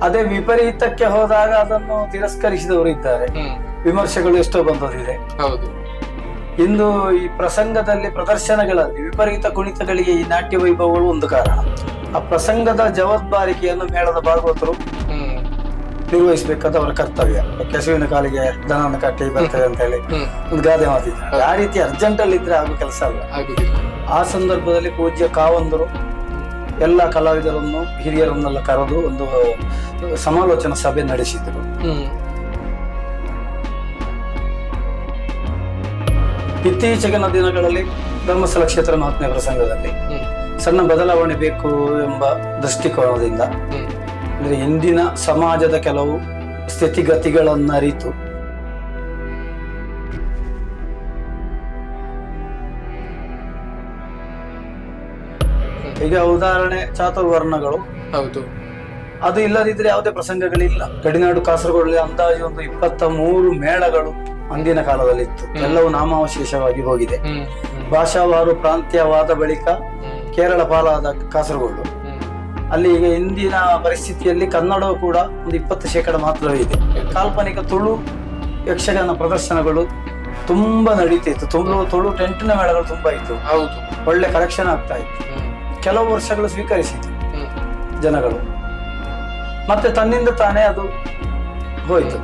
ಅದೇ ವಿಪರೀತಕ್ಕೆ ಹೋದಾಗ ಅದನ್ನು ತಿರಸ್ಕರಿಸಿದವರು ಇದ್ದಾರೆ. ವಿಮರ್ಶೆಗಳು ಎಷ್ಟೋ ಬಂದದಿದೆ. ಹೌದು. ಇಂದು ಈ ಪ್ರಸಂಗದಲ್ಲಿ ಪ್ರದರ್ಶನಗಳಲ್ಲಿ ವಿಪರೀತ ಕುಣಿತಗಳಿಗೆ ಈ ನಾಟ್ಯ ವೈಭವಗಳು ಒಂದು ಕಾರಣ. ಆ ಪ್ರಸಂಗದ ಜವಾಬ್ದಾರಿಕೆಯನ್ನು ಮೇಳದ ಭಾಗವತರು ನಿರ್ವಹಿಸಬೇಕಾದ ಅವರ ಕರ್ತವ್ಯ. ಕೆಸುವಿನ ಕಾಲಿಗೆ ದನನ ಕಟ್ಟಿ ಬರ್ತದೆ ಅಂತ ಹೇಳಿ ಒಂದು ಗಾದೆ ಮಾತಿದ್ದಾರೆ. ಆ ರೀತಿ ಅರ್ಜೆಂಟ್ ಅಲ್ಲಿ ಇದ್ರೆ ಆಗೋ ಕೆಲಸ ಅಲ್ಲ. ಆ ಸಂದರ್ಭದಲ್ಲಿ ಪೂಜ್ಯ ಕಾವಂದರು ಎಲ್ಲ ಕಲಾವಿದರನ್ನು ಹಿರಿಯರನ್ನೆಲ್ಲ ಕರೆದು ಒಂದು ಸಮಾಲೋಚನಾ ಸಭೆ ನಡೆಸಿದರು. ಇತ್ತೀಚೆಗಿನ ದಿನಗಳಲ್ಲಿ ಧರ್ಮಸ್ಥಳ ಕ್ಷೇತ್ರ ಮಹಾತ್ಮೆ ಪ್ರಸಂಗದಲ್ಲಿ ಸಣ್ಣ ಬದಲಾವಣೆ ಬೇಕು ಎಂಬ ದೃಷ್ಟಿಕೋನದಿಂದ, ಅಂದ್ರೆ ಇಂದಿನ ಸಮಾಜದ ಕೆಲವು ಸ್ಥಿತಿಗತಿಗಳನ್ನರಿತು ಈಗ ಉದಾಹರಣೆ ಚಾತುರ್ವರ್ಣಗಳು. ಹೌದು. ಅದು ಇಲ್ಲದಿದ್ರೆ ಯಾವುದೇ ಪ್ರಸಂಗಗಳಿಲ್ಲ. ಗಡಿನಾಡು ಕಾಸರಗೋಡು ಅಂದಾಜು ಒಂದು 23 ಮೇಳಗಳು ಅಂದಿನ ಕಾಲದಲ್ಲಿ ಇತ್ತು. ಎಲ್ಲವೂ ನಾಮಾವಶೇಷವಾಗಿ ಹೋಗಿದೆ. ಭಾಷಾವಾರು ಪ್ರಾಂತ್ಯವಾದ ಬಳಿಕ ಕೇರಳ ಪಾಲಾದ ಕಾಸರಗೋಡು. ಅಲ್ಲಿ ಈಗ ಇಂದಿನ ಪರಿಸ್ಥಿತಿಯಲ್ಲಿ ಕನ್ನಡ ಕೂಡ ಒಂದು 20% ಮಾತ್ರವೇ ಇದೆ. ಕಾಲ್ಪನಿಕ ತುಳು ಯಕ್ಷಗಾನ ಪ್ರದರ್ಶನಗಳು ತುಂಬಾ ನಡೀತಿತ್ತು. ತುಳು ಟೆಂಟ್ನ ಮೇಳಗಳು ತುಂಬಾ ಇತ್ತು. ಹೌದು. ಒಳ್ಳೆ ಕಲೆಕ್ಷನ್ ಆಗ್ತಾ ಇತ್ತು. ಕೆಲವು ವರ್ಷಗಳು ಸ್ವೀಕರಿಸಿತು ಜನಗಳು, ಮತ್ತೆ ತನ್ನಿಂದ ತಾನೇ ಅದು ಹೋಯ್ತು.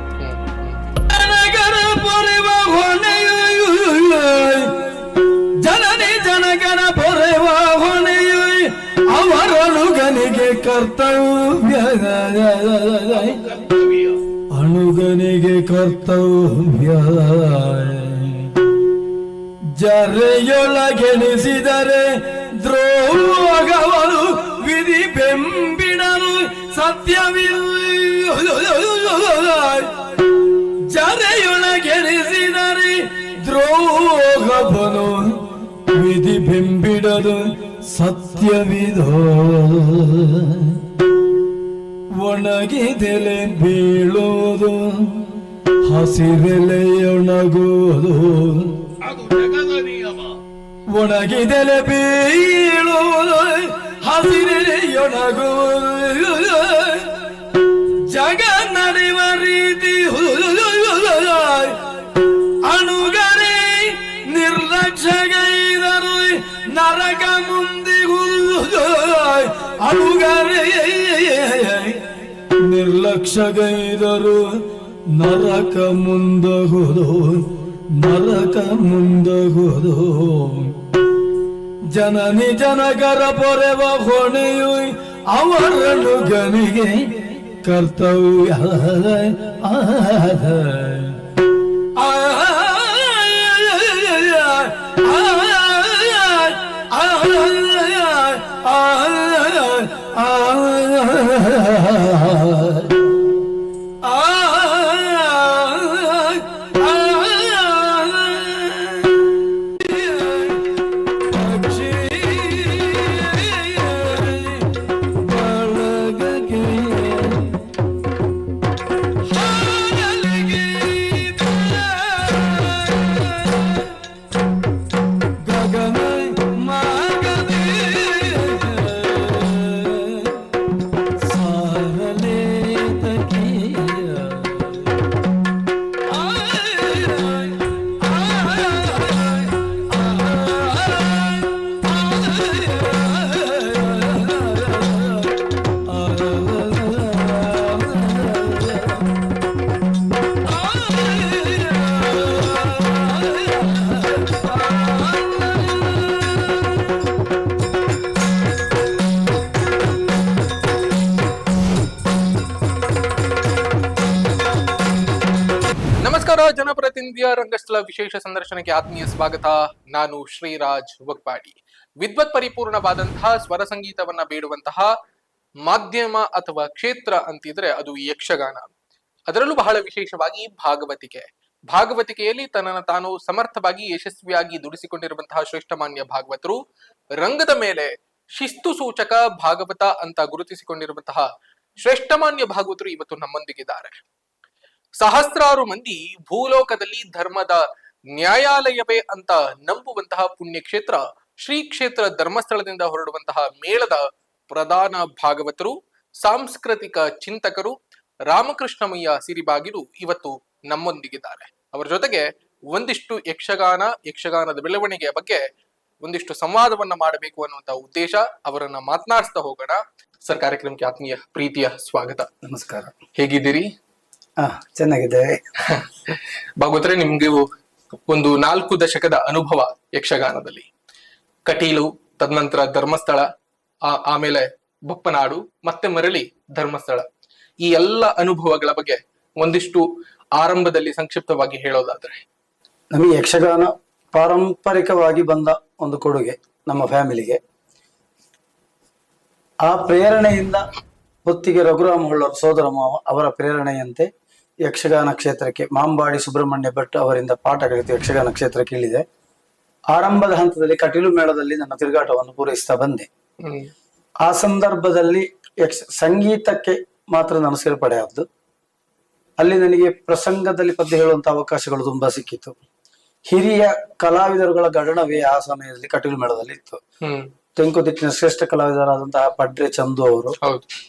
ಜನನಿ ಜನಗಣ ಪೊರೆವ ಹೊಣೆಯು ಅವರನುಗನಿಗೆ ಕರ್ತವ್ಯ, ಅನುಗನಿಗೆ ಕರ್ತವ್ಯ. ಜರೆಯೊಳಗೆನಿಸಿದರೆ ದ್ರೋಹವನು ವಿಧಿ ಬೆಂಬಿಡನು ಸತ್ಯವಿಲ್ಲ. ಜರೆಯೊಳಗೆನಿಸಿದರೆ ದ್ರೋಹವನು ವಿಧಿ ಬೆಂಬಿಡದು ಸತ್ಯವಿದೋ. ಒಣಗಿದೆಲೆ ಬೀಳೋದು ಹಸಿರೆಲೆಯೊಣಗೋದು, ಒಣಗಿದೆಲೆ ಬೀಳೋದು ಹಸಿರೆಲೆಯೊಣಗೋದು. ಜಗ ನಡೆವ ರೀತಿ ಅಣುಗರೆ ನಿರ್ಲಕ್ಷ್ಯಗೈದರು ನರಕ ಮುಂದಿಗೂ. ಅಣುಗರೆ ನಿರ್ಲಕ್ಷ್ಯಗೈದರು ನರಕ ಮುಂದಗುದು, ನರಕ ಮುಂದಗುದು. ಜನನಿ ಜನಗರ ಪೊರೆವ ಹೊಣೆಯು ಅವರನ್ನು ಗನಿಗೆ ಕರ್ತವ್ಯ. ಜನಪ್ರತಿನಿಧಿಯ ರಂಗಸ್ಥಳ ವಿಶೇಷ ಸಂದರ್ಶನಕ್ಕೆ ಆತ್ಮೀಯ ಸ್ವಾಗತ. ನಾನು ಶ್ರೀರಾಜ್ ವಕ್ಪಾಡಿ. ವಿದ್ವತ್ ಪರಿಪೂರ್ಣವಾದಂತಹ ಸ್ವರ ಸಂಗೀತವನ್ನ ಬೇಡುವಂತಹ ಮಾಧ್ಯಮ ಅಥವಾ ಕ್ಷೇತ್ರ ಅಂತಿದ್ರೆ ಅದು ಯಕ್ಷಗಾನ. ಅದರಲ್ಲೂ ಬಹಳ ವಿಶೇಷವಾಗಿ ಭಾಗವತಿಕೆಯಲ್ಲಿ ತನ್ನನ್ನು ತಾನು ಸಮರ್ಥವಾಗಿ ಯಶಸ್ವಿಯಾಗಿ ದುಡಿಸಿಕೊಂಡಿರುವಂತಹ ಶ್ರೇಷ್ಠಮಾನ್ಯ ಭಾಗವತರು, ರಂಗದ ಮೇಲೆ ಶಿಸ್ತು ಸೂಚಕ ಭಾಗವತ ಅಂತ ಗುರುತಿಸಿಕೊಂಡಿರುವಂತಹ ಶ್ರೇಷ್ಠಮಾನ್ಯ ಭಾಗವತರು ಇವತ್ತು ನಮ್ಮೊಂದಿಗಿದ್ದಾರೆ. ಸಹಸ್ರಾರು ಮಂದಿ ಭೂಲೋಕದಲ್ಲಿ ಧರ್ಮದ ನ್ಯಾಯಾಲಯವೇ ಅಂತ ನಂಬುವಂತಹ ಪುಣ್ಯಕ್ಷೇತ್ರ ಶ್ರೀ ಕ್ಷೇತ್ರ ಧರ್ಮಸ್ಥಳದಿಂದ ಹೊರಡುವಂತಹ ಮೇಳದ ಪ್ರಧಾನ ಭಾಗವತರು ಸಾಂಸ್ಕೃತಿಕ ಚಿಂತಕರು ರಾಮಕೃಷ್ಣಮಯ್ಯ ಸಿರಿಬಾಗಿಲು ಇವತ್ತು ನಮ್ಮೊಂದಿಗಿದ್ದಾರೆ. ಅವರ ಜೊತೆಗೆ ಒಂದಿಷ್ಟು ಯಕ್ಷಗಾನದ ಬೆಳವಣಿಗೆಯ ಬಗ್ಗೆ ಒಂದಿಷ್ಟು ಸಂವಾದವನ್ನ ಮಾಡಬೇಕು ಅನ್ನುವಂತ ಉದ್ದೇಶ. ಅವರನ್ನ ಮಾತನಾಡಿಸ್ತಾ ಹೋಗೋಣ. ಸರ್, ಕಾರ್ಯಕ್ರಮಕ್ಕೆ ಆತ್ಮೀಯ ಪ್ರೀತಿಯ ಸ್ವಾಗತ. ನಮಸ್ಕಾರ. ಹೇಗಿದ್ದೀರಿ? ಚೆನ್ನಾಗಿದ್ದೇವೆ. ಭಾಗವತರೆ, ನಿಮ್ಗೆ ಒಂದು 4 ದಶಕದ ಅನುಭವ ಯಕ್ಷಗಾನದಲ್ಲಿ. ಕಟೀಲು, ತದನಂತರ ಧರ್ಮಸ್ಥಳ, ಆಮೇಲೆ ಬಪ್ಪನಾಡು, ಮತ್ತೆ ಮರಳಿ ಧರ್ಮಸ್ಥಳ. ಈ ಎಲ್ಲ ಅನುಭವಗಳ ಬಗ್ಗೆ ಒಂದಿಷ್ಟು ಆರಂಭದಲ್ಲಿ ಸಂಕ್ಷಿಪ್ತವಾಗಿ ಹೇಳೋದಾದ್ರೆ. ನಮಗೆ ಯಕ್ಷಗಾನ ಪಾರಂಪರಿಕವಾಗಿ ಬಂದ ಒಂದು ಕೊಡುಗೆ ನಮ್ಮ ಫ್ಯಾಮಿಲಿಗೆ. ಆ ಪ್ರೇರಣೆಯಿಂದ ಹೊತ್ತಿಗೆ ರಘುರಾಮ ಹೊಳ್ಳರು ಸೋದರ ಮಾವ ಅವರ ಪ್ರೇರಣೆಯಂತೆ ಯಕ್ಷಗಾನ ಕ್ಷೇತ್ರಕ್ಕೆ ಮಾಂಬಾಡಿ ಸುಬ್ರಹ್ಮಣ್ಯ ಭಟ್ ಅವರಿಂದ ಪಾಠ ಕಲಿತು ಯಕ್ಷಗಾನ ಕ್ಷೇತ್ರಕ್ಕೆ ಇಳಿದೆ. ಆರಂಭದ ಹಂತದಲ್ಲಿ ಕಟೀಲು ಮೇಳದಲ್ಲಿ ನನ್ನ ತಿರುಗಾಟವನ್ನು ಪೂರೈಸ್ತಾ ಬಂದೆ. ಆ ಸಂದರ್ಭದಲ್ಲಿ ಸಂಗೀತಕ್ಕೆ ಮಾತ್ರ ನಾನು ಸೇರ್ಪಡೆ ಆದ್ದು. ಅಲ್ಲಿ ನನಗೆ ಪ್ರಸಂಗದಲ್ಲಿ ಪದ್ಯ ಹೇಳುವಂತ ಅವಕಾಶಗಳು ತುಂಬಾ ಸಿಕ್ಕಿತ್ತು. ಹಿರಿಯ ಕಲಾವಿದರುಗಳ ಗಣನವೇ ಆ ಸಮಯದಲ್ಲಿ ಕಟೀಲು ಮೇಳದಲ್ಲಿ ಇತ್ತು. ತೆಂಕುತಿಟ್ಟಿನ ಶ್ರೇಷ್ಠ ಕಲಾವಿದರಾದಂತಹ ಪಡ್ರೆ ಚಂದು ಅವರು,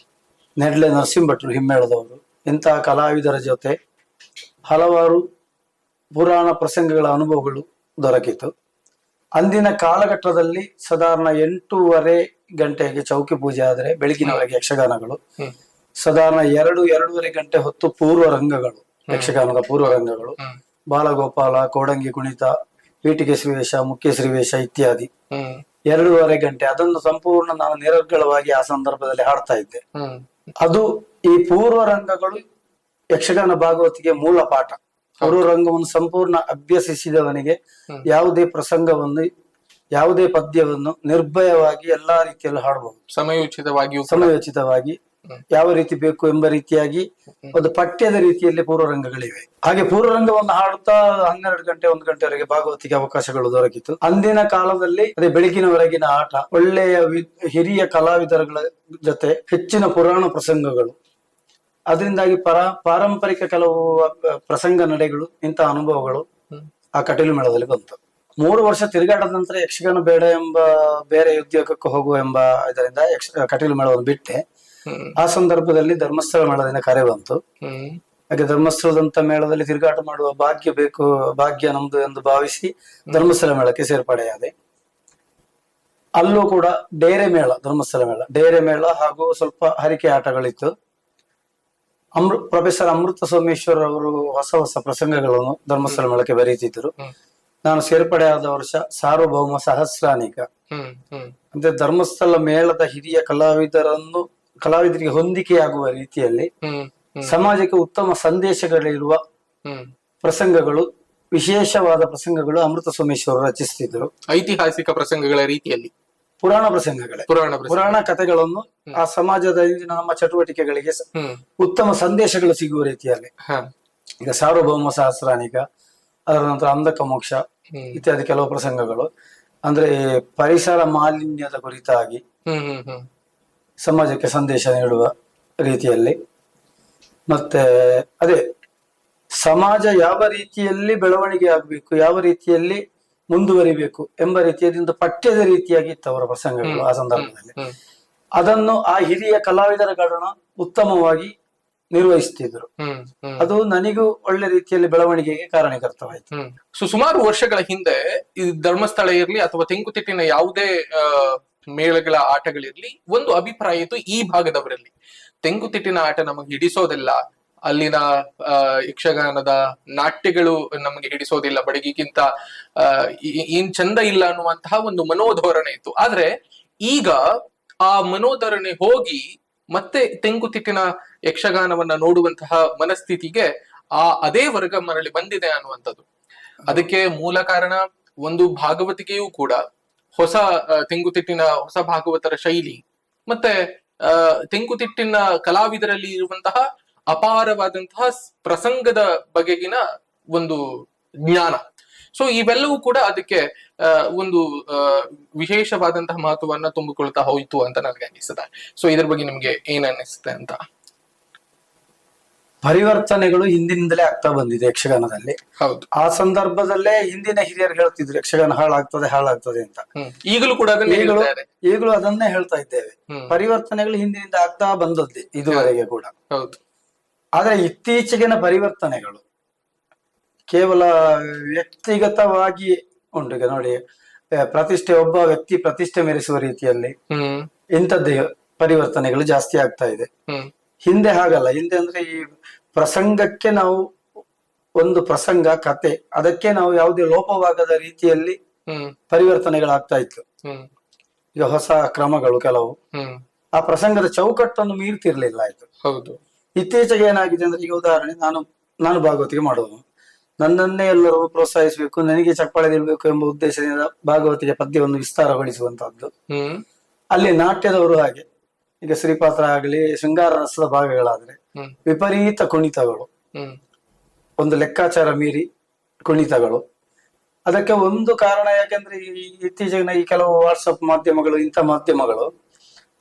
ನೆಡ್ಲೆ ನರಸಿಂಹ ಭಟ್ರು ಹಿಮ್ಮೇಳದವರು, ಇಂತಹ ಕಲಾವಿದರ ಜೊತೆ ಹಲವಾರು ಪುರಾಣ ಪ್ರಸಂಗಗಳ ಅನುಭವಗಳು ದೊರಕಿತು. ಅಂದಿನ ಕಾಲಘಟ್ಟದಲ್ಲಿ ಸಾಧಾರಣ 8:30 ಗಂಟೆಗೆ ಚೌಕಿ ಪೂಜೆ ಆದರೆ ಬೆಳಗಿನವರೆಗೆ ಯಕ್ಷಗಾನಗಳು, ಸಾಧಾರಣ 2-2:30 ಗಂಟೆ ಹೊತ್ತು ಪೂರ್ವ ರಂಗಗಳು, ಯಕ್ಷಗಾನದ ಪೂರ್ವ ರಂಗಗಳು, ಬಾಲಗೋಪಾಲ, ಕೋಡಂಗಿ ಕುಣಿತ, ಪೀಠಿಗೆ ಶ್ರೀವೇಷ, ಮುಖ್ಯ ಶ್ರೀವೇಷ ಇತ್ಯಾದಿ 2:30 ಗಂಟೆ. ಅದನ್ನು ಸಂಪೂರ್ಣ ನಾನು ನಿರರ್ಗಳವಾಗಿ ಆ ಸಂದರ್ಭದಲ್ಲಿ ಹಾಡ್ತಾ ಇದ್ದೆ. ಅದು ಈ ಪೂರ್ವ ರಂಗಗಳು ಯಕ್ಷಗಾನ ಭಾಗವತಿಗೆ ಮೂಲ ಪಾಠ. ಪೂರ್ವ ರಂಗವನ್ನು ಸಂಪೂರ್ಣ ಅಭ್ಯಸಿಸಿದವನಿಗೆ ಯಾವುದೇ ಪ್ರಸಂಗವನ್ನು, ಯಾವುದೇ ಪದ್ಯವನ್ನು ನಿರ್ಭಯವಾಗಿ ಎಲ್ಲಾ ರೀತಿಯಲ್ಲೂ ಹಾಡಬಹುದು. ಸಮಯೋಚಿತವಾಗಿ ಯಾವ ರೀತಿ ಬೇಕು ಎಂಬ ರೀತಿಯಾಗಿ ಒಂದು ಪಠ್ಯದ ರೀತಿಯಲ್ಲಿ ಪೂರ್ವರಂಗಗಳಿವೆ. ಹಾಗೆ ಪೂರ್ವರಂಗವನ್ನು ಹಾಡುತ್ತಾ 12 ಗಂಟೆ 1 ಗಂಟೆವರೆಗೆ ಭಾಗವತಿಗೆ ಅವಕಾಶಗಳು ದೊರಕಿತು. ಅಂದಿನ ಕಾಲದಲ್ಲಿ ಅದೇ ಬೆಳಗಿನವರೆಗಿನ ಆಟ, ಒಳ್ಳೆಯ ಹಿರಿಯ ಕಲಾವಿದರುಗಳ ಜೊತೆ ಹೆಚ್ಚಿನ ಪುರಾಣ ಪ್ರಸಂಗಗಳು, ಅದರಿಂದಾಗಿ ಪಾರಂಪರಿಕ ಕೆಲವು ಪ್ರಸಂಗ ನಡೆಗಳು, ಇಂತಹ ಅನುಭವಗಳು ಆ ಕಟೀಲು ಮೇಳದಲ್ಲಿ ಬಂತು. 3 ವರ್ಷ ತಿರುಗಾಟದ ನಂತರ ಯಕ್ಷಗಾನ ಬೇಡ ಎಂಬ, ಬೇರೆ ಉದ್ಯೋಗಕ್ಕೆ ಹೋಗುವ ಎಂಬ ಇದರಿಂದ ಕಟೀಲು ಮೇಳವನ್ನು ಬಿಟ್ಟೆ. ಆ ಸಂದರ್ಭದಲ್ಲಿ ಧರ್ಮಸ್ಥಳ ಮೇಳದಿಂದ ಕರೆ ಬಂತು. ಹಾಗೆ ಧರ್ಮಸ್ಥಳದಂತ ಮೇಳದಲ್ಲಿ ತಿರುಗಾಟ ಮಾಡುವ ಭಾಗ್ಯ ನಮ್ದು ಎಂದು ಭಾವಿಸಿ ಧರ್ಮಸ್ಥಳ ಮೇಳಕ್ಕೆ ಸೇರ್ಪಡೆಯಾದೆ. ಅಲ್ಲೂ ಕೂಡ ಧರ್ಮಸ್ಥಳ ಮೇಳ ಡೇರೆ ಮೇಳ ಹಾಗೂ ಸ್ವಲ್ಪ ಹರಿಕೆ ಆಟಗಳಿತ್ತು. ಪ್ರೊಫೆಸರ್ ಅಮೃತ ಸೋಮೇಶ್ವರ್ ಅವರು ಹೊಸ ಪ್ರಸಂಗಗಳನ್ನು ಧರ್ಮಸ್ಥಳ ಮೇಳಕ್ಕೆ ಬರೀತಿದ್ರು. ನಾನು ಸೇರ್ಪಡೆ ಆದ ವರ್ಷ ಸಾರ್ವಭೌಮ ಸಹಸ್ರಾನಿಕ ಅಂದ್ರೆ ಧರ್ಮಸ್ಥಳ ಮೇಳದ ಹಿರಿಯ ಕಲಾವಿದರಿಗೆ ಹೊಂದಿಕೆಯಾಗುವ ರೀತಿಯಲ್ಲಿ ಸಮಾಜಕ್ಕೆ ಉತ್ತಮ ಸಂದೇಶಗಳಿರುವ ಪ್ರಸಂಗಗಳು, ವಿಶೇಷವಾದ ಪ್ರಸಂಗಗಳು ಅಮೃತ ಸೋಮೇಶ್ವರ ರಚಿಸುತ್ತಿದ್ದರು. ಐತಿಹಾಸಿಕ ಪ್ರಸಂಗಗಳ ರೀತಿಯಲ್ಲಿ ಪುರಾಣ ಕಥೆಗಳನ್ನು ಆ ಸಮಾಜದ ನಮ್ಮ ಚಟುವಟಿಕೆಗಳಿಗೆ ಉತ್ತಮ ಸಂದೇಶಗಳು ಸಿಗುವ ರೀತಿಯಲ್ಲಿ. ಈಗ ಸಾರ್ವಭೌಮ ಸಹಸ್ರಾನಿಕ, ಅದರ ನಂತರ ಅಂಧಕ ಮೋಕ್ಷ ಇತ್ಯಾದಿ ಕೆಲವು ಪ್ರಸಂಗಗಳು ಅಂದ್ರೆ ಪರಿಸರ ಮಾಲಿನ್ಯದ ಕುರಿತಾಗಿ ಸಮಾಜಕ್ಕೆ ಸಂದೇಶ ನೀಡುವ ರೀತಿಯಲ್ಲಿ, ಮತ್ತೆ ಅದೇ ಸಮಾಜ ಯಾವ ರೀತಿಯಲ್ಲಿ ಬೆಳವಣಿಗೆ ಆಗಬೇಕು, ಯಾವ ರೀತಿಯಲ್ಲಿ ಮುಂದುವರಿಬೇಕು ಎಂಬ ರೀತಿಯಿಂದ ಪಠ್ಯದ ರೀತಿಯಾಗಿ ಇತ್ತು ಅವರ ಪ್ರಸಂಗಗಳು. ಆ ಸಂದರ್ಭದಲ್ಲಿ ಅದನ್ನು ಆ ಹಿರಿಯ ಕಲಾವಿದರ ಗಣನ ಉತ್ತಮವಾಗಿ ನಿರ್ವಹಿಸುತ್ತಿದ್ರು. ಅದು ನನಗೂ ಒಳ್ಳೆ ರೀತಿಯಲ್ಲಿ ಬೆಳವಣಿಗೆಗೆ ಕಾರಣಕರ್ತವಾಯಿತು. ಸುಮಾರು ವರ್ಷಗಳ ಹಿಂದೆ ಈ ಧರ್ಮಸ್ಥಳ ಇರ್ಲಿ ಅಥವಾ ತೆಂಕುತಿಟ್ಟಿನ ಯಾವುದೇ ಮೇಳಗಳ ಆಟಗಳಿರ್ಲಿ, ಒಂದು ಅಭಿಪ್ರಾಯ ಇತ್ತು ಈ ಭಾಗದವರಲ್ಲಿ, ತೆಂಕುತಿಟ್ಟಿನ ಆಟ ನಮಗೆ ಹಿಡಿಸೋದಿಲ್ಲ, ಅಲ್ಲಿನ ಯಕ್ಷಗಾನದ ನಾಟ್ಯಗಳು ನಮಗೆ ಹಿಡಿಸೋದಿಲ್ಲ, ಬಡಗಿಗಿಂತ ಏನ್ ಚಂದ ಇಲ್ಲ ಅನ್ನುವಂತಹ ಒಂದು ಮನೋಧೋರಣೆ ಇತ್ತು. ಆದ್ರೆ ಈಗ ಆ ಮನೋಧರಣೆ ಹೋಗಿ ಮತ್ತೆ ತೆಂಕುತಿಟ್ಟಿನ ಯಕ್ಷಗಾನವನ್ನ ನೋಡುವಂತಹ ಮನಸ್ಥಿತಿಗೆ ಅದೇ ವರ್ಗ ಮರಳಿ ಬಂದಿದೆ ಅನ್ನುವಂಥದ್ದು. ಅದಕ್ಕೆ ಮೂಲ ಕಾರಣ ಒಂದು ಭಾಗವತಿಕೆಯೂ ಕೂಡ ಹೊಸ ತೆಂಕುತಿಟ್ಟಿನ ಹೊಸ ಭಾಗವತರ ಶೈಲಿ, ಮತ್ತೆ ತೆಂಕುತಿಟ್ಟಿನ ಕಲಾವಿದರಲ್ಲಿ ಇರುವಂತಹ ಅಪಾರವಾದಂತಹ ಪ್ರಸಂಗದ ಬಗೆಗಿನ ಒಂದು ಜ್ಞಾನ. ಸೊ ಇವೆಲ್ಲವೂ ಕೂಡ ಅದಕ್ಕೆ ಒಂದು ವಿಶೇಷವಾದಂತಹ ಮಹತ್ವವನ್ನ ತುಂಬಿಕೊಳ್ತಾ ಹೋಯ್ತು ಅಂತ ನನಗೆ ಅನಿಸ್ತದೆ. ಸೊ ಇದ್ರ ಬಗ್ಗೆ ನಿಮ್ಗೆ ಏನ್ ಅನಿಸುತ್ತೆ ಅಂತ? ಪರಿವರ್ತನೆಗಳು ಹಿಂದಿನಿಂದಲೇ ಆಗ್ತಾ ಬಂದಿದೆ ಯಕ್ಷಗಾನದಲ್ಲಿ. ಹೌದು. ಆ ಸಂದರ್ಭದಲ್ಲೇ ಹಿಂದಿನ ಹಿರಿಯರು ಹೇಳ್ತಿದ್ರು ಯಕ್ಷಗಾನ ಹಾಳಾಗ್ತದೆ ಅಂತ. ಈಗಲೂ ಕೂಡ ಅದನ್ನೇ ಹೇಳ್ತಾರೆ. ಈಗಲೂ ಅದನ್ನೇ ಹೇಳ್ತಾ ಇದ್ದೇವೆ. ಪರಿವರ್ತನೆಗಳು ಹಿಂದಿನಿಂದ ಆಗ್ತಾ ಬಂದದ್ದೇ ಇದುವರೆಗೆ ಕೂಡ. ಹೌದು. ಆದ್ರೆ ಇತ್ತೀಚೆಗಿನ ಪರಿವರ್ತನೆಗಳು ಕೇವಲ ವ್ಯಕ್ತಿಗತವಾಗಿ ಉಂಟು. ಈಗ ನೋಡಿ, ಒಬ್ಬ ವ್ಯಕ್ತಿ ಪ್ರತಿಷ್ಠೆ ಮೆರೆಸುವ ರೀತಿಯಲ್ಲಿ ಇಂಥದ್ದೇ ಪರಿವರ್ತನೆಗಳು ಜಾಸ್ತಿ ಆಗ್ತಾ ಇದೆ. ಹಿಂದೆ ಹಾಗಲ್ಲ. ಹಿಂದೆ ಅಂದ್ರೆ ಈ ಪ್ರಸಂಗಕ್ಕೆ ನಾವು ಒಂದು ಪ್ರಸಂಗ ಕತೆ, ಅದಕ್ಕೆ ನಾವು ಯಾವುದೇ ಲೋಪವಾಗದ ರೀತಿಯಲ್ಲಿ ಪರಿವರ್ತನೆಗಳಾಗ್ತಾ ಇತ್ತು. ಈಗ ಹೊಸ ಕ್ರಮಗಳು ಕೆಲವು ಆ ಪ್ರಸಂಗದ ಚೌಕಟ್ಟನ್ನು ಮೀರ್ತಿರ್ಲಿಲ್ಲ. ಆಯ್ತು. ಹೌದು. ಇತ್ತೀಚೆಗೆ ಏನಾಗಿದೆ ಅಂದ್ರೆ, ಈಗ ಉದಾಹರಣೆ, ನಾನು ಭಾಗವತಿಗೆ ಮಾಡುವುದು, ನನ್ನನ್ನೇ ಎಲ್ಲರೂ ಪ್ರೋತ್ಸಾಹಿಸಬೇಕು, ನನಗೆ ಚಪ್ಪಾಳೆ ನಿಲ್ಬೇಕು ಎಂಬ ಉದ್ದೇಶದಿಂದ ಭಾಗವತಿಗೆ ಪದ್ಯವನ್ನು ವಿಸ್ತಾರಗೊಳಿಸುವಂತಹದ್ದು. ಅಲ್ಲಿ ನಾಟ್ಯದವರು ಹಾಗೆ, ಈಗ ಶ್ರೀಪಾತ್ರ ಆಗಲಿ, ಶೃಂಗಾರ ರಸದ ಭಾಗಗಳಾದ್ರೆ ವಿಪರೀತ ಕುಣಿತಗಳು, ಒಂದು ಲೆಕ್ಕಾಚಾರ ಮೀರಿ ಕುಣಿತಗಳು. ಅದಕ್ಕೆ ಒಂದು ಕಾರಣ ಯಾಕೆಂದ್ರೆ ಇತ್ತೀಚೆಗಿನ ಈ ಕೆಲವು ವಾಟ್ಸಪ್ ಮಾಧ್ಯಮಗಳು, ಇಂಥ ಮಾಧ್ಯಮಗಳು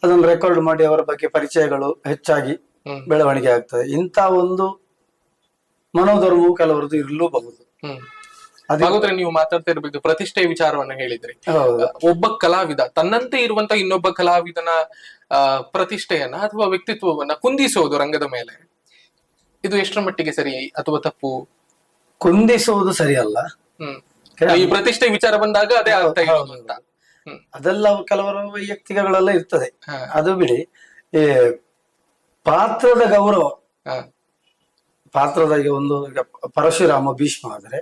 ಅದನ್ನು ರೆಕಾರ್ಡ್ ಮಾಡಿ ಅವರ ಬಗ್ಗೆ ಪರಿಚಯಗಳು ಹೆಚ್ಚಾಗಿ ಬೆಳವಣಿಗೆ ಆಗ್ತದೆ. ಇಂಥ ಒಂದು ಮನೋಧರ್ಮವು ಕೆಲವರದ್ದು ಇರಲೂಬಹುದು. ಹಾಗಾದ್ರೆ ನೀವು ಮಾತಾಡ್ತಾ ಇರ್ಬೇಕು ಪ್ರತಿಷ್ಠೆ ವಿಚಾರವನ್ನ ಹೇಳಿದ್ರಿ. ಒಬ್ಬ ಕಲಾವಿದ ತನ್ನಂತೆ ಇರುವಂತ ಇನ್ನೊಬ್ಬ ಕಲಾವಿದನ ಪ್ರತಿಷ್ಠೆಯನ್ನ ಅಥವಾ ವ್ಯಕ್ತಿತ್ವವನ್ನ ಕುಂದಿಸೋದು ರಂಗದ ಮೇಲೆ, ಇದು ಎಷ್ಟರ ಮಟ್ಟಿಗೆ ಸರಿ ಅಥವಾ ತಪ್ಪು? ಕುಂದಿಸುವುದು ಸರಿಯಲ್ಲ. ಈ ಪ್ರತಿಷ್ಠೆ ವಿಚಾರ ಬಂದಾಗ ಅದೇ ಆಗ್ತಾ ಇರೋದು ಅಂತ. ಅದೆಲ್ಲ ಕೆಲವರ ವೈಯಕ್ತಿಕಗಳೆಲ್ಲ ಇರ್ತದೆ, ಅದು ಬಿಡಿ. ಈ ಪಾತ್ರದ ಗೌರವ, ಪಾತ್ರದ ಈಗ ಒಂದು ಪರಶುರಾಮ ಭೀಷ್ಮ ಆದ್ರೆ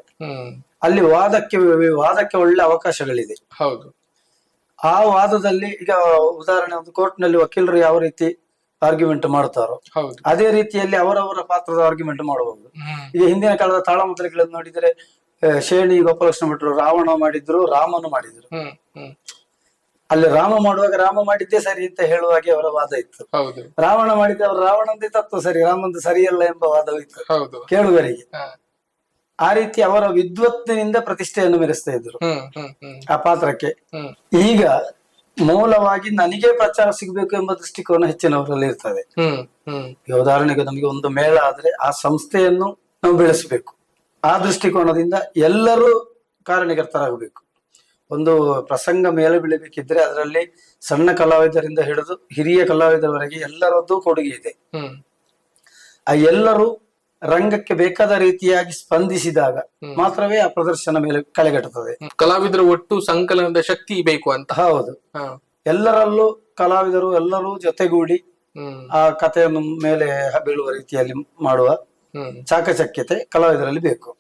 ಅಲ್ಲಿ ವಾದಕ್ಕೆ ಒಳ್ಳೆ ಅವಕಾಶಗಳಿದೆ. ಹೌದು. ಆ ವಾದದಲ್ಲಿ ಈಗ ಉದಾಹರಣೆ, ಒಂದು ಕೋರ್ಟ್ ನಲ್ಲಿ ವಕೀಲರು ಯಾವ ರೀತಿ ಆರ್ಗ್ಯುಮೆಂಟ್ ಮಾಡ್ತಾರೋ ಅದೇ ರೀತಿಯಲ್ಲಿ ಅವರವರ ಪಾತ್ರದ ಆರ್ಗ್ಯುಮೆಂಟ್ ಮಾಡಬಹುದು. ಈಗ ಹಿಂದಿನ ಕಾಲದ ತಾಳಮದ್ದಳೆಗಳನ್ನು ನೋಡಿದ್ರೆ, ಶೇಣಿ ಗೋಪಾಲಕೃಷ್ಣ ಭಟ್ರು ರಾವಣ ಮಾಡಿದ್ರು, ರಾಮನು ಮಾಡಿದ್ರು. ಅಲ್ಲಿ ರಾಮ ಮಾಡುವಾಗ ರಾಮ ಮಾಡಿದ್ದೇ ಸರಿ ಅಂತ ಹೇಳುವ ಹಾಗೆ ಅವರ ವಾದ ಇತ್ತು. ರಾವಣ ಮಾಡಿದ್ದೆ ಅವರು ರಾವಣಂದೇ ತತ್ವ ಸರಿ, ರಾಮಂದು ಸರಿಯಲ್ಲ ಎಂಬ ವಾದವಿತ್ತು ಕೇಳುಗರಿಗೆ. ಆ ರೀತಿ ಅವರ ವಿದ್ವತ್ತಿನಿಂದ ಪ್ರತಿಷ್ಠೆಯನ್ನು ಮೆರೆಸ್ತಾ ಇದ್ರು ಆ ಪಾತ್ರಕ್ಕೆ. ಈಗ ಮೂಲವಾಗಿ ನನಗೆ ಪ್ರಚಾರ ಸಿಗ್ಬೇಕು ಎಂಬ ದೃಷ್ಟಿಕೋನ ಹೆಚ್ಚಿನವರಲ್ಲಿ ಇರ್ತದೆ. ಈಗ ಉದಾಹರಣೆಗೆ ನಮಗೆ ಒಂದು ಮೇಳ ಆದ್ರೆ ಆ ಸಂಸ್ಥೆಯನ್ನು ನಾವು ಬೆಳೆಸಬೇಕು. ಆ ದೃಷ್ಟಿಕೋನದಿಂದ ಎಲ್ಲರೂ ಕಾರಣೀಕರ್ತರಾಗಬೇಕು. ಒಂದು ಪ್ರಸಂಗ ಮೇಲೆ ಬೆಳಿಬೇಕಿದ್ರೆ ಅದರಲ್ಲಿ ಸಣ್ಣ ಕಲಾವಿದರಿಂದ ಹಿಡಿದು ಹಿರಿಯ ಕಲಾವಿದರವರೆಗೆ ಎಲ್ಲರದ್ದು ಕೊಡುಗೆ ಇದೆ. ಆ ಎಲ್ಲರೂ ರಂಗಕ್ಕೆ ಬೇಕಾದ ರೀತಿಯಾಗಿ ಸ್ಪಂದಿಸಿದಾಗ ಮಾತ್ರವೇ ಆ ಪ್ರದರ್ಶನ ಮೇಲೆ ಕಳೆಗಟ್ಟುತ್ತದೆ. ಕಲಾವಿದರ ಒಟ್ಟು ಸಂಕಲನದ ಶಕ್ತಿ ಬೇಕು ಅಂತ. ಹೌದು. ಎಲ್ಲರಲ್ಲೂ ಕಲಾವಿದರು ಎಲ್ಲರೂ ಜೊತೆಗೂಡಿ ಆ ಕಥೆಯನ್ನು ಮೇಲೆ ಬೀಳುವ ರೀತಿಯಲ್ಲಿ ಮಾಡುವ ಚಾಕಚಕ್ಯತೆ ಕಲಾವಿದರಲ್ಲಿ ಬೇಕು.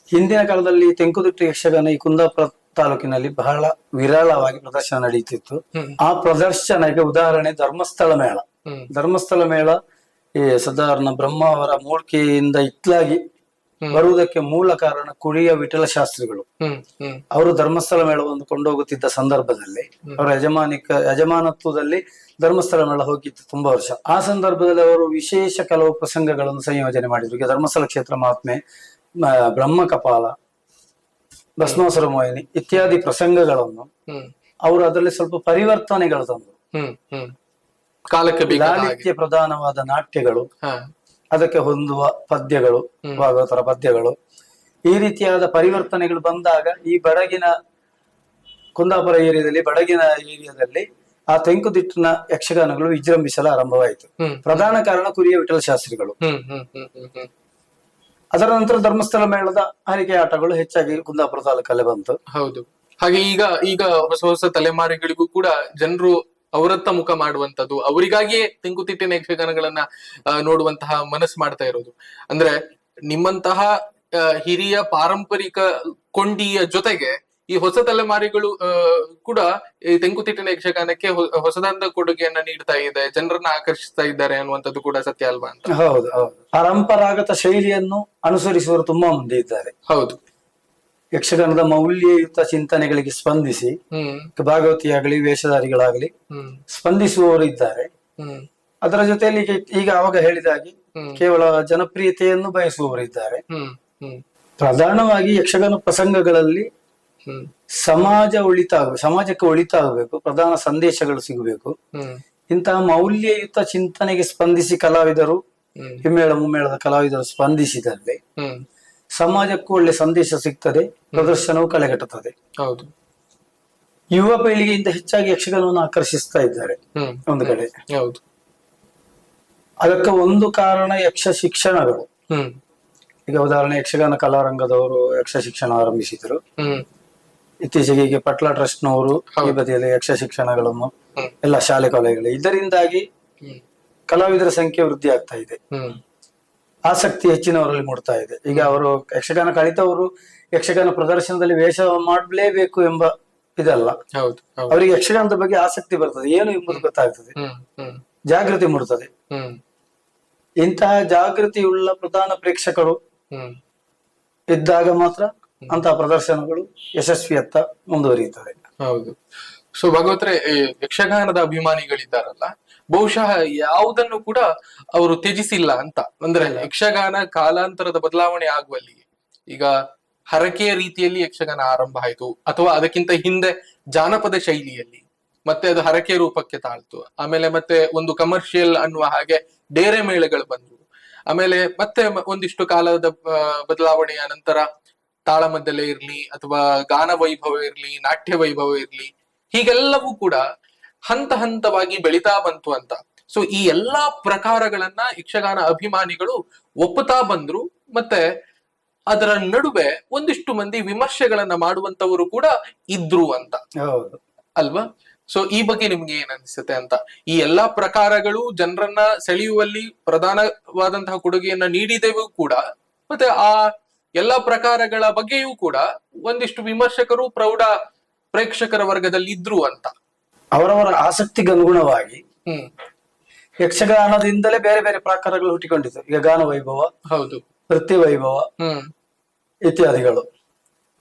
ಹಿಂದಿನ ಕಾಲದಲ್ಲಿ ತೆಂಕುತಿಟ್ಟು ಯಕ್ಷಗಾನ ಈ ಕುಂದಾಪುರ ತಾಲೂಕಿನಲ್ಲಿ ಬಹಳ ವಿರಳವಾಗಿ ಪ್ರದರ್ಶನ ನಡೆಯುತ್ತಿತ್ತು. ಆ ಪ್ರದರ್ಶನಕ್ಕೆ ಉದಾಹರಣೆ ಧರ್ಮಸ್ಥಳ ಮೇಳ. ಧರ್ಮಸ್ಥಳ ಮೇಳ ಈ ಸಾಧಾರಣ ಬ್ರಹ್ಮ ಅವರ ಮೂರ್ತಿಯಿಂದ ಇತ್ಲಾಗಿ ಬರುವುದಕ್ಕೆ ಮೂಲ ಕಾರಣ ಕುಡಿಯ ವಿಠಲ ಶಾಸ್ತ್ರಿಗಳು. ಅವರು ಧರ್ಮಸ್ಥಳ ಮೇಳವನ್ನು ಕೊಂಡೋಗುತ್ತಿದ್ದ ಸಂದರ್ಭದಲ್ಲಿ ಅವರ ಯಜಮಾನತ್ವದಲ್ಲಿ ಧರ್ಮಸ್ಥಳ ಮೇಳ ಹೋಗಿತ್ತು ತುಂಬಾ ವರ್ಷ. ಆ ಸಂದರ್ಭದಲ್ಲಿ ಅವರು ವಿಶೇಷ ಕೆಲವು ಪ್ರಸಂಗಗಳನ್ನು ಸಂಯೋಜನೆ ಮಾಡಿದ್ರು. ಈಗ ಧರ್ಮಸ್ಥಳ ಕ್ಷೇತ್ರ ಮಹಾತ್ಮೆ, ಬ್ರಹ್ಮ ಕಪಾಲ, ಭಸ್ಮಾಸುರ ಮೋಹಿನಿ ಇತ್ಯಾದಿ ಪ್ರಸಂಗಗಳನ್ನು ಅವರು ಅದರಲ್ಲಿ ಸ್ವಲ್ಪ ಪರಿವರ್ತನೆಗಳು ತಂದರು. ಲಾಲಿತ್ಯ ಪ್ರಧಾನವಾದ ನಾಟ್ಯಗಳು, ಅದಕ್ಕೆ ಹೊಂದುವ ಪದ್ಯಗಳು, ಭಾಗವತರ ಪದ್ಯಗಳು, ಈ ರೀತಿಯಾದ ಪರಿವರ್ತನೆಗಳು ಬಂದಾಗ ಈ ಬಡಗಿನ ಕುಂದಾಪುರ ಏರಿಯಾದಲ್ಲಿ, ಬಡಗಿನ ಏರಿಯಾದಲ್ಲಿ ಆ ತೆಂಕುತಿಟ್ಟಿನ ಯಕ್ಷಗಾನಗಳು ವಿಜೃಂಭಿಸಲು ಆರಂಭವಾಯಿತು. ಪ್ರಧಾನ ಕಾರಣ ಕುರಿಯ ವಿಠಲ ಶಾಸ್ತ್ರಿಗಳು. ಅದರ ನಂತರ ಧರ್ಮಸ್ಥಳ ಮೇಳದ ಹರಿಕೆ ಆಟಗಳು ಹೆಚ್ಚಾಗಿ ಕುಂದಾಪುರ ತಾಲೂಕಲ್ಲೇ ಬಂತು. ಹೌದು. ಹಾಗೆ ಈಗ ಹೊಸ ಹೊಸ ತಲೆಮಾರಿಗಳಿಗೂ ಕೂಡ ಜನರು ಅವರತ್ತ ಮುಖ ಮಾಡುವಂತದ್ದು, ಅವರಿಗಾಗಿಯೇ ತೆಂಕುತಿಟ್ಟಿನ ಯಕ್ಷಗಾನಗಳನ್ನ ನೋಡುವಂತಹ ಮನಸ್ಸು ಮಾಡ್ತಾ ಇರೋದು. ಅಂದ್ರೆ ನಿಮ್ಮಂತಹ ಹಿರಿಯ ಪಾರಂಪರಿಕ ಕೊಂಡಿಯ ಜೊತೆಗೆ ಈ ಹೊಸ ತಲೆಮಾರಿಗಳು ಕೂಡ ಈ ತೆಂಕುತಿಟ್ಟಿನ ಯಕ್ಷಗಾನಕ್ಕೆ ಹೊಸದಾದ ಕೊಡುಗೆಯನ್ನ ನೀಡ್ತಾ ಇದೆ, ಜನರನ್ನ ಆಕರ್ಷಿಸ್ತಾ ಇದ್ದಾರೆ ಅನ್ನುವಂಥದ್ದು ಕೂಡ ಸತ್ಯ ಅಲ್ವಾ ಅಂತ. ಹೌದು ಹೌದು. ಪರಂಪರಾಗತ ಶೈಲಿಯನ್ನು ಅನುಸರಿಸುವವರು ತುಂಬಾ ಮಂದಿ ಇದ್ದಾರೆ. ಹೌದು. ಯಕ್ಷಗಾನದ ಮೌಲ್ಯಯುತ ಚಿಂತನೆಗಳಿಗೆ ಸ್ಪಂದಿಸಿ ಭಾಗವತಿಯಾಗಲಿ ವೇಷಧಾರಿಗಳಾಗಲಿ ಸ್ಪಂದಿಸುವವರು ಇದ್ದಾರೆ. ಅದರ ಜೊತೆಯಲ್ಲಿ ಈಗ ಅವಾಗ ಹೇಳಿದ ಹಾಗೆ ಕೇವಲ ಜನಪ್ರಿಯತೆಯನ್ನು ಬಯಸುವವರು ಇದ್ದಾರೆ. ಪ್ರಧಾನವಾಗಿ ಯಕ್ಷಗಾನ ಪ್ರಸಂಗಗಳಲ್ಲಿ ಸಮಾಜಕ್ಕೆ ಒಳಿತಾಗಬೇಕು, ಪ್ರಧಾನ ಸಂದೇಶಗಳು ಸಿಗಬೇಕು. ಇಂತಹ ಮೌಲ್ಯಯುತ ಚಿಂತನೆಗೆ ಸ್ಪಂದಿಸಿ ಕಲಾವಿದರು ಹಿಮ್ಮೇಳ ಮುಮ್ಮೇಳದ ಕಲಾವಿದರು ಸ್ಪಂದಿಸಿದಲ್ಲಿ ಹ್ಮ್ ಸಮಾಜಕ್ಕೂ ಒಳ್ಳೆ ಸಂದೇಶ ಸಿಗ್ತದೆ, ಪ್ರದರ್ಶನವು ಕಳೆಗಟ್ಟುತ್ತದೆ. ಹೌದು. ಯುವ ಪೀಳಿಗೆಯಿಂದ ಹೆಚ್ಚಾಗಿ ಯಕ್ಷಗಾನವನ್ನು ಆಕರ್ಷಿಸ್ತಾ ಇದ್ದಾರೆ ಒಂದು ಕಡೆ. ಹೌದು. ಅದಕ್ಕೆ ಒಂದು ಕಾರಣ ಯಕ್ಷ ಶಿಕ್ಷಣಗಳು. ಹ್ಮ್ ಈಗ ಉದಾಹರಣೆ ಯಕ್ಷಗಾನ ಕಲಾರಂಗದವರು ಯಕ್ಷ ಶಿಕ್ಷಣ ಆರಂಭಿಸಿದರು. ಹ್ಮ್ ಇತ್ತೀಚೆಗೆ ಈಗ ಪಟ್ಲ ಟ್ರಸ್ಟ್ನವರು ಈ ಬದಿಯಲ್ಲಿ ಯಕ್ಷ ಶಿಕ್ಷಣಗಳನ್ನು ಎಲ್ಲ ಶಾಲೆ ಕಾಲೇಜುಗಳು, ಇದರಿಂದಾಗಿ ಕಲಾವಿದರ ಸಂಖ್ಯೆ ವೃದ್ಧಿ ಆಗ್ತಾ ಇದೆ, ಆಸಕ್ತಿ ಹೆಚ್ಚಿನವರಲ್ಲಿ ಮೂಡ್ತಾ ಇದೆ. ಈಗ ಅವರು ಯಕ್ಷಗಾನ ಕಲಿತವರು ಯಕ್ಷಗಾನ ಪ್ರದರ್ಶನದಲ್ಲಿ ವೇಷ ಮಾಡಲೇಬೇಕು ಎಂಬ ಇದಲ್ಲ, ಅವರಿಗೆ ಯಕ್ಷಗಾನದ ಬಗ್ಗೆ ಆಸಕ್ತಿ ಬರ್ತದೆ, ಏನು ಎಂಬುದು ಗೊತ್ತಾಗ್ತದೆ, ಜಾಗೃತಿ ಮೂಡುತ್ತದೆ. ಇಂತಹ ಜಾಗೃತಿಯುಳ್ಳ ಪ್ರಧಾನ ಪ್ರೇಕ್ಷಕರು ಇದ್ದಾಗ ಮಾತ್ರ ಅಂತಹ ಪ್ರದರ್ಶನಗಳು ಯಶಸ್ವಿಯತ್ತ ಮುಂದುವರಿಯುತ್ತದೆ. ಹೌದು. ಸೊ ಭಗವತ್ರೆ, ಯಕ್ಷಗಾನದ ಅಭಿಮಾನಿಗಳಿದ್ದಾರಲ್ಲ, ಬಹುಶಃ ಯಾವುದನ್ನು ಕೂಡ ಅವರು ತ್ಯಜಿಸಿಲ್ಲ ಅಂತ. ಅಂದ್ರೆ ಯಕ್ಷಗಾನ ಕಾಲಾಂತರದ ಬದಲಾವಣೆ ಆಗುವಲ್ಲಿ, ಈಗ ಹರಕೆಯ ರೀತಿಯಲ್ಲಿ ಯಕ್ಷಗಾನ ಆರಂಭ ಆಯ್ತು, ಅಥವಾ ಅದಕ್ಕಿಂತ ಹಿಂದೆ ಜಾನಪದ ಶೈಲಿಯಲ್ಲಿ, ಮತ್ತೆ ಅದು ಹರಕೆ ರೂಪಕ್ಕೆ ತಾಳ್ತು, ಆಮೇಲೆ ಮತ್ತೆ ಒಂದು ಕಮರ್ಷಿಯಲ್ ಅನ್ನುವ ಹಾಗೆ ಡೇರೆ ಮೇಳಗಳು ಬಂದ್ವು, ಆಮೇಲೆ ಮತ್ತೆ ಒಂದಿಷ್ಟು ಕಾಲದ ಬದಲಾವಣೆಯ ನಂತರ ತಾಳಮದ್ದಲೆ ಇರ್ಲಿ ಅಥವಾ ಗಾನ ವೈಭವ ಇರ್ಲಿ, ನಾಟ್ಯ ವೈಭವ ಇರ್ಲಿ, ಹೀಗೆಲ್ಲವೂ ಕೂಡ ಹಂತ ಹಂತವಾಗಿ ಬೆಳಿತಾ ಬಂತು ಅಂತ. ಸೊ ಈ ಎಲ್ಲಾ ಪ್ರಕಾರಗಳನ್ನ ಯಕ್ಷಗಾನ ಅಭಿಮಾನಿಗಳು ಒಪ್ಪುತ್ತಾ ಬಂದ್ರು. ಮತ್ತೆ ಅದರ ನಡುವೆ ಒಂದಿಷ್ಟು ಮಂದಿ ವಿಮರ್ಶೆಗಳನ್ನ ಮಾಡುವಂತವರು ಕೂಡ ಇದ್ರು ಅಂತ ಅಲ್ವಾ? ಸೊ ಈ ಬಗ್ಗೆ ನಿಮ್ಗೆ ಏನ್ ಅನ್ಸುತ್ತೆ ಅಂತ? ಈ ಎಲ್ಲಾ ಪ್ರಕಾರಗಳು ಜನರನ್ನ ಸೆಳೆಯುವಲ್ಲಿ ಪ್ರಧಾನವಾದಂತಹ ಕೊಡುಗೆಯನ್ನ ನೀಡಿದೆವು ಕೂಡ, ಮತ್ತೆ ಆ ಎಲ್ಲಾ ಪ್ರಕಾರಗಳ ಬಗ್ಗೆಯೂ ಕೂಡ ಒಂದಿಷ್ಟು ವಿಮರ್ಶಕರು ಪ್ರೌಢ ಪ್ರೇಕ್ಷಕರ ವರ್ಗದಲ್ಲಿ ಇದ್ರು ಅಂತ. ಅವರವರ ಆಸಕ್ತಿಗೆ ಅನುಗುಣವಾಗಿ ಯಕ್ಷಗಾನದಿಂದಲೇ ಬೇರೆ ಬೇರೆ ಪ್ರಕಾರಗಳು ಹುಟ್ಟಿಕೊಂಡಿತು. ಈಗ ಗಾನ ವೈಭವ, ಹೌದು, ನೃತ್ಯ ವೈಭವ ಇತ್ಯಾದಿಗಳು,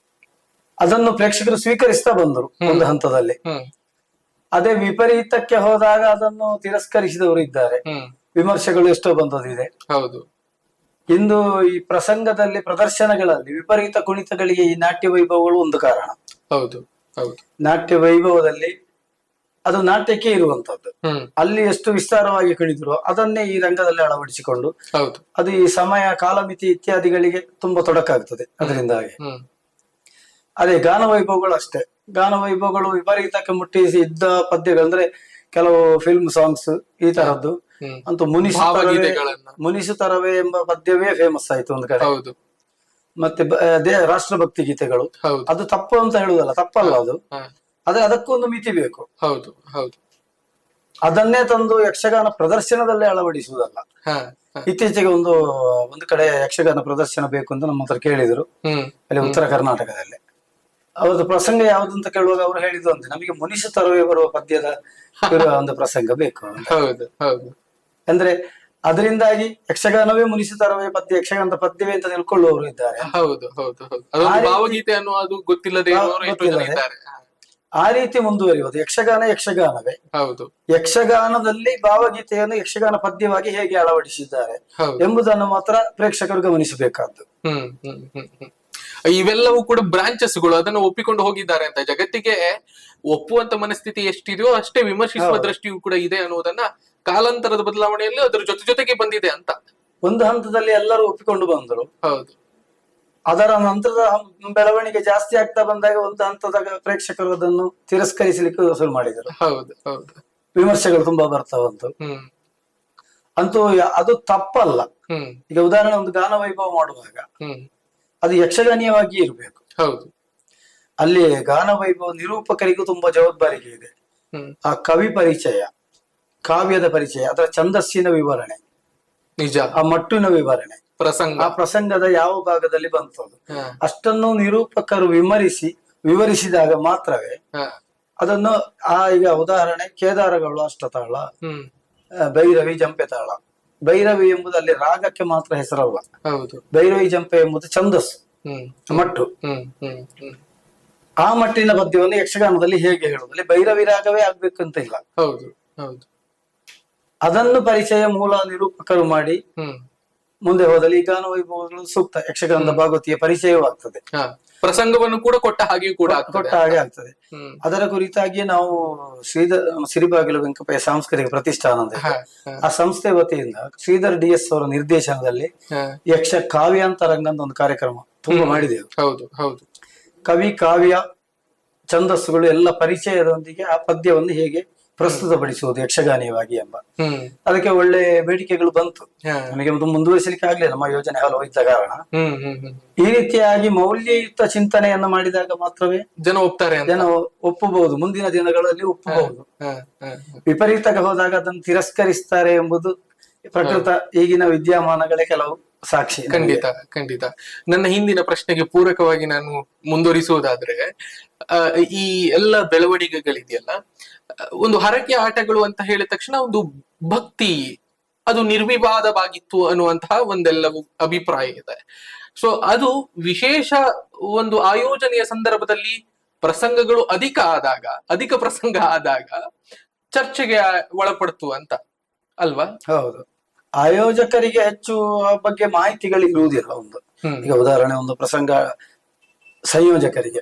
ಅದನ್ನು ಪ್ರೇಕ್ಷಕರು ಸ್ವೀಕರಿಸ್ತಾ ಬಂದರು ಒಂದು ಹಂತದಲ್ಲಿ. ಅದೇ ವಿಪರೀತಕ್ಕೆ ಹೋದಾಗ ಅದನ್ನು ತಿರಸ್ಕರಿಸಿದವರು ಇದ್ದಾರೆ, ವಿಮರ್ಶೆಗಳು ಎಷ್ಟೋ ಬಂದದಿದೆ. ಹೌದು. ಇಂದು ಈ ಪ್ರಸಂಗದಲ್ಲಿ ಪ್ರದರ್ಶನಗಳಲ್ಲಿ ವಿಪರೀತ ಕುಣಿತಗಳಿಗೆ ಈ ನಾಟ್ಯ ವೈಭವಗಳು ಒಂದು ಕಾರಣ. ಹೌದು ಹೌದು. ನಾಟ್ಯ ವೈಭವದಲ್ಲಿ ಅದು ನಾಟ್ಯಕ್ಕೆ ಇರುವಂತದ್ದು, ಅಲ್ಲಿ ಎಷ್ಟು ವಿಸ್ತಾರವಾಗಿ ಕುಣಿದ್ರು ಅದನ್ನೇ ಈ ರಂಗದಲ್ಲಿ ಅಳವಡಿಸಿಕೊಂಡು ಅದು ಈ ಸಮಯ ಕಾಲಮಿತಿ ಇತ್ಯಾದಿಗಳಿಗೆ ತುಂಬಾ ತೊಡಕಾಗ್ತದೆ ಅದರಿಂದಾಗಿ. ಅದೇ ಗಾನ ವೈಭವಗಳು ಅಷ್ಟೇ, ಗಾನ ವೈಭವಗಳು ವಿಪರೀತಕ್ಕೆ ಮುಟ್ಟಿಸಿ ಇದ್ದ ಪದ್ಯಗಳು, ಅಂದ್ರೆ ಕೆಲವು ಫಿಲ್ಮ್ ಸಾಂಗ್ಸ್ ಈ ತರದ್ದು ಅಂತೂ ಮುನಿಸುತ್ತರವೇ ಎಂಬ ಪದ್ಯವೇ ಫೇಮಸ್ ಆಯ್ತು ಒಂದು ಕಡೆ. ಮತ್ತೆ ರಾಷ್ಟ್ರಭಕ್ತಿ ಗೀತೆಗಳು, ಅದು ತಪ್ಪು ಅಂತ ಹೇಳುದಲ್ಲ, ತಪ್ಪಲ್ಲ ಅದು, ಆದ್ರೆ ಅದಕ್ಕೊಂದು ಮಿತಿ ಬೇಕು. ಹೌದು ಹೌದು. ಅದನ್ನೇ ತಂದು ಯಕ್ಷಗಾನ ಪ್ರದರ್ಶನದಲ್ಲೇ ಅಳವಡಿಸುವುದಲ್ಲ. ಇತ್ತೀಚೆಗೆ ಒಂದು ಕಡೆ ಯಕ್ಷಗಾನ ಪ್ರದರ್ಶನ ಬೇಕು ಅಂತ ನಮ್ಮ ಹತ್ರ ಕೇಳಿದ್ರು, ಅಲ್ಲಿ ಉತ್ತರ ಕರ್ನಾಟಕದಲ್ಲಿ. ಅವ್ರದ್ದು ಪ್ರಸಂಗ ಯಾವ್ದು ಅಂತ ಕೇಳುವಾಗ ಅವ್ರು ಹೇಳಿದ್ರು ಅಂದ್ರೆ, ನಮಗೆ ಮುನಿಸುತ್ತರವೇ ಬರುವ ಪದ್ಯದ ಒಂದು ಪ್ರಸಂಗ ಬೇಕು. ಅಂದ್ರೆ ಅದರಿಂದಾಗಿ ಯಕ್ಷಗಾನವೇ ಮುನಿಸುತ್ತರವೇ ಪದ್ಯ, ಯಕ್ಷಗಾನದ ಪದ್ಯವೇ ಅಂತ ತಿಳ್ಕೊಳ್ಳುವವರು ಇದ್ದಾರೆ. ಆ ರೀತಿ ಮುಂದುವರಿಯುವುದು ಯಕ್ಷಗಾನ ಯಕ್ಷಗಾನವೇ. ಯಕ್ಷಗಾನದಲ್ಲಿ ಭಾವಗೀತೆಯನ್ನು ಯಕ್ಷಗಾನ ಪದ್ಯವಾಗಿ ಹೇಗೆ ಅಳವಡಿಸಿದ್ದಾರೆ ಎಂಬುದನ್ನು ಮಾತ್ರ ಪ್ರೇಕ್ಷಕರು ಗಮನಿಸಬೇಕಾದ್ದು. ಇವೆಲ್ಲವೂ ಕೂಡ ಬ್ರಾಂಚಸ್ಗಳು, ಅದನ್ನು ಒಪ್ಪಿಕೊಂಡು ಹೋಗಿದ್ದಾರೆ ಅಂತ. ಜಗತ್ತಿಗೆ ಒಪ್ಪುವಂತ ಮನಸ್ಥಿತಿ ಎಷ್ಟಿದೆಯೋ ಅಷ್ಟೇ ವಿಮರ್ಶಿಸುವ ದೃಷ್ಟಿಯೂ ಕೂಡ ಇದೆ ಅನ್ನೋದನ್ನ ಕಾಲಾಂತರದ ಬದಲಾವಣೆಯಲ್ಲಿ ಅದರ ಜೊತೆಗೆ ಬಂದಿದೆ ಅಂತ. ಒಂದು ಹಂತದಲ್ಲಿ ಎಲ್ಲರೂ ಒಪ್ಪಿಕೊಂಡು ಬಂದರು. ಹೌದು. ಅದರ ನಂತರದ ಬೆಳವಣಿಗೆ ಜಾಸ್ತಿ ಆಗ್ತಾ ಬಂದಾಗ ಒಂದು ಹಂತದ ಪ್ರೇಕ್ಷಕರು ಅದನ್ನು ತಿರಸ್ಕರಿಸಲಿಕ್ಕೆ ಶುರು ಮಾಡಿದರು. ಹೌದು ಹೌದು. ವಿಮರ್ಶೆಗಳು ತುಂಬಾ ಬರ್ತಾವಂತು. ಅಂತೂ ಅದು ತಪ್ಪಲ್ಲ. ಈಗ ಉದಾಹರಣೆ, ಒಂದು ಗಾನ ವೈಭವ ಮಾಡುವಾಗ ಅದು ಯಕ್ಷಗಾನೀಯವಾಗಿ ಇರಬೇಕು. ಹೌದು. ಅಲ್ಲಿ ಗಾನ ವೈಭವ ನಿರೂಪಕರಿಗೂ ತುಂಬಾ ಜವಾಬ್ದಾರಿಗೆ ಇದೆ. ಆ ಕವಿ ಪರಿಚಯ, ಕಾವ್ಯದ ಪರಿಚಯ, ಅದರ ಛಂದಸ್ಸಿನ ವಿವರಣೆ, ನಿಜ, ಆ ಮಟ್ಟಿನ ವಿವರಣೆ, ಆ ಪ್ರಸಂಗದ ಯಾವ ಭಾಗದಲ್ಲಿ ಬಂತು ಅಷ್ಟನ್ನು ನಿರೂಪಕರು ವಿವರಿಸಿದಾಗ ಮಾತ್ರವೇ ಅದನ್ನು ಈಗ ಉದಾಹರಣೆ ಕೇದಾರಗಳು ಅಷ್ಟತಾಳ, ಭೈರವಿ ಜಂಪೆ ತಾಳ. ಭೈರವಿ ಎಂಬುದು ಅಲ್ಲಿ ರಾಗಕ್ಕೆ ಮಾತ್ರ ಹೆಸರಲ್ಲ, ಭೈರವಿ ಜಂಪೆ ಎಂಬುದು ಛಂದಸ್ಸು, ಮಟ್ಟು. ಆ ಮಟ್ಟಿನ ಪದ್ಯವನ್ನು ಯಕ್ಷಗಾನದಲ್ಲಿ ಹೇಗೆ ಹೇಳುವುದಲ್ಲಿ ಭೈರವಿ ರಾಗವೇ ಆಗ್ಬೇಕಂತ ಇಲ್ಲ. ಹೌದು ಹೌದು. ಅದನ್ನು ಪರಿಚಯ ಮೂಲ ನಿರೂಪಕರು ಮಾಡಿ ಮುಂದೆ ಹೋದಲ್ಲಿ ಈ ಗಾನ ವೈಭವಗಳು ಸೂಕ್ತ, ಯಕ್ಷಗಾನದ ಭಾಗವತಿಯ ಪರಿಚಯವೂ ಆಗ್ತದೆ, ಪ್ರಸಂಗವನ್ನು ಕೂಡ ಕೊಟ್ಟ ಹಾಗೆಯೂ ಕೂಡ ಕೊಟ್ಟ ಹಾಗೆ ಆಗ್ತದೆ. ಅದರ ಕುರಿತಾಗಿ ನಾವು ಸಿರಿಬಾಗಿಲು ವೆಂಕಪಯ್ಯ ಸಾಂಸ್ಕೃತಿಕ ಪ್ರತಿಷ್ಠಾನ ಅಂತ ಇದೆ. ಆ ಸಂಸ್ಥೆ ವತಿಯಿಂದ ಶ್ರೀಧರ್ DS ಅವರ ನಿರ್ದೇಶನದಲ್ಲಿ ಯಕ್ಷ ಕಾವ್ಯಾಂತರಂಗ ಅಂತ ಒಂದು ಕಾರ್ಯಕ್ರಮ ತುಂಬಾ ಮಾಡಿದೆವು. ಹೌದು ಹೌದು. ಕವಿ ಕಾವ್ಯ ಛಂದಸ್ಸುಗಳು ಎಲ್ಲ ಪರಿಚಯದೊಂದಿಗೆ ಆ ಪದ್ಯವನ್ನು ಹೇಗೆ ಪ್ರಸ್ತುತಪಡಿಸುವುದು ಯಕ್ಷಗಾನೀಯವಾಗಿ ಎಂಬ ಅದಕ್ಕೆ ಒಳ್ಳೆ ಬೇಡಿಕೆಗಳು ಬಂತು. ನಮಗೆ ಒಂದು ಮುಂದುವರಿಸಲಿಕ್ಕೆ ಆಗ್ಲಿಲ್ಲ, ನಮ್ಮ ಯೋಜನೆ ಹಾಲು ಹೋಯ್ತ ಕಾರಣ. ಈ ರೀತಿಯಾಗಿ ಮೌಲ್ಯಯುತ ಚಿಂತನೆಯನ್ನು ಮಾಡಿದಾಗ ಮಾತ್ರವೇ ಜನ ಒಪ್ತಾರೆ, ಜನ ಒಪ್ಪಬಹುದು, ಮುಂದಿನ ದಿನಗಳಲ್ಲಿ ಒಪ್ಪಬಹುದು. ವಿಪರೀತಕ್ಕೆ ಹೋದಾಗ ಅದನ್ನು ತಿರಸ್ಕರಿಸ್ತಾರೆ ಎಂಬುದು ಪ್ರಕೃತ ಈಗಿನ ವಿದ್ಯಮಾನಗಳೇ ಕೆಲವು ಸಾಕ್ಷಿ. ಖಂಡಿತ ಖಂಡಿತ. ನನ್ನ ಹಿಂದಿನ ಪ್ರಶ್ನೆಗೆ ಪೂರಕವಾಗಿ ನಾನು ಮುಂದುವರಿಸುವುದಾದ್ರೆ, ಈ ಎಲ್ಲ ಬೆಳವಣಿಗೆಗಳಿದೆಯಲ್ಲ, ಒಂದು ಹರಕೆ ಆಟಗಳು ಅಂತ ಹೇಳಿದ ತಕ್ಷಣ ಒಂದು ಭಕ್ತಿ ಅದು ನಿರ್ವಿವಾದವಾಗಿತ್ತು ಅನ್ನುವಂತಹ ಒಂದೆಲ್ಲವೂ ಅಭಿಪ್ರಾಯ ಇದೆ. ಸೊ ಅದು ವಿಶೇಷ ಒಂದು ಆಯೋಜನೆಯ ಸಂದರ್ಭದಲ್ಲಿ ಪ್ರಸಂಗಗಳು ಅಧಿಕ ಪ್ರಸಂಗ ಆದಾಗ ಚರ್ಚೆಗೆ ಒಳಪಡ್ತು ಅಂತ ಅಲ್ವಾ? ಹೌದು. ಆಯೋಜಕರಿಗೆ ಹೆಚ್ಚು ಆ ಬಗ್ಗೆ ಮಾಹಿತಿಗಳು ಇರುವುದಿಲ್ಲ. ಒಂದು ಈಗ ಉದಾಹರಣೆ, ಒಂದು ಪ್ರಸಂಗ ಸಂಯೋಜಕರಿಗೆ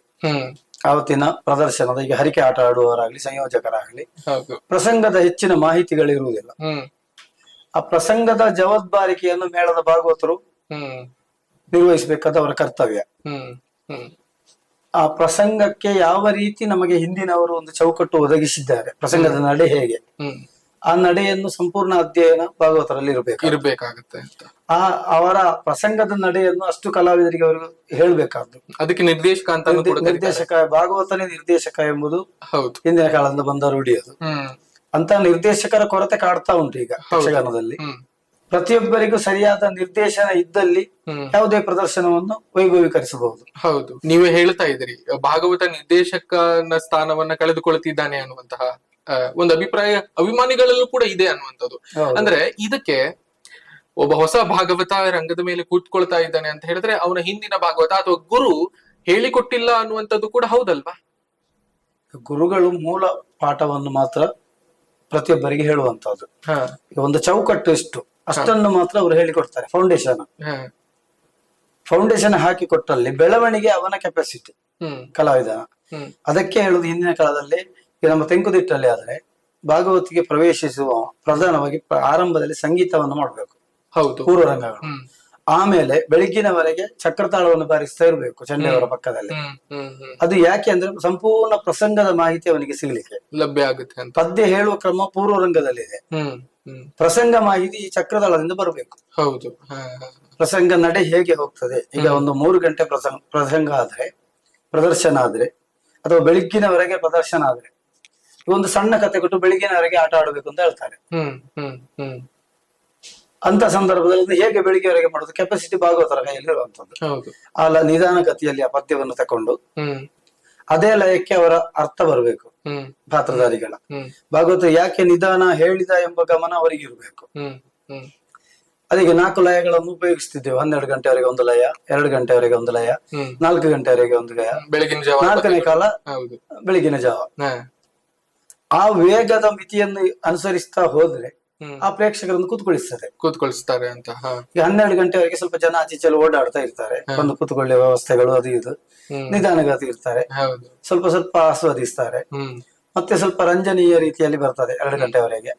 ಆವತ್ತಿನ ಪ್ರದರ್ಶನದ, ಈಗ ಹರಿಕೆ ಆಟ ಆಡುವವರಾಗ್ಲಿ ಸಂಯೋಜಕರಾಗ್ಲಿ, ಪ್ರಸಂಗದ ಹೆಚ್ಚಿನ ಮಾಹಿತಿಗಳಿರುವುದಿಲ್ಲ. ಆ ಪ್ರಸಂಗದ ಜವಾಬ್ದಾರಿಕೆಯನ್ನು ಮೇಳದ ಭಾಗವತರು ನಿರ್ವಹಿಸಬೇಕಾದ ಅವರ ಕರ್ತವ್ಯ. ಆ ಪ್ರಸಂಗಕ್ಕೆ ಯಾವ ರೀತಿ ನಮಗೆ ಹಿಂದಿನವರು ಒಂದು ಚೌಕಟ್ಟು ಒದಗಿಸಿದ್ದಾರೆ, ಪ್ರಸಂಗದ ನಡೆ ಹೇಗೆ, ಆ ನಡೆಯನ್ನು ಸಂಪೂರ್ಣ ಅಧ್ಯಯನ ಭಾಗವತರಲ್ಲಿ ಇರಬೇಕಾಗುತ್ತೆ. ಆ ಅವರ ಪ್ರಸಂಗದ ನಡೆಯನ್ನು ಅಷ್ಟು ಕಲಾವಿದರಿಗೆ ಅವರು ಹೇಳ್ಬೇಕಾದ್ದು. ಅದಕ್ಕೆ ನಿರ್ದೇಶಕ ಅಂತ ನಿರ್ದೇಶಕ, ಭಾಗವತನೇ ನಿರ್ದೇಶಕ ಎಂಬುದು ಹೌದು ಹಿಂದಿನ ಕಾಲದಿಂದ ಬಂದ ರೂಢಿ ಅದು. ಅಂತ ನಿರ್ದೇಶಕರ ಕೊರತೆ ಕಾಡ್ತಾ ಉಂಟು ಈಗ ಯಕ್ಷಗಾನದಲ್ಲಿ. ಪ್ರತಿಯೊಬ್ಬರಿಗೂ ಸರಿಯಾದ ನಿರ್ದೇಶನ ಇದ್ದಲ್ಲಿ ಯಾವುದೇ ಪ್ರದರ್ಶನವನ್ನು ವೈಭವೀಕರಿಸಬಹುದು. ಹೌದು, ನೀವೇ ಹೇಳ್ತಾ ಇದ್ದೀರಿ ಭಾಗವತ ನಿರ್ದೇಶಕನ ಸ್ಥಾನವನ್ನ ಕಳೆದುಕೊಳ್ಳುತ್ತಿದ್ದಾನೆ ಅನ್ನುವಂತಹ ಒಂದು ಅಭಿಪ್ರಾಯ ಅಭಿಮಾನಿಗಳಲ್ಲೂ ಕೂಡ ಇದೆ ಅನ್ನುವಂಥದ್ದು. ಅಂದ್ರೆ ಇದಕ್ಕೆ ಒಬ್ಬ ಹೊಸ ಭಾಗವತ ರಂಗದ ಮೇಲೆ ಕೂತ್ಕೊಳ್ತಾ ಇದ್ದಾನೆ ಅಂತ ಹೇಳಿದ್ರೆ ಅವನ ಹಿಂದಿನ ಭಾಗವತ ಅಥವಾ ಗುರು ಹೇಳಿಕೊಟ್ಟಿಲ್ಲ ಅನ್ನುವಂಥದ್ದು ಕೂಡ ಹೌದಲ್ವಾ? ಗುರುಗಳು ಮೂಲ ಪಾಠವನ್ನು ಮಾತ್ರ ಪ್ರತಿಯೊಬ್ಬರಿಗೆ ಹೇಳುವಂತದ್ದು. ಈಗ ಒಂದು ಚೌಕಟ್ಟು ಎಷ್ಟು ಅಷ್ಟನ್ನು ಮಾತ್ರ ಅವರು ಹೇಳಿಕೊಡ್ತಾರೆ. ಫೌಂಡೇಶನ್ ಹಾಕಿ ಕೊಟ್ಟಲ್ಲಿ ಬೆಳವಣಿಗೆ ಅವನ ಕೆಪಾಸಿಟಿ ಕಲಾವಿದನ. ಅದಕ್ಕೆ ಹೇಳುದು ಹಿಂದಿನ ಕಾಲದಲ್ಲಿ ನಮ್ಮ ತೆಂಕುತಿಟ್ಟಲ್ಲಿ ಆದ್ರೆ ಭಾಗವತಿಗೆ ಪ್ರವೇಶಿಸುವ ಪ್ರಧಾನವಾಗಿ ಆರಂಭದಲ್ಲಿ ಸಂಗೀತವನ್ನು ಮಾಡಬೇಕು, ಪೂರ್ವ ರಂಗಗಳು. ಆಮೇಲೆ ಬೆಳಗ್ಗಿನವರೆಗೆ ಚಕ್ರತಾಳವನ್ನು ಬಾರಿಸ್ತಾ ಇರಬೇಕು ಚಂಡೆಯವರ ಪಕ್ಕದಲ್ಲಿ. ಅದು ಯಾಕೆ ಅಂದ್ರೆ ಸಂಪೂರ್ಣ ಪ್ರಸಂಗದ ಮಾಹಿತಿ ಅವನಿಗೆ ಸಿಗ್ಲಿಕ್ಕೆ ಲಭ್ಯ ಆಗುತ್ತೆ. ಪದ್ಯ ಹೇಳುವ ಕ್ರಮ ಪೂರ್ವ ರಂಗದಲ್ಲಿದೆ, ಪ್ರಸಂಗ ಮಾಹಿತಿ ಈ ಚಕ್ರತಾಳದಿಂದ ಬರಬೇಕು. ಹೌದು, ಪ್ರಸಂಗ ನಡೆ ಹೇಗೆ ಹೋಗ್ತದೆ. ಈಗ ಒಂದು 3 ಗಂಟೆ ಪ್ರಸಂಗ ಆದ್ರೆ, ಪ್ರದರ್ಶನ ಆದ್ರೆ, ಅಥವಾ ಬೆಳಗ್ಗಿನವರೆಗೆ ಪ್ರದರ್ಶನ ಆದ್ರೆ, ಒಂದು ಸಣ್ಣ ಕತೆ ಕೊಟ್ಟು ಬೆಳಿಗ್ಗಿನವರೆಗೆ ಆಟ ಆಡಬೇಕು ಅಂತ ಹೇಳ್ತಾರೆ. ಅಂತ ಸಂದರ್ಭದಲ್ಲಿ ಹೇಗೆ ಬೆಳಿಗ್ಗೆವರೆಗೆ ಮಾಡೋದು, ಕೆಪಾಸಿಟಿ ಭಾಗವತರ ಕೈಯಲ್ಲಿ ಇರುವಂತದ್ದು. ಅಲ್ಲ, ನಿಧಾನ ಗತಿಯಲ್ಲಿ ಆ ಪದ್ಯವನ್ನು ತಕೊಂಡು ಅದೇ ಲಯಕ್ಕೆ ಅವರ ಅರ್ಥ ಬರಬೇಕು ಪಾತ್ರಧಾರಿಗಳ. ಭಾಗವತ ಯಾಕೆ ನಿಧಾನ ಹೇಳಿದ ಎಂಬ ಗಮನ ಅವರಿಗೆ ಇರಬೇಕು. ಅದಕ್ಕೆ 4 ಲಯಗಳನ್ನು ಉಪಯೋಗಿಸ್ತಿದ್ದೇವೆ. 12 ಗಂಟೆವರೆಗೆ ಒಂದು ಲಯ, 2 ಗಂಟೆವರೆಗೆ ಒಂದು ಲಯ, 4 ಗಂಟೆವರೆಗೆ ಒಂದು ಲಯ, ಬೆಳಗಿನ ಜಾವ, 4ನೇ ಕಾಲ ಬೆಳಗಿನ ಜಾವ. ಆ ವೇಗದ ಮಿತಿಯನ್ನು ಅನುಸರಿಸ್ತಾ ಹೋದ್ರೆ ಆ ಪ್ರೇಕ್ಷಕರನ್ನು ಕೂತ್ಕೊಳಿಸ್ತಾರೆ ಅಂತ. ಈಗ 12 ಗಂಟೆವರೆಗೆ ಸ್ವಲ್ಪ ಜನ ಆಚೀಚೆಲ್ಲ ಓಡಾಡ್ತಾ ಇರ್ತಾರೆ, ಒಂದು ಕೂತ್ಕೊಳ್ಳುವ ವ್ಯವಸ್ಥೆಗಳು ಅದು ಇದು ನಿಧಾನಗತಿ ಇರ್ತಾರೆ, ಸ್ವಲ್ಪ ಸ್ವಲ್ಪ ಆಸ್ವಾದಿಸ್ತಾರೆ. ಮತ್ತೆ ಸ್ವಲ್ಪ ರಂಜನೀಯ ರೀತಿಯಲ್ಲಿ ಬರ್ತದೆ 2 ಗಂಟೆವರೆಗೆ.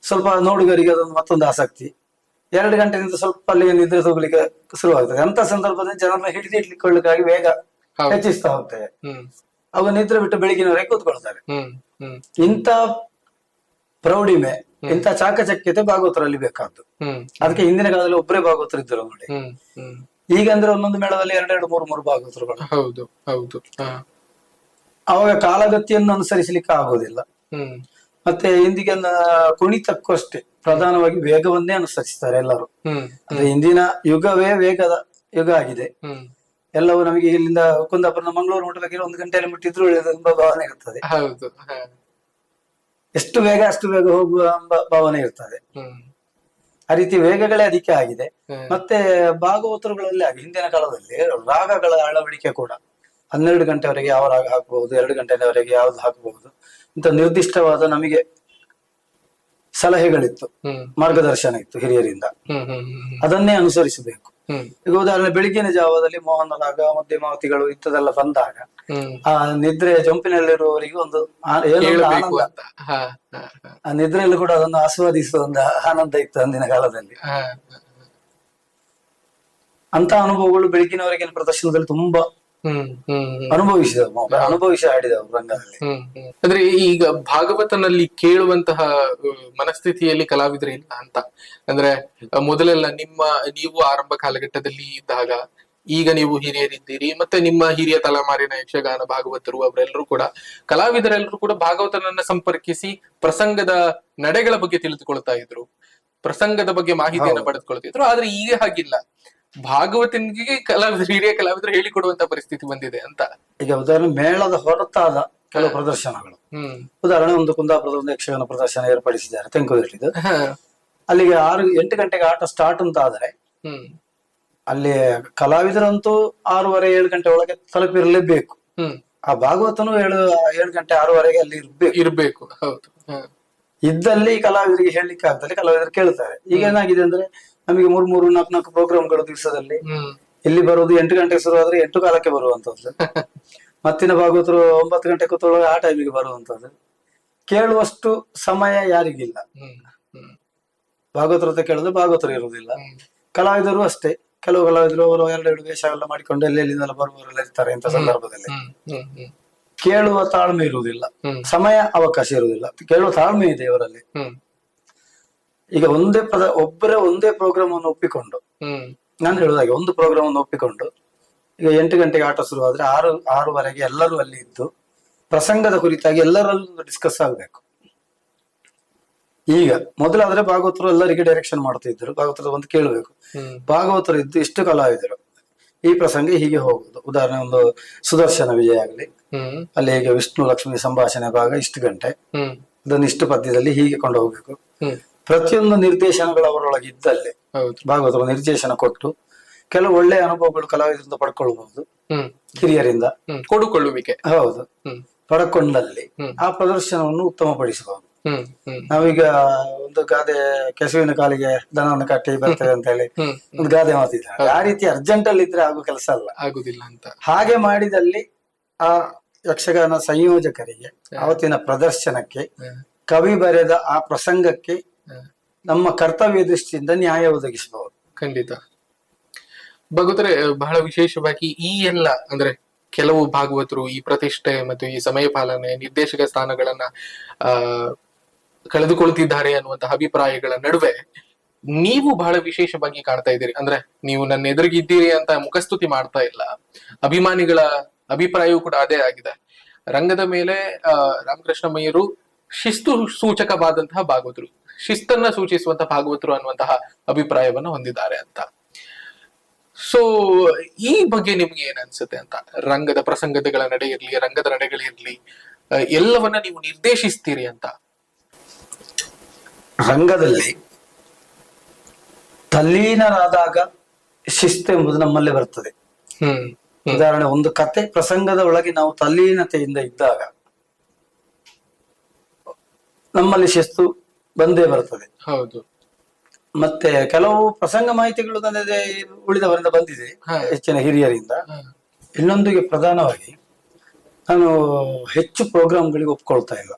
ಸ್ವಲ್ಪ ನೋಡುಗರಿಗೆ ಅದೊಂದು ಮತ್ತೊಂದು ಆಸಕ್ತಿ. 2 ಗಂಟೆಯಿಂದ ಸ್ವಲ್ಪ ಅಲ್ಲಿ ನಿದ್ರೆ ತಗೋಲಿಕ್ಕೆ ಶುರುವಾಗ್ತದೆ. ಅಂತ ಸಂದರ್ಭದಲ್ಲಿ ಜನರನ್ನ ಹಿಡಿದಿಟ್ಲಿಕ್ಕೊಳ್ಳಿಕ್ಕಾಗಿ ವೇಗ ಹೆಚ್ಚಿಸ್ತಾ ಹೋಗ್ತೇವೆ. ಅವ ನಿದ್ರೆ ಬಿಟ್ಟು ಬೆಳಗಿನವರೆಗೆ ಕೂತ್ಕೊಳ್ತಾರೆ. ಇಂಥ ಪ್ರೌಢಿಮೆ, ಇಂಥ ಚಾಕಚಕ್ಯತೆ ಭಾಗವತರಲ್ಲಿ ಬೇಕಾದ್ದು. ಅದಕ್ಕೆ ಹಿಂದಿನ ಕಾಲದಲ್ಲಿ ಒಬ್ಬರೇ ಭಾಗವತರು ಇದ್ದರು ನೋಡಿ. ಈಗ ಅಂದ್ರೆ ಒಂದೊಂದು ಮೇಳದಲ್ಲಿ 2-2, 3-3 ಭಾಗವತರುಗಳು. ಹೌದು ಹೌದು. ಅವಾಗ ಕಾಲಗತಿಯನ್ನು ಅನುಸರಿಸಲಿಕ್ಕೆ ಆಗೋದಿಲ್ಲ. ಮತ್ತೆ ಇಂದಿಗೆ ಕುಣಿತಕ್ಕೂ ಅಷ್ಟೇ ಪ್ರಧಾನವಾಗಿ ವೇಗವನ್ನೇ ಅನುಸರಿಸ್ತಾರೆ ಎಲ್ಲರೂ. ಅಂದ್ರೆ ಇಂದಿನ ಯುಗವೇ ವೇಗದ ಯುಗ ಆಗಿದೆ. ಎಲ್ಲವೂ ನಮಗೆ ಇಲ್ಲಿಂದ ಕುಂದಾಪುರ ಮಂಗಳೂರು ಮುಟ್ಟಬೇಕಿದ್ರೆ 1 ಗಂಟೆಯಲ್ಲಿ ಮುಟ್ಟಿದ್ರು ಒಳ್ಳೆಯದು ಎಂಬ ಭಾವನೆ ಇರ್ತದೆ. ಎಷ್ಟು ಬೇಗ ಅಷ್ಟು ಬೇಗ ಹೋಗುವ ಎಂಬ ಭಾವನೆ ಇರ್ತದೆ. ಆ ರೀತಿ ವೇಗಗಳೇ ಅದಕ್ಕೆ ಆಗಿದೆ. ಮತ್ತೆ ಭಾಗವತರುಗಳಲ್ಲಿ ಆಗಿ ಹಿಂದಿನ ಕಾಲದಲ್ಲಿ ರಾಗಗಳ ಅಳವಡಿಕೆ ಕೂಡ 12 ಗಂಟೆವರೆಗೆ ಯಾವ ರಾಗ ಹಾಕಬಹುದು, 2 ಗಂಟೆವರೆಗೆ ಯಾವ್ದು ಹಾಕಬಹುದು ಅಂತ ನಿರ್ದಿಷ್ಟವಾದ ನಮಗೆ ಸಲಹೆಗಳಿತ್ತು, ಹ್ಮ್ ಮಾರ್ಗದರ್ಶನ ಇತ್ತು ಹಿರಿಯರಿಂದ. ಹ್ಮ್ ಹ್ಮ್ ಹ್ಮ್ ಅದನ್ನೇ ಅನುಸರಿಸಬೇಕು. ಹ್ಮ್ ಈಗ ಉದಾಹರಣೆ ಬೆಳಿಗ್ಗಿನ ಜಾವದಲ್ಲಿ ಮೋಹನ ರಾಗ, ಮಧ್ಯಮಾವತಿಗಳು ಇಂಥದೆಲ್ಲ ಬಂದಾಗ ಹ್ಮ್ ಆ ನಿದ್ರೆ ಜಂಪಿನಲ್ಲಿರುವವರಿಗೆ ಒಂದು ಏನೋ ಒಂದು ಕೇಳಬೇಕು ಆನಂದ, ಅಂತ. ಹಾ ಹಾ ಹಾ ಆ ನಿದ್ರೆಯಲ್ಲೂ ಕೂಡ ಅದನ್ನು ಆಸ್ವಾದಿಸುವ ಒಂದು ಆನಂದ ಇತ್ತು ಅಂದಿನ ಕಾಲದಲ್ಲಿ. ಹಾ ಅಂತ ಅನುಭವಗಳು ಬೆಳಗಿನವರೆಗಿನ ಪ್ರದರ್ಶನದಲ್ಲಿ ತುಂಬಾ ಹ್ಮ್ ಹ್ಮ್ ಹ್ಮ್ ಅನುಭವಿಸಿ ಆಡಿದವರು ರಂಗದಲ್ಲಿ. ಅಂದ್ರೆ ಈಗ ಭಾಗವತನಲ್ಲಿ ಕೇಳುವಂತಹ ಮನಸ್ಥಿತಿಯಲ್ಲಿ ಕಲಾವಿದರು ಇಲ್ಲ ಅಂತ. ಅಂದ್ರೆ ಮೊದಲೆಲ್ಲ ನೀವು ಆರಂಭ ಕಾಲಘಟ್ಟದಲ್ಲಿ ಇದ್ದಾಗ, ಈಗ ನೀವು ಹಿರಿಯರಿದ್ದೀರಿ, ಮತ್ತೆ ನಿಮ್ಮ ಹಿರಿಯ ತಲೆಮಾರಿನ ಯಕ್ಷಗಾನ ಭಾಗವತರು ಅವರೆಲ್ಲರೂ ಕೂಡ, ಕಲಾವಿದರೆಲ್ಲರೂ ಕೂಡ ಭಾಗವತನನ್ನ ಸಂಪರ್ಕಿಸಿ ಪ್ರಸಂಗದ ನಡೆಗಳ ಬಗ್ಗೆ ತಿಳಿದುಕೊಳ್ತಾ ಇದ್ರು, ಪ್ರಸಂಗದ ಬಗ್ಗೆ ಮಾಹಿತಿಯನ್ನು ಪಡೆದುಕೊಳ್ತಿದ್ರು. ಆದ್ರೆ ಈಗ ಹಾಗಿಲ್ಲ. ಭಾಗವತನಿಗೆ ಹಿರಿಯ ಕಲಾವಿದರು ಹೇಳಿಕೊಡುವಂತ ಪರಿಸ್ಥಿತಿ ಬಂದಿದೆ ಅಂತ. ಈಗ ಉದಾಹರಣೆ ಮೇಳದ ಹೊರತಾದ ಕೆಲವು ಪ್ರದರ್ಶನಗಳು, ಉದಾಹರಣೆ ಒಂದು ಕುಂದಾಪುರದ ಒಂದು ಯಕ್ಷಗಾನ ಪ್ರದರ್ಶನ ಏರ್ಪಡಿಸಿದ್ದಾರೆ ತೆಂಕುದಟ್ಟಿದ್ದು. ಅಲ್ಲಿಗೆ 6-8 ಗಂಟೆಗೆ ಆಟ ಸ್ಟಾರ್ಟ್ ಅಂತ ಆದ್ರೆ ಅಲ್ಲಿ ಕಲಾವಿದರಂತೂ 6:30-7 ಗಂಟೆ ಒಳಗೆ ತಲುಪಿರಲೇಬೇಕು. ಆ ಭಾಗವತನು 7 ಗಂಟೆ 6:30ಗೆ ಅಲ್ಲಿ ಇರ್ಬೇಕು. ಹೌದು. ಇದ್ದಲ್ಲಿ ಕಲಾವಿದರಿಗೆ ಹೇಳಲಿಕ್ಕೆ ಆಗ್ತದೆ, ಕಲಾವಿದರು ಕೇಳ್ತಾರೆ. ಈಗ ಏನಾಗಿದೆ ಅಂದ್ರೆ ನಮಗೆ 3-4 ಪ್ರೋಗ್ರಾಮ್ಗಳು ದಿವಸದಲ್ಲಿ. ಇಲ್ಲಿ ಬರುವುದು 8 ಗಂಟೆಗೆ ಶುರು ಆದ್ರೆ 8 ಕಾಲಕ್ಕೆ ಬರುವಂತದ್ದು. ಮತ್ತಿನ ಭಾಗವತರು 9 ಗಂಟೆ ಕೂತ್ಕೊಳ್ಳುವಾಗ ಆ ಟೈಮಿಗೆ ಬರುವಂತದ್ದು. ಕೇಳುವಷ್ಟು ಸಮಯ ಯಾರಿಗಿಲ್ಲ. ಭಾಗವತರ ಹತ್ರ ಕೇಳಿದ್ರೆ ಭಾಗವತರು ಇರುವುದಿಲ್ಲ. ಕಲಾವಿದರು ಅಷ್ಟೇ, ಕೆಲವು ಕಲಾವಿದರು ಅವರು 2 ವೇಷ ಎಲ್ಲ ಮಾಡಿಕೊಂಡು ಎಲ್ಲೆಲ್ಲಿಂದೆಲ್ಲ ಬರುವವರೆಲ್ಲ ಇರ್ತಾರೆ. ಇಂಥ ಸಂದರ್ಭದಲ್ಲಿ ಕೇಳುವ ತಾಳ್ಮೆ ಇರುವುದಿಲ್ಲ, ಸಮಯ ಅವಕಾಶ ಇರುವುದಿಲ್ಲ. ಕೇಳುವ ತಾಳ್ಮೆ ಇದೆ ಇವರಲ್ಲಿ. ಈಗ ಒಂದೇ ಪ್ರೋಗ್ರಾಮ್ ಅನ್ನು ಒಪ್ಪಿಕೊಂಡು, ನಾನು ಹೇಳುದಾಗೆ ಒಂದು ಪ್ರೋಗ್ರಾಮ್ ಅನ್ನು ಒಪ್ಪಿಕೊಂಡು ಈಗ 8 ಗಂಟೆಗೆ ಆಟ ಶುರು ಆದ್ರೆ 6:30 ಎಲ್ಲರೂ ಅಲ್ಲಿ ಇದ್ದು ಪ್ರಸಂಗದ ಕುರಿತಾಗಿ ಎಲ್ಲರಲ್ಲೂ ಡಿಸ್ಕಸ್ ಆಗ್ಬೇಕು. ಈಗ ಮೊದಲಾದ್ರೆ ಭಾಗವತರು ಎಲ್ಲರಿಗೆ ಡೈರೆಕ್ಷನ್ ಮಾಡ್ತಿದ್ರು, ಭಾಗವತರು ಒಂದು ಕೇಳಬೇಕು. ಭಾಗವತರು ಇದ್ದು ಇಷ್ಟು ಕಲಾವಿದರು, ಈ ಪ್ರಸಂಗ ಹೀಗೆ ಹೋಗುದು. ಉದಾಹರಣೆ ಒಂದು ಸುದರ್ಶನ ವಿಜಯ ಆಗ್ಲಿ, ಅಲ್ಲಿ ಹೇಗೆ ವಿಷ್ಣು ಲಕ್ಷ್ಮಿ ಸಂಭಾಷಣೆ ಭಾಗ ಇಷ್ಟು ಗಂಟೆ, ಅದನ್ನು ಇಷ್ಟು ಪದ್ಯದಲ್ಲಿ ಹೀಗೆ ಕೊಂಡು ಹೋಗ್ಬೇಕು. ಪ್ರತಿಯೊಂದು ನಿರ್ದೇಶನಗಳು ಅವರೊಳಗೆ ಇದ್ದಲ್ಲಿ ಭಾಗವತರು ನಿರ್ದೇಶನ ಕೊಟ್ಟು ಕೆಲವು ಒಳ್ಳೆಯ ಅನುಭವಗಳು ಕಲಾವಿದರಿಂದ ಪಡ್ಕೊಳ್ಬಹುದು, ಹಿರಿಯರಿಂದ ಕೊಡುಕೊಳ್ಳುವಿಕೆ. ಹೌದು, ಪಡ್ಕೊಂಡಲ್ಲಿ ಆ ಪ್ರದರ್ಶನವನ್ನು ಉತ್ತಮಪಡಿಸಬಹುದು. ನಾವೀಗ ಒಂದು ಗಾದೆ, ಕೆಸುವಿನ ಕಾಲಿಗೆ ದನವನ್ನು ಕಟ್ಟಿ ಬರ್ತದೆ ಅಂತ ಹೇಳಿ ಒಂದು ಗಾದೆ ಮಾತಿದ್ದಾರೆ. ಆ ರೀತಿ ಅರ್ಜೆಂಟ್ ಅಲ್ಲಿ ಇದ್ರೆ ಆಗೋ ಕೆಲಸ ಅಲ್ಲ, ಆಗುದಿಲ್ಲ ಅಂತ. ಹಾಗೆ ಹಾಗೆ ಮಾಡಿದಲ್ಲಿ ಆ ಯಕ್ಷಗಾನ ಸಂಯೋಜಕರಿಗೆ ಅವತ್ತಿನ ಪ್ರದರ್ಶನಕ್ಕೆ, ಕವಿ ಬರೆದ ಆ ಪ್ರಸಂಗಕ್ಕೆ ನಮ್ಮ ಕರ್ತವ್ಯ ದೃಷ್ಟಿಯಿಂದ ನ್ಯಾಯ ಒದಗಿಸಬಹುದು. ಖಂಡಿತ. ಭಗವತರೆ, ಬಹಳ ವಿಶೇಷವಾಗಿ ಈ ಎಲ್ಲ ಅಂದ್ರೆ ಕೆಲವು ಭಾಗವತರು ಈ ಪ್ರತಿಷ್ಠೆ ಮತ್ತು ಈ ಸಮಯ ಪಾಲನೆ, ನಿರ್ದೇಶಕ ಸ್ಥಾನಗಳನ್ನ ಕಳೆದುಕೊಳ್ತಿದ್ದಾರೆ ಅನ್ನುವಂತಹ ಅಭಿಪ್ರಾಯಗಳ ನಡುವೆ ನೀವು ಬಹಳ ವಿಶೇಷವಾಗಿ ಕಾಣ್ತಾ ಇದ್ದೀರಿ. ಅಂದ್ರೆ ನೀವು ನನ್ನ ಎದುರಿಗಿದ್ದೀರಿ ಅಂತ ಮುಖಸ್ತುತಿ ಮಾಡ್ತಾ ಇಲ್ಲ, ಅಭಿಮಾನಿಗಳ ಅಭಿಪ್ರಾಯವೂ ಕೂಡ ಅದೇ ಆಗಿದೆ. ರಂಗದ ಮೇಲೆ ರಾಮಕೃಷ್ಣ ಮಯ್ಯರು ಶಿಸ್ತು ಸೂಚಕವಾದಂತಹ ಭಾಗವತರು, ಶಿಸ್ತನ್ನ ಸೂಚಿಸುವಂತಹ ಭಾಗವತರು ಅನ್ನುವಂತಹ ಅಭಿಪ್ರಾಯವನ್ನ ಹೊಂದಿದ್ದಾರೆ ಅಂತ. ಸೊ ಈ ಬಗ್ಗೆ ನಿಮ್ಗೆ ಏನ್ ಅನ್ಸುತ್ತೆ ಅಂತ? ರಂಗದ ಪ್ರಸಂಗಗಳ ನಡೆ ಇರ್ಲಿ, ರಂಗದ ನಡೆಗಳಿರ್ಲಿ, ಎಲ್ಲವನ್ನ ನೀವು ನಿರ್ದೇಶಿಸ್ತೀರಿ ಅಂತ. ರಂಗದಲ್ಲಿ ತಲ್ಲೀನರಾದಾಗ ಶಿಸ್ತು ಎಂಬುದು ನಮ್ಮಲ್ಲಿ ಬರ್ತದೆ. ಉದಾಹರಣೆ, ಒಂದು ಕತೆ ಪ್ರಸಂಗದ ಒಳಗೆ ನಾವು ತಲ್ಲೀನತೆಯಿಂದ ಇದ್ದಾಗ ನಮ್ಮಲ್ಲಿ ಶಿಸ್ತು ಬಂದೇ ಬರ್ತದೆ. ಹೌದು. ಮತ್ತೆ ಕೆಲವು ಪ್ರಸಂಗ ಮಾಹಿತಿಗಳು ನನಗೆ ಉಳಿದವರಿಂದ ಬಂದಿದೆ, ಹೆಚ್ಚಿನ ಹಿರಿಯರಿಂದ. ಇನ್ನೊಂದಿಗೆ ಪ್ರಧಾನವಾಗಿ ನಾನು ಹೆಚ್ಚು ಪ್ರೋಗ್ರಾಮ್ಗಳಿಗೆ ಒಪ್ಕೊಳ್ತಾ ಇಲ್ಲ.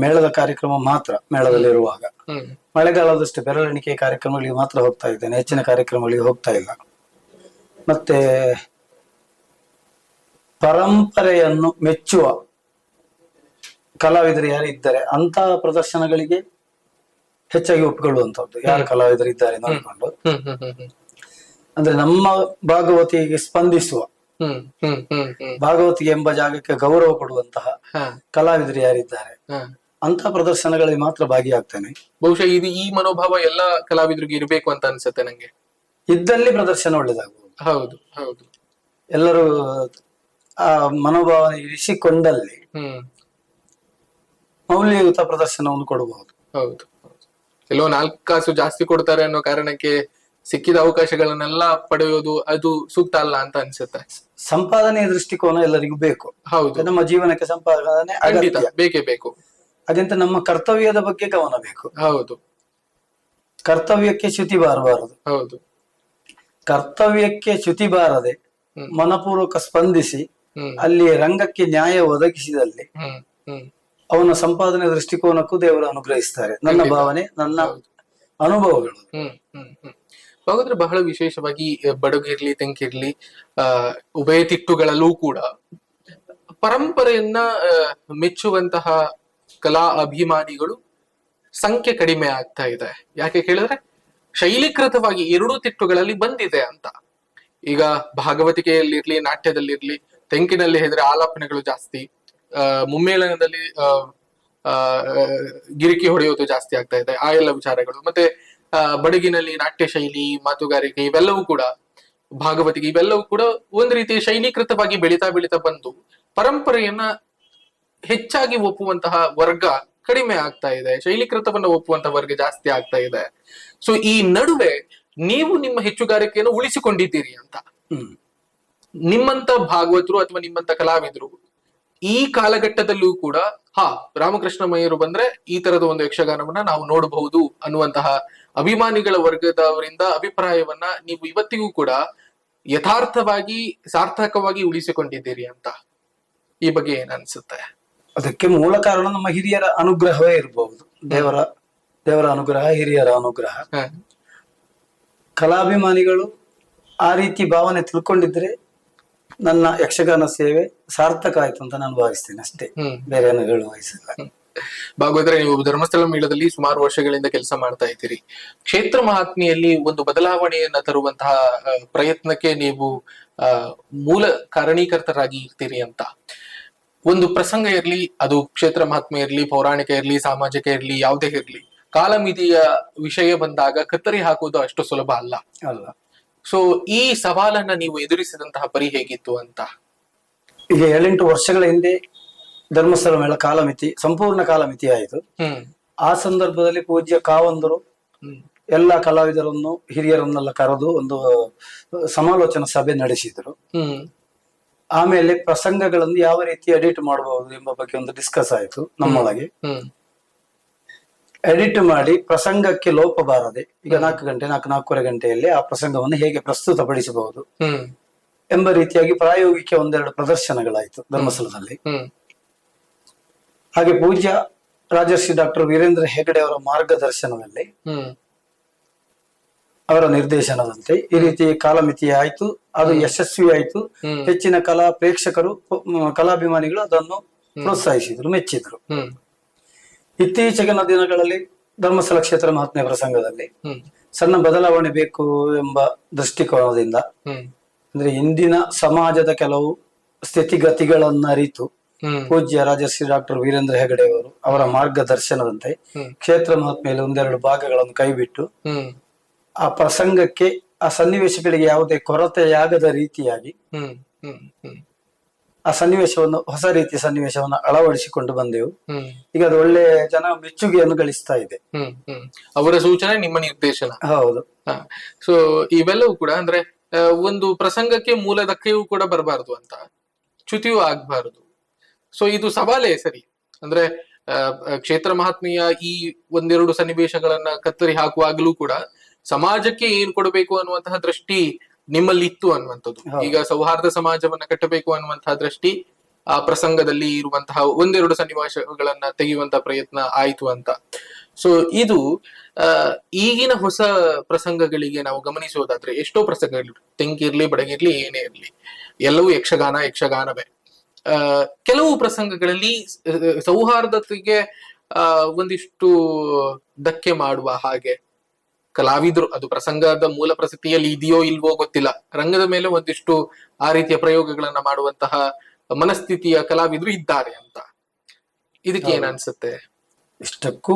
ಮೇಳದ ಕಾರ್ಯಕ್ರಮ ಮಾತ್ರ, ಮೇಳದಲ್ಲಿರುವಾಗ ಮಳೆಗಾಲದಷ್ಟು ಬೆರಳೆಣಿಕೆ ಕಾರ್ಯಕ್ರಮಗಳಿಗೆ ಮಾತ್ರ ಹೋಗ್ತಾ ಇದ್ದೇನೆ, ಹೆಚ್ಚಿನ ಕಾರ್ಯಕ್ರಮಗಳಿಗೆ ಹೋಗ್ತಾ ಇಲ್ಲ. ಮತ್ತೆ ಪರಂಪರೆಯನ್ನು ಮೆಚ್ಚುವ ಕಲಾವಿದರು ಯಾರು ಇದ್ದಾರೆ ಅಂತ ಪ್ರದರ್ಶನಗಳಿಗೆ ಹೆಚ್ಚಾಗಿ ಒಪ್ಪಿಕೊಳ್ಳುವಂತದ್ದು, ಯಾರು ಕಲಾವಿದರು ಇದ್ದಾರೆ ನೋಡಿಕೊಂಡು. ಅಂದ್ರೆ ನಮ್ಮ ಭಾಗವತಿಗೆ ಸ್ಪಂದಿಸುವ, ಭಾಗವತಿಗೆ ಎಂಬ ಜಾಗಕ್ಕೆ ಗೌರವ ಕೊಡುವಂತಹ ಕಲಾವಿದರು ಯಾರಿದ್ದಾರೆ ಅಂತ ಪ್ರದರ್ಶನಗಳಿಗೆ ಮಾತ್ರ ಭಾಗಿಯಾಗ್ತೇನೆ. ಬಹುಶಃ ಇದು ಈ ಮನೋಭಾವ ಎಲ್ಲ ಕಲಾವಿದರಿಗೆ ಇರಬೇಕು ಅಂತ ಅನ್ಸುತ್ತೆ ನಂಗೆ. ಇದ್ದಲ್ಲಿ ಪ್ರದರ್ಶನ ಒಳ್ಳೇದಾಗುವುದು. ಹೌದು ಹೌದು. ಎಲ್ಲರೂ ಆ ಮನೋಭಾವ ಇರಿಸಿಕೊಂಡಲ್ಲಿ ಮೌಲ್ಯಯುತ ಪ್ರದರ್ಶನವನ್ನು ಕೊಡಬಹುದು. ಹೌದು. ಕೆಲವು 4 ಕಾಸು ಜಾಸ್ತಿ ಕೊಡ್ತಾರೆ ಅನ್ನೋ ಕಾರಣಕ್ಕೆ ಸಿಕ್ಕಿದ ಅವಕಾಶಗಳನ್ನೆಲ್ಲ ಪಡೆಯೋದು ಅದು ಸೂಕ್ತ ಅಲ್ಲ ಅಂತ ಅನ್ಸುತ್ತೆ. ಸಂಪಾದನೆಯ ದೃಷ್ಟಿಕೋನ ಎಲ್ಲರಿಗೂ ಬೇಕು. ಹೌದು, ನಮ್ಮ ಜೀವನಕ್ಕೆ ಸಂಪಾದನೆ ಖಂಡಿತ ಬೇಕೇ ಬೇಕು. ಹಾಗೆಂತ ನಮ್ಮ ಕರ್ತವ್ಯದ ಬಗ್ಗೆ ಗಮನ ಬೇಕು. ಹೌದು ಕರ್ತವ್ಯಕ್ಕೆ ಚ್ಯುತಿ ಬಾರಬಾರದು. ಹೌದು. ಕರ್ತವ್ಯಕ್ಕೆ ಚ್ಯುತಿ ಬಾರದೆ ಮನಪೂರ್ವಕ ಸ್ಪಂದಿಸಿ ಅಲ್ಲಿ ರಂಗಕ್ಕೆ ನ್ಯಾಯ ಒದಗಿಸಿದಲ್ಲಿ ಅವನ ಸಂಪಾದನೆ ದೃಷ್ಟಿಕೋನಕ್ಕೂ ದೇವರು ಅನುಗ್ರಹಿಸ್ತಾರೆ. ನನ್ನ ಭಾವನೆ, ನನ್ನ ಅನುಭವಗಳು. ಹಾಗಾದ್ರೆ ಬಹಳ ವಿಶೇಷವಾಗಿ ಬಡಗಿರ್ಲಿ ತೆಂಕಿರ್ಲಿ ಉಭಯ ತಿಟ್ಟುಗಳಲ್ಲೂ ಕೂಡ ಪರಂಪರೆಯನ್ನ ಮೆಚ್ಚುವಂತಹ ಕಲಾ ಅಭಿಮಾನಿಗಳು ಸಂಖ್ಯೆ ಕಡಿಮೆ ಆಗ್ತಾ ಇದೆ. ಯಾಕೆ ಕೇಳಿದ್ರೆ ಶೈಲೀಕೃತವಾಗಿ ಎರಡೂ ತಿಟ್ಟುಗಳಲ್ಲಿ ಬಂದಿದೆ ಅಂತ. ಈಗ ಭಾಗವತಿಕೆಯಲ್ಲಿರ್ಲಿ, ನಾಟ್ಯದಲ್ಲಿರ್ಲಿ, ತೆಂಕಿನಲ್ಲಿ ಹೇಳಿದ್ರೆ ಆಲಾಪನೆಗಳು ಜಾಸ್ತಿ, ಮುಮ್ಮೇಳನದಲ್ಲಿ ಗಿರಿಕಿ ಹೊಡೆಯೋದು ಜಾಸ್ತಿ ಆಗ್ತಾ ಇದೆ, ಆ ಎಲ್ಲ ವಿಚಾರಗಳು. ಮತ್ತೆ ಬಡಗಿನಲ್ಲಿ ನಾಟ್ಯ ಶೈಲಿ, ಮಾತುಗಾರಿಕೆ ಇವೆಲ್ಲವೂ ಕೂಡ, ಭಾಗವತಿಕೆ ಇವೆಲ್ಲವೂ ಕೂಡ ಒಂದ್ ರೀತಿ ಶೈಲೀಕೃತವಾಗಿ ಬೆಳೀತಾ ಬೆಳೀತಾ ಬಂದು ಪರಂಪರೆಯನ್ನ ಹೆಚ್ಚಾಗಿ ಒಪ್ಪುವಂತಹ ವರ್ಗ ಕಡಿಮೆ ಆಗ್ತಾ ಇದೆ, ಶೈಲೀಕೃತವನ್ನ ಒಪ್ಪುವಂತಹ ವರ್ಗ ಜಾಸ್ತಿ ಆಗ್ತಾ ಇದೆ. ಸೊ ಈ ನಡುವೆ ನೀವು ನಿಮ್ಮ ಹೆಚ್ಚುಗಾರಿಕೆಯನ್ನು ಉಳಿಸಿಕೊಂಡಿದ್ದೀರಿ ಅಂತ. ನಿಮ್ಮಂತ ಭಾಗವತರು ಅಥವಾ ನಿಮ್ಮಂತ ಕಲಾವಿದರು ಈ ಕಾಲಘಟ್ಟದಲ್ಲೂ ಕೂಡ ರಾಮಕೃಷ್ಣ ಮಯ್ಯರು ಬಂದ್ರೆ ಈ ತರದ ಒಂದು ಯಕ್ಷಗಾನವನ್ನ ನಾವು ನೋಡಬಹುದು ಅನ್ನುವಂತಹ ಅಭಿಮಾನಿಗಳ ವರ್ಗದವರಿಂದ ಅಭಿಪ್ರಾಯವನ್ನ ನೀವು ಇವತ್ತಿಗೂ ಕೂಡ ಯಥಾರ್ಥವಾಗಿ ಸಾರ್ಥಕವಾಗಿ ಉಳಿಸಿಕೊಂಡಿದ್ದೀರಿ ಅಂತ. ಈ ಬಗ್ಗೆ ಏನ್ ಅನ್ಸುತ್ತೆ? ಅದಕ್ಕೆ ಮೂಲ ಕಾರಣ ನಮ್ಮ ಹಿರಿಯರ ಅನುಗ್ರಹವೇ ಇರಬಹುದು. ದೇವರ ಅನುಗ್ರಹ, ಹಿರಿಯರ ಅನುಗ್ರಹ. ಕಲಾಭಿಮಾನಿಗಳು ಆ ರೀತಿ ಭಾವನೆ ತಿಳ್ಕೊಂಡಿದ್ರೆ ನನ್ನ ಯಕ್ಷಗಾನ ಸೇವೆ ಸಾರ್ಥಕ ಆಯ್ತು ಅಂತ ನಾನು ಭಾವಿಸ್ತೇನೆ ಅಷ್ಟೇ, ಬೇರೆ ಏನು ಹೇಳುವ ವಯಸ್ಸಿಲ್ಲ. ಭಾಗವತರೆ, ನೀವು ಧರ್ಮಸ್ಥಳ ಮೇಳದಲ್ಲಿ ಸುಮಾರು ವರ್ಷಗಳಿಂದ ಕೆಲಸ ಮಾಡ್ತಾ ಇದ್ದೀರಿ. ಕ್ಷೇತ್ರ ಮಹಾತ್ಮೆಯಲ್ಲಿ ಒಂದು ಬದಲಾವಣೆಯನ್ನ ತರುವಂತಹ ಪ್ರಯತ್ನಕ್ಕೆ ನೀವು ಮೂಲ ಕಾರಣೀಕರ್ತರಾಗಿ ಇರ್ತೀರಿ ಅಂತ. ಒಂದು ಪ್ರಸಂಗ ಇರ್ಲಿ, ಅದು ಕ್ಷೇತ್ರ ಮಹಾತ್ಮೆ ಇರ್ಲಿ, ಪೌರಾಣಿಕ ಇರ್ಲಿ, ಸಾಮಾಜಿಕ ಇರ್ಲಿ, ಯಾವುದೇ ಇರ್ಲಿ, ಕಾಲಮಿತಿಯ ವಿಷಯ ಬಂದಾಗ ಕತ್ತರಿ ಹಾಕುವುದು ಅಷ್ಟು ಸುಲಭ ಅಲ್ಲ. ಸೊ ಈ ಸವಾಲನ್ನ ನೀವು ಎದುರಿಸಿದಂತಹ ಪರಿ ಹೇಗಿತ್ತು ಅಂತ? ಈಗ 7-8 ವರ್ಷಗಳ ಹಿಂದೆ ಧರ್ಮಸ್ಥಳ ಮೇಳ ಕಾಲಮಿತಿ, ಸಂಪೂರ್ಣ ಕಾಲಮಿತಿ ಆಯಿತು. ಆ ಸಂದರ್ಭದಲ್ಲಿ ಪೂಜ್ಯ ಕಾವಂದರು ಎಲ್ಲ ಕಲಾವಿದರನ್ನು, ಹಿರಿಯರನ್ನೆಲ್ಲ ಕರೆದು ಒಂದು ಸಮಾಲೋಚನಾ ಸಭೆ ನಡೆಸಿದ್ರು. ಆಮೇಲೆ ಪ್ರಸಂಗಗಳನ್ನು ಯಾವ ರೀತಿ ಎಡಿಟ್ ಮಾಡಬಹುದು ಎಂಬ ಬಗ್ಗೆ ಒಂದು ಡಿಸ್ಕಸ್ ಆಯ್ತು ನಮ್ಮೊಳಗೆ. ಎಡಿಟ್ ಮಾಡಿ ಪ್ರಸಂಗಕ್ಕೆ ಲೋಪ ಬಾರದೆ, ಈಗ 4-4:30 ಗಂಟೆಯಲ್ಲಿ ಆ ಪ್ರಸಂಗವನ್ನು ಹೇಗೆ ಪ್ರಸ್ತುತಪಡಿಸಬಹುದು ಎಂಬ ರೀತಿಯಾಗಿ ಪ್ರಾಯೋಗಿಕ 1-2 ಪ್ರದರ್ಶನಗಳಾಯ್ತು ಧರ್ಮಸ್ಥಳದಲ್ಲಿ. ಹಾಗೆ ಪೂಜ್ಯ ರಾಜರ್ಷಿ ಡಾಕ್ಟರ್ ವೀರೇಂದ್ರ ಹೆಗಡೆ ಅವರ ಮಾರ್ಗದರ್ಶನದಲ್ಲಿ, ಅವರ ನಿರ್ದೇಶನದಂತೆ ಈ ರೀತಿ ಕಾಲಮಿತಿ ಆಯ್ತು. ಅದು ಯಶಸ್ವಿ ಆಯ್ತು. ಹೆಚ್ಚಿನ ಪ್ರೇಕ್ಷಕರು, ಕಲಾಭಿಮಾನಿಗಳು ಅದನ್ನು ಪ್ರೋತ್ಸಾಹಿಸಿದ್ರು, ಮೆಚ್ಚಿದ್ರು. ಇತ್ತೀಚೆಗಿನ ದಿನಗಳಲ್ಲಿ ಧರ್ಮಸ್ಥಳ ಕ್ಷೇತ್ರ ಮಹಾತ್ಮೆ ಪ್ರಸಂಗದಲ್ಲಿ ಸಣ್ಣ ಬದಲಾವಣೆ ಬೇಕು ಎಂಬ ದೃಷ್ಟಿಕೋನದಿಂದ, ಅಂದ್ರೆ ಇಂದಿನ ಸಮಾಜದ ಕೆಲವು ಸ್ಥಿತಿಗತಿಗಳನ್ನು ಅರಿತು ಪೂಜ್ಯ ರಾಜಶ್ರೀ ಡಾಕ್ಟರ್ ವೀರೇಂದ್ರ ಹೆಗಡೆ ಅವರು ಅವರ ಮಾರ್ಗದರ್ಶನದಂತೆ ಕ್ಷೇತ್ರ ಮಹಾತ್ಮೆಯಲ್ಲಿ 1-2 ಭಾಗಗಳನ್ನು ಕೈಬಿಟ್ಟು ಆ ಪ್ರಸಂಗಕ್ಕೆ, ಆ ಸನ್ನಿವೇಶಗಳಿಗೆ ಯಾವುದೇ ಕೊರತೆಯಾಗದ ರೀತಿಯಾಗಿ ಆ ಸನ್ನಿವೇಶವನ್ನು, ಹೊಸ ರೀತಿಯ ಸನ್ನಿವೇಶವನ್ನು ಅಳವಡಿಸಿಕೊಂಡು ಬಂದೆವು. ಈಗ ಅದು ಒಳ್ಳೆ ಜನ ಮೆಚ್ಚುಗೆಯನ್ನು ಗಳಿಸ್ತಾ ಇದೆ. ಅವರ ಸೂಚನೆ, ನಿಮ್ಮ ನಿರ್ದೇಶನ. ಹೌದು. ಸೊ ಇವೆಲ್ಲವೂ ಕೂಡ ಅಂದ್ರೆ ಒಂದು ಪ್ರಸಂಗಕ್ಕೆ ಮೂಲ ಧಕ್ಕೆಯೂ ಕೂಡ ಬರಬಾರದು ಅಂತ, ಚ್ಯುತಿಯೂ ಆಗ್ಬಾರದು. ಸೊ ಇದು ಸವಾಲೇ ಸರಿ. ಅಂದ್ರೆ ಕ್ಷೇತ್ರ ಮಹಾತ್ಮೆಯ ಈ 1-2 ಸನ್ನಿವೇಶಗಳನ್ನ ಕತ್ತರಿ ಹಾಕುವಾಗಲೂ ಕೂಡ ಸಮಾಜಕ್ಕೆ ಏನ್ ಕೊಡಬೇಕು ಅನ್ನುವಂತಹ ದೃಷ್ಟಿ ನಿಮ್ಮಲ್ಲಿ ಇತ್ತು ಅನ್ನುವಂಥದ್ದು. ಈಗ ಸೌಹಾರ್ದ ಸಮಾಜವನ್ನ ಕಟ್ಟಬೇಕು ಅನ್ನುವಂತಹ ದೃಷ್ಟಿ ಆ ಪ್ರಸಂಗದಲ್ಲಿ ಇರುವಂತಹ 1-2 ಸನ್ನಿವೇಶಗಳನ್ನ ತೆಗೆಯುವಂತಹ ಪ್ರಯತ್ನ ಆಯ್ತು ಅಂತ. ಸೊ ಇದು ಈಗಿನ ಹೊಸ ಪ್ರಸಂಗಗಳಿಗೆ ನಾವು ಗಮನಿಸೋದಾದ್ರೆ ಎಷ್ಟೋ ಪ್ರಸಂಗಗಳು, ತೆಂಕಿರ್ಲಿ, ಬಡಗಿರ್ಲಿ, ಏನೇ ಇರ್ಲಿ, ಎಲ್ಲವೂ ಯಕ್ಷಗಾನವೇ. ಕೆಲವು ಪ್ರಸಂಗಗಳಲ್ಲಿ ಸೌಹಾರ್ದತೆಗೆ ಒಂದಿಷ್ಟು ಧಕ್ಕೆ ಮಾಡುವ ಹಾಗೆ ಕಲಾವಿದರು, ಅದು ಪ್ರಸಂಗದ ಮೂಲ ಪ್ರಸಕ್ತಿಯಲ್ಲಿ ಇದೆಯೋ ಇಲ್ವೋ ಗೊತ್ತಿಲ್ಲ, ರಂಗದ ಮೇಲೆ ಒಂದಿಷ್ಟು ಆ ರೀತಿಯ ಪ್ರಯೋಗಗಳನ್ನ ಮಾಡುವಂತಹ ಮನಸ್ಥಿತಿಯ ಕಲಾವಿದರು ಇದ್ದಾರೆ ಅಂತ. ಇದಕ್ಕೆ ಏನ್ ಅನ್ಸುತ್ತೆ? ಇಷ್ಟಕ್ಕೂ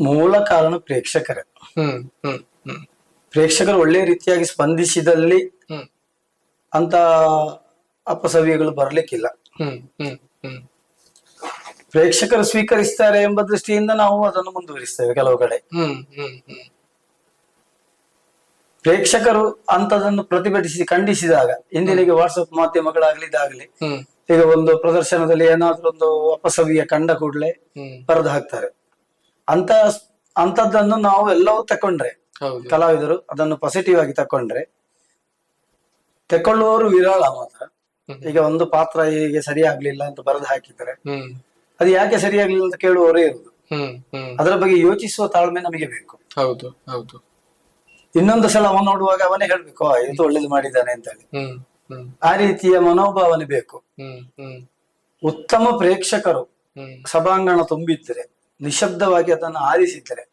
ಮೂಲ ಕಾರಣ ಪ್ರೇಕ್ಷಕರೇ. ಪ್ರೇಕ್ಷಕರು ಒಳ್ಳೆ ರೀತಿಯಾಗಿ ಸ್ಪಂದಿಸಿದಲ್ಲಿ ಅಂತ ಅಪಸವ್ಯಗಳು ಬರ್ಲಿಕ್ಕಿಲ್ಲ. ಪ್ರೇಕ್ಷಕರು ಸ್ವೀಕರಿಸ್ತಾರೆ ಎಂಬ ದೃಷ್ಟಿಯಿಂದ ನಾವು ಅದನ್ನು ಮುಂದುವರಿಸ್ತೇವೆ. ಕೆಲವು ಕಡೆ ಪ್ರೇಕ್ಷಕರು ಅಂತದನ್ನು ಪ್ರತಿಭಟಿಸಿ ಖಂಡಿಸಿದಾಗ, ಇಂದಿನಿಗೆ ವಾಟ್ಸಪ್ ಮಾಧ್ಯಮಗಳಾಗ್ಲಿ ಇದಾಗ್ಲಿ ಈಗ ಒಂದು ಪ್ರದರ್ಶನದಲ್ಲಿ ಏನಾದ್ರೂ ಒಂದು ಅಪಸವ್ಯ ಕಂಡ ಕೂಡಲೇ ಬರೆದು ಹಾಕ್ತಾರೆ. ಅಂತದ್ದನ್ನು ನಾವು ಎಲ್ಲವೂ ತಕೊಂಡ್ರೆ, ಹೌದು ಕಲಾವಿದರು ಅದನ್ನು ಪಾಸಿಟಿವ್ ಆಗಿ ತಕೊಂಡ್ರೆ, ತಕೊಳ್ಳುವವರು ವಿರಳ ಮಾತ್ರ. ಈಗ ಒಂದು ಪಾತ್ರ ಹೀಗೆ ಸರಿಯಾಗ್ಲಿಲ್ಲ ಅಂತ ಬರೆದು ಹಾಕಿದ್ದಾರೆ, ಅದು ಯಾಕೆ ಸರಿಯಾಗ್ಲಿಲ್ಲ ಅಂತ ಕೇಳುವವರೇ ಇರುವುದು. ಅದರ ಬಗ್ಗೆ ಯೋಚಿಸುವ ತಾಳ್ಮೆ ನಮಗೆ ಬೇಕು. ಹೌದು ಹೌದು. ಇನ್ನೊಂದು ಸಲ ಅವನು ನೋಡುವಾಗ ಅವನೇ ಹೇಳ್ಬೇಕು, ಇದು ಒಳ್ಳೇದು ಮಾಡಿದ್ದಾನೆ ಅಂತ ಹೇಳಿ. ಆ ರೀತಿಯ ಮನೋಭಾವನೆ ಬೇಕು. ಉತ್ತಮ ಪ್ರೇಕ್ಷಕರು ಸಭಾಂಗಣ ತುಂಬಿದ್ರೆ, ನಿಶಬ್ದವಾಗಿ ಅದನ್ನು ಆಲಿಸಿದ್ರೆ,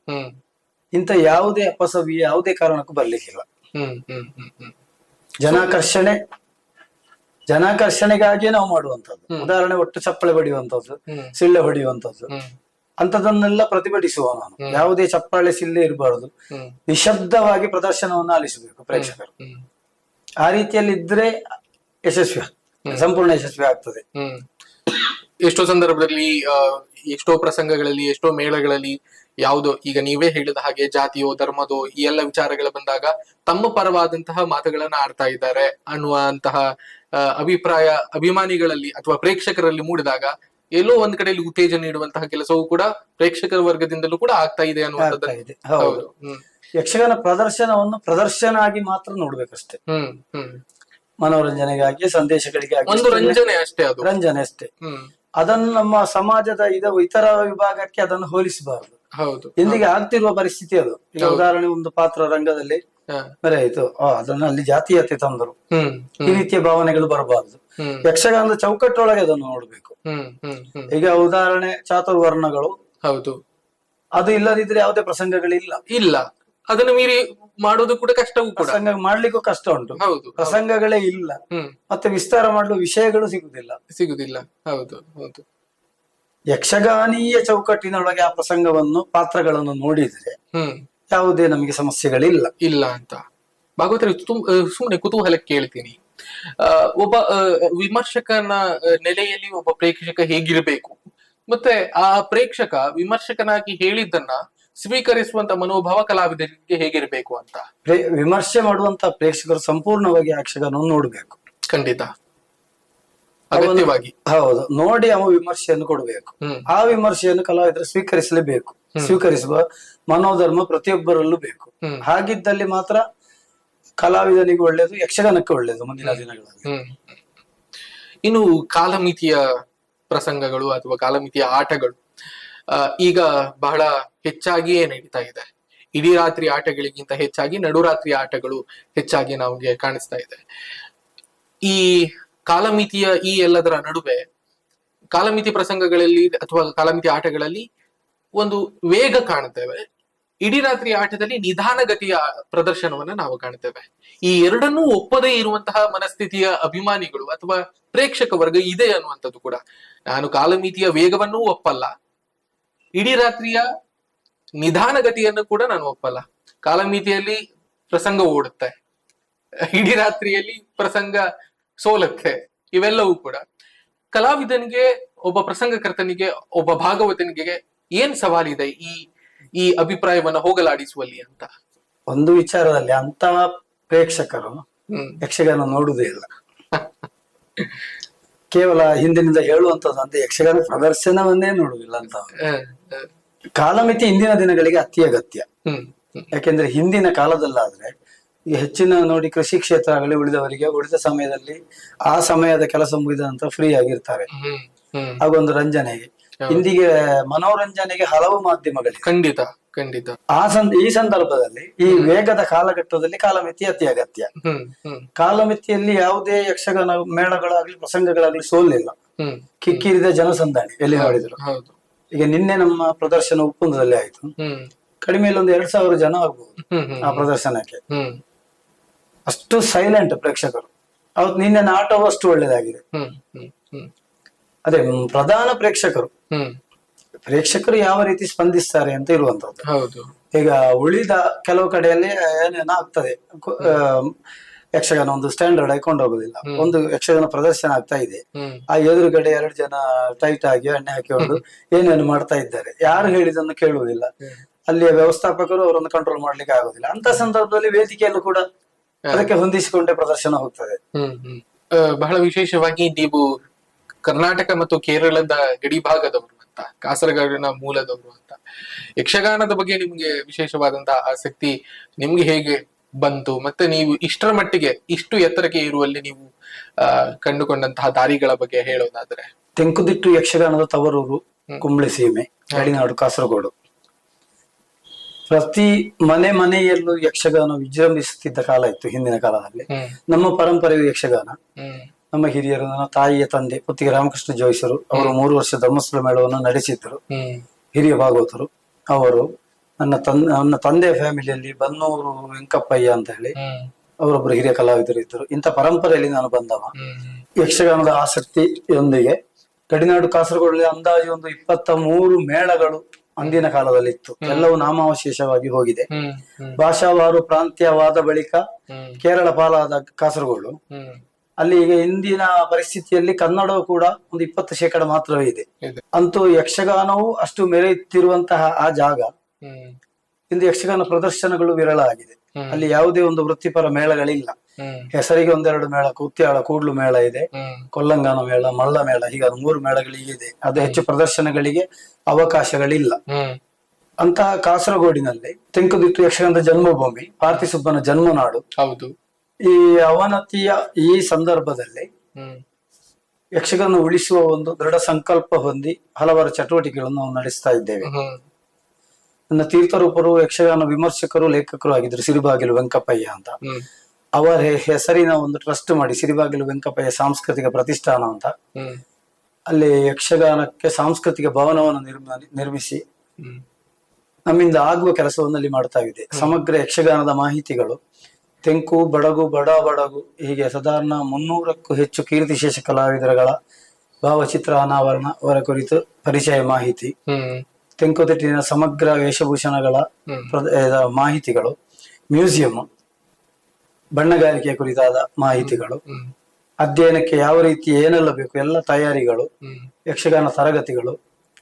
ಇಂಥ ಯಾವುದೇ ಅಪಸವ್ಯ ಯಾವುದೇ ಕಾರಣಕ್ಕೂ ಬರ್ಲಿಕ್ಕಿಲ್ಲ. ಜನಾಕರ್ಷಣೆಗಾಗಿಯೇ ನಾವು ಮಾಡುವಂತದ್ದು. ಉದಾಹರಣೆ, ಒಟ್ಟು ಚಪ್ಪಳೆ ಬಡಿಯುವಂತದ್ದು, ಸಿಳ್ಳೆ ಹೊಡೆಯುವಂತದ್ದು, ಅಂತದನ್ನೆಲ್ಲ ಪ್ರತಿಭಟಿಸುವ ನಾನು. ಯಾವುದೇ ಚಪ್ಪಾಳೆ ಸಿಳ್ಳೆ ಇರಬಾರದು, ನಿಶಬ್ದವಾಗಿ ಪ್ರದರ್ಶನವನ್ನು ಆಲಿಸಬೇಕು ಪ್ರೇಕ್ಷಕರು. ಆ ರೀತಿಯಲ್ಲಿ ಇದ್ರೆ ಯಶಸ್ವಿ, ಸಂಪೂರ್ಣ ಯಶಸ್ವಿ ಆಗ್ತದೆ. ಎಷ್ಟೋ ಸಂದರ್ಭದಲ್ಲಿ, ಎಷ್ಟೋ ಪ್ರಸಂಗಗಳಲ್ಲಿ, ಎಷ್ಟೋ ಮೇಳಗಳಲ್ಲಿ ಯಾವುದೋ ಈಗ ನೀವೇ ಹೇಳಿದ ಹಾಗೆ ಜಾತಿಯೋ ಧರ್ಮದೋ ಈ ಎಲ್ಲ ವಿಚಾರಗಳು ಬಂದಾಗ ತಮ್ಮ ಪರವಾದಂತಹ ಮಾತುಗಳನ್ನ ಆಡ್ತಾ ಇದ್ದಾರೆ ಅನ್ನುವಂತಹ ಅಭಿಪ್ರಾಯ ಅಭಿಮಾನಿಗಳಲ್ಲಿ ಅಥವಾ ಪ್ರೇಕ್ಷಕರಲ್ಲಿ ಮೂಡಿದಾಗ ಎಲ್ಲೋ ಒಂದ್ ಕಡೆಯಲ್ಲಿ ಉತ್ತೇಜನ ನೀಡುವಂತಹ ಕೆಲಸವೂ ಕೂಡ ಪ್ರೇಕ್ಷಕರ ವರ್ಗದಿಂದಲೂ ಕೂಡ ಆಗ್ತಾ ಇದೆ ಅನ್ನುವಂಥದ್ದು. ಹೌದು. ಯಕ್ಷಗಾನ ಪ್ರದರ್ಶನವನ್ನು ಪ್ರದರ್ಶನ ಆಗಿ ಮಾತ್ರ ನೋಡ್ಬೇಕಷ್ಟೇ. ಮನೋರಂಜನೆಗಾಗಿ, ಸಂದೇಶಗಳಿಗಾಗಿ ಒಂದು ರಂಜನೆ ಅಷ್ಟೇ, ಅದು ರಂಜನೆ ಅಷ್ಟೇ. ಅದನ್ನು ನಮ್ಮ ಸಮಾಜದ ಇತರ ವಿಭಾಗಕ್ಕೆ ಅದನ್ನು ಹೋಲಿಸಬಾರದು. ಹೌದು, ಇಂದಿಗೆ ಆಗ್ತಿರುವ ಪರಿಸ್ಥಿತಿ ಅದು. ಈಗ ಉದಾಹರಣೆ, ಒಂದು ಪಾತ್ರ ರಂಗದಲ್ಲಿ ಬೇರೆ ಆಯ್ತು, ಅದನ್ನ ಅಲ್ಲಿ ಜಾತೀಯತೆ ತಂದರು, ಈ ರೀತಿಯ ಭಾವನೆಗಳು ಬರಬಾರದು. ಯಕ್ಷಗಾನದ ಚೌಕಟ್ಟೊಳಗೆ ಅದನ್ನು ನೋಡ್ಬೇಕು. ಈಗ ಉದಾಹರಣೆ, ಚಾತುರ್ವರ್ಣಗಳು, ಹೌದು, ಅದು ಇಲ್ಲದಿದ್ರೆ ಯಾವುದೇ ಪ್ರಸಂಗಗಳಿಲ್ಲ. ಇಲ್ಲ, ಅದನ್ನು ಮೀರಿ ಮಾಡೋದು ಕೂಡ ಕಷ್ಟವೂ ಕೂಡ, ಪ್ರಸಂಗ ಮಾಡ್ಲಿಕ್ಕೂ ಕಷ್ಟ ಉಂಟು. ಹೌದು, ಪ್ರಸಂಗಗಳೇ ಇಲ್ಲ, ಮತ್ತೆ ವಿಸ್ತಾರ ಮಾಡಲು ವಿಷಯಗಳು ಸಿಗುದಿಲ್ಲ. ಹೌದು ಹೌದು. ಯಕ್ಷಗಾನೀಯ ಚೌಕಟ್ಟಿನೊಳಗೆ ಆ ಪ್ರಸಂಗವನ್ನು, ಪಾತ್ರಗಳನ್ನು ನೋಡಿದ್ರೆ ಯಾವುದೇ ನಮಗೆ ಸಮಸ್ಯೆಗಳಿಲ್ಲ ಇಲ್ಲ ಅಂತ. ಭಾಗವತರು, ಸುಮ್ಮನೆ ಕುತೂಹಲಕ್ಕೆ ಕೇಳ್ತೀನಿ, ಒಬ್ಬ ವಿಮರ್ಶಕನ ನೆಲೆಯಲ್ಲಿ ಒಬ್ಬ ಪ್ರೇಕ್ಷಕ ಹೇಗಿರ್ಬೇಕು, ಮತ್ತೆ ಆ ಪ್ರೇಕ್ಷಕ ವಿಮರ್ಶಕನಾಗಿ ಹೇಳಿದ್ದನ್ನ ಸ್ವೀಕರಿಸುವಂತ ಮನೋಭಾವ ಕಲಾವಿದರಿಗೆ ಹೇಗಿರ್ಬೇಕು ಅಂತ. ವಿಮರ್ಶೆ ಮಾಡುವಂತ ಪ್ರೇಕ್ಷಕರು ಸಂಪೂರ್ಣವಾಗಿ ಯಕ್ಷಗಾನವನ್ನು ನೋಡ್ಬೇಕು. ಖಂಡಿತ, ಅಗತ್ಯವಾಗಿ. ಹೌದು, ನೋಡಿ ಅವ ವಿಮರ್ಶೆಯನ್ನು ಕೊಡಬೇಕು. ಆ ವಿಮರ್ಶೆಯನ್ನು ಕಲಾವಿದರು ಸ್ವೀಕರಿಸಲೇಬೇಕು. ಸ್ವೀಕರಿಸುವ ಮನೋಧರ್ಮ ಪ್ರತಿಯೊಬ್ಬರಲ್ಲೂ ಬೇಕು. ಹಾಗಿದ್ದಲ್ಲಿ ಮಾತ್ರ ಕಲಾವಿದನಿಗೆ ಒಳ್ಳೇದು, ಯಕ್ಷಗಾನಕ್ಕೆ ಒಳ್ಳೇದು ಮುಂದಿನ ದಿನಗಳಲ್ಲಿ. ಇನ್ನು ಕಾಲಮಿತಿಯ ಪ್ರಸಂಗಗಳು ಅಥವಾ ಕಾಲಮಿತಿಯ ಆಟಗಳು ಈಗ ಬಹಳ ಹೆಚ್ಚಾಗಿಯೇ ನಡೀತಾ ಇದೆ. ಇಡೀ ರಾತ್ರಿ ಆಟಗಳಿಗಿಂತ ಹೆಚ್ಚಾಗಿ ನಡುರಾತ್ರಿ ಆಟಗಳು ಹೆಚ್ಚಾಗಿ ನಮಗೆ ಕಾಣಿಸ್ತಾ ಇದೆ. ಈ ಕಾಲಮಿತಿಯ ಈ ಎಲ್ಲದರ ನಡುವೆ ಕಾಲಮಿತಿ ಪ್ರಸಂಗಗಳಲ್ಲಿ ಅಥವಾ ಕಾಲಮಿತಿ ಆಟಗಳಲ್ಲಿ ಒಂದು ವೇಗ ಕಾಣುತ್ತೇವೆ, ಇಡೀ ರಾತ್ರಿ ಆಟದಲ್ಲಿ ನಿಧಾನಗತಿಯ ಪ್ರದರ್ಶನವನ್ನ ನಾವು ಕಾಣುತ್ತೇವೆ. ಈ ಎರಡನ್ನೂ ಒಪ್ಪದೇ ಇರುವಂತಹ ಮನಸ್ಥಿತಿಯ ಅಭಿಮಾನಿಗಳು ಅಥವಾ ಪ್ರೇಕ್ಷಕ ವರ್ಗ ಇದೆ ಅನ್ನುವಂಥದ್ದು ಕೂಡ. ನಾನು ಕಾಲಮಿತಿಯ ವೇಗವನ್ನೂ ಒಪ್ಪಲ್ಲ, ಇಡೀ ರಾತ್ರಿಯ ನಿಧಾನಗತಿಯನ್ನು ಕೂಡ ನಾನು ಒಪ್ಪಲ್ಲ. ಕಾಲಮಿತಿಯಲ್ಲಿ ಪ್ರಸಂಗ ಓಡುತ್ತೆ, ಇಡೀ ರಾತ್ರಿಯಲ್ಲಿ ಪ್ರಸಂಗ ಸೋಲುತ್ತೆ. ಇವೆಲ್ಲವೂ ಕೂಡ ಕಲಾವಿದನಿಗೆ, ಒಬ್ಬ ಪ್ರಸಂಗಕರ್ತನಿಗೆ, ಒಬ್ಬ ಭಾಗವತನಿಗೆ ಏನ್ ಸವಾಲಿದೆ ಈ ಅಭಿಪ್ರಾಯವನ್ನ ಹೋಗಲಾಡಿಸುವಲ್ಲಿ ಅಂತ. ಒಂದು ವಿಚಾರದಲ್ಲಿ ಅಂತ ಪ್ರೇಕ್ಷಕರು ಯಕ್ಷಗಾನ ನೋಡುವುದೇ ಇಲ್ಲ. ಕೇವಲ ಹಿಂದಿನಿಂದ ಹೇಳುವಂತದ್ದು ಅಂತ ಯಕ್ಷಗಾನ ಪ್ರದರ್ಶನವನ್ನೇ ನೋಡುವುದಿಲ್ಲ ಅಂತ. ಕಾಲಮಿತಿ ಇಂದಿನ ದಿನಗಳಿಗೆ ಅತಿ ಅಗತ್ಯ. ಯಾಕೆಂದ್ರೆ ಹಿಂದಿನ ಕಾಲದಲ್ಲಾದ್ರೆ ಈಗ ಹೆಚ್ಚಿನ ನೋಡಿ, ಕೃಷಿ ಕ್ಷೇತ್ರ ಆಗಲಿ, ಉಳಿದವರಿಗೆ ಉಳಿದ ಸಮಯದಲ್ಲಿ ಆ ಸಮಯದ ಕೆಲಸ ಮುಗಿದ ನಂತರ ಫ್ರೀ ಆಗಿರ್ತಾರೆ, ಹಾಗೊಂದು ರಂಜನೆಗೆ. ಇಂದಿಗೆ ಮನೋರಂಜನೆಗೆ ಹಲವು ಮಾಧ್ಯಮಗಳಿವೆ. ಖಂಡಿತ ಖಂಡಿತ. ಈ ಸಂದರ್ಭದಲ್ಲಿ ಈ ವೇಗದ ಕಾಲಘಟ್ಟದಲ್ಲಿ ಕಾಲಮಿತಿ ಅತಿ ಅಗತ್ಯ. ಕಾಲಮಿತಿಯಲ್ಲಿ ಯಾವುದೇ ಯಕ್ಷಗಾನ ಮೇಳಗಳಾಗ್ಲಿ ಪ್ರಸಂಗಗಳಾಗ್ಲಿ ಸೋಲಿಲ್ಲ. ಕಿಕ್ಕಿರಿದ ಜನಸಂದಾಣಿ ಎಲ್ಲಿ ನೋಡಿದ್ರು. ಈಗ ನಿನ್ನೆ ನಮ್ಮ ಪ್ರದರ್ಶನ ಉಪ್ಪುಂದದಲ್ಲಿ ಆಯ್ತು, ಕಡಿಮೆ ಒಂದು 2000 ಜನ ಆಗ್ಬಹುದು ಆ ಪ್ರದರ್ಶನಕ್ಕೆ. ಅಷ್ಟು ಸೈಲೆಂಟ್ ಪ್ರೇಕ್ಷಕರು. ಅವತ್ತು ನಿನ್ನೆ ನಾಟವು ಅಷ್ಟು ಒಳ್ಳೇದಾಗಿದೆ. ಅದೇ ಪ್ರಧಾನ ಪ್ರೇಕ್ಷಕರು ಯಾವ ರೀತಿ ಸ್ಪಂದಿಸ್ತಾರೆ ಅಂತ ಇರುವಂತದ್ದು. ಈಗ ಉಳಿದ ಕೆಲವು ಕಡೆಯಲ್ಲಿ ಏನೇನಾಗ್ತದೆ, ಯಕ್ಷಗಾನ ಒಂದು ಸ್ಟ್ಯಾಂಡರ್ಡ್ ಹಾಕೊಂಡು ಹೋಗುದಿಲ್ಲ. ಒಂದು ಯಕ್ಷಗಾನ ಪ್ರದರ್ಶನ ಆಗ್ತಾ ಇದೆ, ಆ ಎದುರುಗಡೆ 2 ಜನ ಟೈಟ್ ಆಗಿ ಎಣ್ಣೆ ಹಾಕಿಕೊಂಡು ಏನೇನು ಮಾಡ್ತಾ ಇದ್ದಾರೆ, ಯಾರು ಹೇಳಿದನ್ನು ಕೇಳುವುದಿಲ್ಲ. ಅಲ್ಲಿಯ ವ್ಯವಸ್ಥಾಪಕರು ಅವರನ್ನು ಕಂಟ್ರೋಲ್ ಮಾಡ್ಲಿಕ್ಕೆ ಆಗುದಿಲ್ಲ. ಅಂತ ಸಂದರ್ಭದಲ್ಲಿ ವೇದಿಕೆಯಲ್ಲೂ ಕೂಡ ಅದಕ್ಕೆ ಹೊಂದಿಸಿಕೊಂಡೇ ಪ್ರದರ್ಶನ ಹೋಗ್ತದೆ. ಬಹಳ ವಿಶೇಷವಾಗಿ ನೀವು ಕರ್ನಾಟಕ ಮತ್ತು ಕೇರಳದ ಗಡಿ ಭಾಗದವರು ಅಂತ, ಕಾಸರಗೋಡಿನ ಮೂಲದವರು ಅಂತ. ಯಕ್ಷಗಾನದ ಬಗ್ಗೆ ನಿಮ್ಗೆ ವಿಶೇಷವಾದಂತಹ ಆಸಕ್ತಿ ನಿಮ್ಗೆ ಹೇಗೆ ಬಂತು? ಮತ್ತೆ ನೀವು ಇಷ್ಟರ ಮಟ್ಟಿಗೆ ಇಷ್ಟು ಎತ್ತರಕ್ಕೆ ಇರುವಲ್ಲಿ ನೀವು ಕಂಡುಕೊಂಡಂತಹ ದಾರಿಗಳ ಬಗ್ಗೆ ಹೇಳೋದಾದ್ರೆ? ತೆಂಕುತಿಟ್ಟು ಯಕ್ಷಗಾನದ ತವರೂರು ಕುಂಬ್ಳೆ ಸೀಮೆ, ಗಡಿನಾಡು, ಕಾಸರಗೋಡು. ಪ್ರತಿ ಮನೆಯಲ್ಲೂ ಯಕ್ಷಗಾನ ವಿಜೃಂಭಿಸುತ್ತಿದ್ದ ಕಾಲ ಇತ್ತು ಹಿಂದಿನ ಕಾಲದಲ್ಲಿ. ನಮ್ಮ ಪರಂಪರೆಯು ಯಕ್ಷಗಾನ. ನಮ್ಮ ಹಿರಿಯರು, ನನ್ನ ತಾಯಿಯ ತಂದೆ ಪುತ್ತಿಗೆ ರಾಮಕೃಷ್ಣ ಜೋಯಿಸರು, ಅವರು 3 ವರ್ಷ ಧರ್ಮಸ್ಥಳ ಮೇಳವನ್ನು ನಡೆಸಿದ್ದರು. ಹಿರಿಯ ಭಾಗವತರು ಅವರು. ನನ್ನ ತಂದೆಯ ಫ್ಯಾಮಿಲಿಯಲ್ಲಿ ಬನ್ನೂರು ವೆಂಕಪ್ಪಯ್ಯ ಅಂತ ಹೇಳಿ ಅವರೊಬ್ಬರು ಹಿರಿಯ ಕಲಾವಿದರು ಇದ್ದರು. ಇಂಥ ಪರಂಪರೆಯಲ್ಲಿ ನಾನು ಬಂದವ. ಯಕ್ಷಗಾನದ ಆಸಕ್ತಿಯೊಂದಿಗೆ ಗಡಿನಾಡು ಕಾಸರಗೋಡಲ್ಲಿ ಅಂದಾಜು ಒಂದು 23 ಮೇಳಗಳು ಅಂದಿನ ಕಾಲದಲ್ಲಿ ಇತ್ತು. ಎಲ್ಲವೂ ನಾಮಾವಶೇಷವಾಗಿ ಹೋಗಿದೆ. ಭಾಷಾವಾರು ಪ್ರಾಂತ್ಯವಾದ ಬಳಿಕ ಕೇರಳ ಪಾಲಾದ ಕಾಸರಗೋಡು. ಅಲ್ಲಿ ಈಗ ಇಂದಿನ ಪರಿಸ್ಥಿತಿಯಲ್ಲಿ ಕನ್ನಡವು ಕೂಡ ಒಂದು 20% ಮಾತ್ರವೇ ಇದೆ. ಅಂತೂ ಯಕ್ಷಗಾನವು ಅಷ್ಟು ಮೆರೆಯುತ್ತಿರುವಂತಹ ಆ ಜಾಗ ಇಂದು ಯಕ್ಷಗಾನ ಪ್ರದರ್ಶನಗಳು ವಿರಳ ಆಗಿದೆ. ಅಲ್ಲಿ ಯಾವುದೇ ಒಂದು ವೃತ್ತಿಪರ ಮೇಳಗಳಿಲ್ಲ. ಹೆಸರಿಗೆ 1-2 ಮೇಳ, ಕುತ್ಯಾಳ ಕೂಡ್ಲು ಮೇಳ ಇದೆ, ಕೊಲ್ಲಂಗಾನ ಮೇಳ, ಮಲ್ಲ ಮೇಳ, ಹೀಗೆ 3 ಮೇಳಗಳಿಗೆ ಇದೆ. ಅದು ಹೆಚ್ಚು ಪ್ರದರ್ಶನಗಳಿಗೆ ಅವಕಾಶಗಳಿಲ್ಲ. ಅಂತಹ ಕಾಸರಗೋಡಿನಲ್ಲಿ ತೆಂಕುತಿಟ್ಟು ಯಕ್ಷಗಾನದ ಜನ್ಮಭೂಮಿ, ಪಾರ್ಥಿಸುಬ್ಬನ ಜನ್ಮನಾಡು. ಹೌದು. ಈ ಅವನತಿಯ ಈ ಸಂದರ್ಭದಲ್ಲಿ ಯಕ್ಷಗಾನ ಉಳಿಸುವ ಒಂದು ದೃಢ ಸಂಕಲ್ಪ ಹೊಂದಿ ಹಲವಾರು ಚಟುವಟಿಕೆಗಳನ್ನು ನಾವು ನಡೆಸ್ತಾ ಇದ್ದೇವೆ. ನನ್ನ ತೀರ್ಥರೂಪರು ಯಕ್ಷಗಾನ ವಿಮರ್ಶಕರು, ಲೇಖಕರು ಆಗಿದ್ರು, ಸಿರಿಬಾಗಿಲು ವೆಂಕಪ್ಪಯ್ಯ ಅಂತ. ಅವರ ಹೆಸರಿನ ಒಂದು ಟ್ರಸ್ಟ್ ಮಾಡಿ ಸಿರಿಬಾಗಿಲು ವೆಂಕಪ್ಪಯ್ಯ ಸಾಂಸ್ಕೃತಿಕ ಪ್ರತಿಷ್ಠಾನ ಅಂತ ಅಲ್ಲಿ ಯಕ್ಷಗಾನಕ್ಕೆ ಸಾಂಸ್ಕೃತಿಕ ಭವನವನ್ನು ನಿರ್ಮಿಸಿ ನಮ್ಮಿಂದ ಆಗುವ ಕೆಲಸವನ್ನು ಅಲ್ಲಿ ಮಾಡ್ತಾ ಇದೆ. ಸಮಗ್ರ ಯಕ್ಷಗಾನದ ಮಾಹಿತಿಗಳು, ತೆಂಕು, ಬಡಗು, ಬಡಗು, ಹೀಗೆ ಸಾಧಾರಣ 300ಕ್ಕೂ ಹೆಚ್ಚು ಕೀರ್ತಿಶೇಷ ಕಲಾವಿದರುಗಳ ಭಾವಚಿತ್ರ ಅನಾವರಣ, ಅವರ ಕುರಿತು ಪರಿಚಯ ಮಾಹಿತಿ, ತೆಂಕುತಿಟ್ಟಿನ ಸಮಗ್ರ ವೇಷಭೂಷಣಗಳ ಮಾಹಿತಿಗಳು, ಮ್ಯೂಸಿಯಂ, ಬಣ್ಣಗಾರಿಕೆಯ ಕುರಿತಾದ ಮಾಹಿತಿಗಳು, ಅಧ್ಯಯನಕ್ಕೆ ಯಾವ ರೀತಿ ಏನೆಲ್ಲ ಬೇಕು ಎಲ್ಲ ತಯಾರಿಗಳು, ಯಕ್ಷಗಾನ ತರಗತಿಗಳು,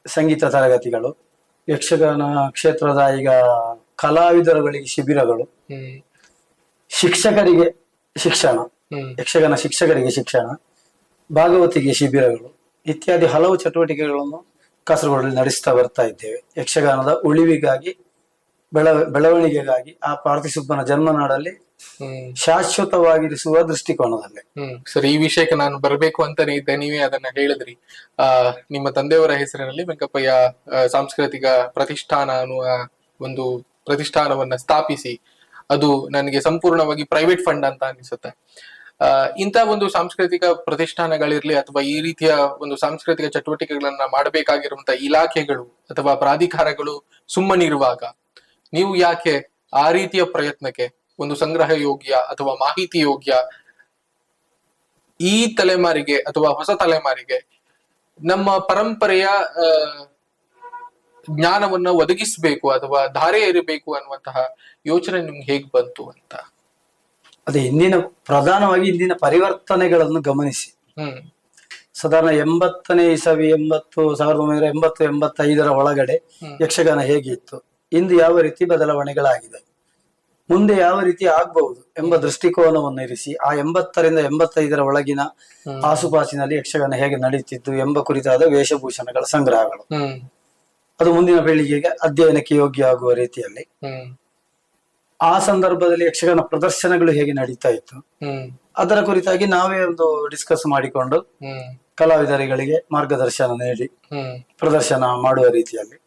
ಸಂಗೀತ ತರಗತಿಗಳು, ಯಕ್ಷಗಾನ ಕ್ಷೇತ್ರದ ಈಗ ಕಲಾವಿದರುಗಳಿಗೆ ಶಿಬಿರಗಳು, ಶಿಕ್ಷಕರಿಗೆ ಶಿಕ್ಷಣ, ಯಕ್ಷಗಾನ ಶಿಕ್ಷಕರಿಗೆ ಶಿಕ್ಷಣ, ಭಾಗವತಿಗೆ ಶಿಬಿರಗಳು ಇತ್ಯಾದಿ ಹಲವು ಚಟುವಟಿಕೆಗಳನ್ನು ಕಾಸರಗೋಡಲ್ಲಿ ನಡೆಸ್ತಾ ಬರ್ತಾ ಇದ್ದೇವೆ. ಯಕ್ಷಗಾನದ ಉಳಿವಿಗಾಗಿ, ಬೆಳವಣಿಗೆಗಾಗಿ ಆ ಪಾರ್ಥಿಸುಬ್ಬನ ಜನ್ಮನಾಡಲ್ಲಿ ಶಾಶ್ವತವಾಗಿರಿಸುವ ದೃಷ್ಟಿಕೋನದಲ್ಲಿ. ಸರಿ, ಈ ವಿಷಯಕ್ಕೆ ನಾನು ಬರಬೇಕು ಅಂತಾನೆ ಇದ್ದೆ, ನೀವೇ ಅದನ್ನ ಹೇಳಿದ್ರಿ. ನಿಮ್ಮ ತಂದೆಯವರ ಹೆಸರಿನಲ್ಲಿ ವೆಂಕಪ್ಪಯ್ಯ ಸಾಂಸ್ಕೃತಿಕ ಪ್ರತಿಷ್ಠಾನ ಅನ್ನುವ ಒಂದು ಪ್ರತಿಷ್ಠಾನವನ್ನ ಸ್ಥಾಪಿಸಿ, ಅದು ನನಗೆ ಸಂಪೂರ್ಣವಾಗಿ ಪ್ರೈವೇಟ್ ಫಂಡ್ ಅಂತ ಅನಿಸುತ್ತೆ. ಇಂಥ ಒಂದು ಸಾಂಸ್ಕೃತಿಕ ಪ್ರತಿಷ್ಠಾನಗಳಿರ್ಲಿ ಅಥವಾ ಈ ರೀತಿಯ ಒಂದು ಸಾಂಸ್ಕೃತಿಕ ಚಟುವಟಿಕೆಗಳನ್ನ ಮಾಡಬೇಕಾಗಿರುವಂತಹ ಇಲಾಖೆಗಳು ಅಥವಾ ಪ್ರಾಧಿಕಾರಗಳು ಸುಮ್ಮನಿರುವಾಗ ನೀವು ಯಾಕೆ ಆ ರೀತಿಯ ಪ್ರಯತ್ನಕ್ಕೆ, ಒಂದು ಸಂಗ್ರಹ ಯೋಗ್ಯ ಅಥವಾ ಮಾಹಿತಿ ಯೋಗ್ಯ ಈ ತಲೆಮಾರಿಗೆ ಅಥವಾ ಹೊಸ ತಲೆಮಾರಿಗೆ ನಮ್ಮ ಪರಂಪರೆಯ ಜ್ಞಾನವನ್ನ ಒದಗಿಸಬೇಕು ಅಥವಾ ಧಾರೆ ಏರಬೇಕು ಅನ್ನುವಂತಹ ಯೋಚನೆ ನಿಮ್ಗೆ ಹೇಗ್ ಬಂತು ಅಂತ? ಅದೇ ಪ್ರಧಾನವಾಗಿ ಇಂದಿನ ಪರಿವರ್ತನೆಗಳನ್ನು ಗಮನಿಸಿ. ಸಾಧಾರಣ 80ನೇ ಇಸವಿ 1980-85 ಒಳಗಡೆ ಯಕ್ಷಗಾನ ಹೇಗಿತ್ತು, ಇಂದು ಯಾವ ರೀತಿ ಬದಲಾವಣೆಗಳಾಗಿದೆ, ಮುಂದೆ ಯಾವ ರೀತಿ ಆಗ್ಬಹುದು ಎಂಬ ದೃಷ್ಟಿಕೋನವನ್ನು ಇರಿಸಿ ಆ 80ರಿಂದ 85 ಒಳಗಿನ ಆಸುಪಾಸಿನಲ್ಲಿ ಯಕ್ಷಗಾನ ಹೇಗೆ ನಡೀತಿದ್ದು ಎಂಬ ಕುರಿತಾದ ವೇಷಭೂಷಣಗಳ ಸಂಗ್ರಹಗಳು, ಅದು ಮುಂದಿನ ಪೀಳಿಗೆಗೆ ಅಧ್ಯಯನಕ್ಕೆ ಯೋಗ್ಯ ಆಗುವ ರೀತಿಯಲ್ಲಿ. ಆ ಸಂದರ್ಭದಲ್ಲಿ ಯಕ್ಷಗಾನ ಪ್ರದರ್ಶನಗಳು ಹೇಗೆ ನಡೀತಾ ಇತ್ತು ಅದರ ಕುರಿತಾಗಿ ನಾವೇ ಒಂದು ಡಿಸ್ಕಸ್ ಮಾಡಿಕೊಂಡು ಕಲಾವಿದರುಗಳಿಗೆ ಮಾರ್ಗದರ್ಶನ ನೀಡಿ ಪ್ರದರ್ಶನ ಮಾಡುವ ರೀತಿಯಲ್ಲಿ.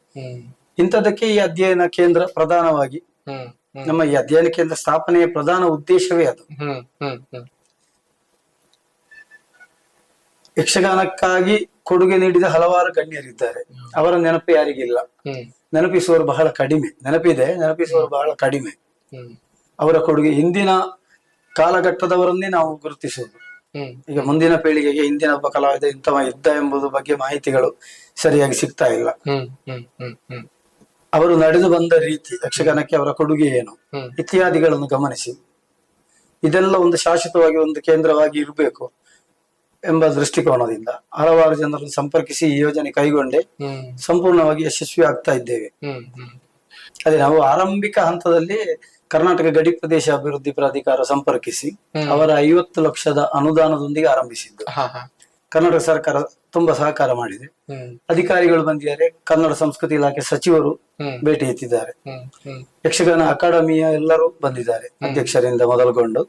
ಇಂಥದಕ್ಕೆ ಈ ಅಧ್ಯಯನ ಕೇಂದ್ರ ಪ್ರಧಾನವಾಗಿ, ನಮ್ಮ ಈ ಅಧ್ಯಯನ ಕೇಂದ್ರ ಸ್ಥಾಪನೆಯ ಪ್ರಧಾನ ಉದ್ದೇಶವೇ ಅದು. ಯಕ್ಷಗಾನಕ್ಕಾಗಿ ಕೊಡುಗೆ ನೀಡಿದ ಹಲವಾರು ಗಣ್ಯರಿದ್ದಾರೆ, ಅವರ ನೆನಪು ಯಾರಿಗಿಲ್ಲ. ನೆನಪಿಸುವವರು ಬಹಳ ಕಡಿಮೆ, ನೆನಪಿದೆ, ನೆನಪಿಸುವವರು ಬಹಳ ಕಡಿಮೆ. ಅವರ ಕೊಡುಗೆ ಹಿಂದಿನ ಕಾಲಘಟ್ಟದವರನ್ನೇ ನಾವು ಗುರುತಿಸುವುದು. ಈಗ ಮುಂದಿನ ಪೀಳಿಗೆಗೆ ಹಿಂದಿನ ಒಬ್ಬ ಕಲಾವಿದ ಇಂಥವ ಇದ್ದ ಎಂಬುದು ಬಗ್ಗೆ ಮಾಹಿತಿಗಳು ಸರಿಯಾಗಿ ಸಿಗ್ತಾ ಇಲ್ಲ. ಅವರು ನಡೆದು ಬಂದ ರೀತಿ, ಯಕ್ಷಗಾನಕ್ಕೆ ಅವರ ಕೊಡುಗೆ ಏನು ಇತ್ಯಾದಿಗಳನ್ನು ಗಮನಿಸಿ ಇದೆಲ್ಲ ಒಂದು ಶಾಶ್ವತವಾಗಿ ಒಂದು ಕೇಂದ್ರವಾಗಿ ಇರಬೇಕು ಎಂಬ ದೃಷ್ಟಿಕೋನದಿಂದ ಹಲವಾರು ಜನರನ್ನು ಸಂಪರ್ಕಿಸಿ ಈ ಯೋಜನೆ ಕೈಗೊಂಡೆ ಸಂಪೂರ್ಣವಾಗಿ ಯಶಸ್ವಿ ಆಗ್ತಾ ಇದ್ದೇವೆ. ಅದೇ ನಾವು ಆರಂಭಿಕ ಹಂತದಲ್ಲಿ ಕರ್ನಾಟಕ ಗಡಿ ಪ್ರದೇಶ ಅಭಿವೃದ್ಧಿ ಪ್ರಾಧಿಕಾರ ಸಂಪರ್ಕಿಸಿ ಅವರ 50 ಲಕ್ಷದ ಅನುದಾನದೊಂದಿಗೆ ಆರಂಭಿಸಿದ್ದು. ಕರ್ನಾಟಕ ಸರ್ಕಾರ ತುಂಬಾ ಸಹಕಾರ ಮಾಡಿದೆ. ಅಧಿಕಾರಿಗಳು ಬಂದಿದ್ದಾರೆ, ಕನ್ನಡ ಸಂಸ್ಕೃತಿ ಇಲಾಖೆ ಸಚಿವರು ಭೇಟಿ ಎತ್ತಿದ್ದಾರೆ, ಯಕ್ಷಗಾನ ಅಕಾಡೆಮಿಯ ಎಲ್ಲರೂ ಬಂದಿದ್ದಾರೆ, ಅಧ್ಯಕ್ಷರಿಂದ ಮೊದಲುಗೊಂಡು.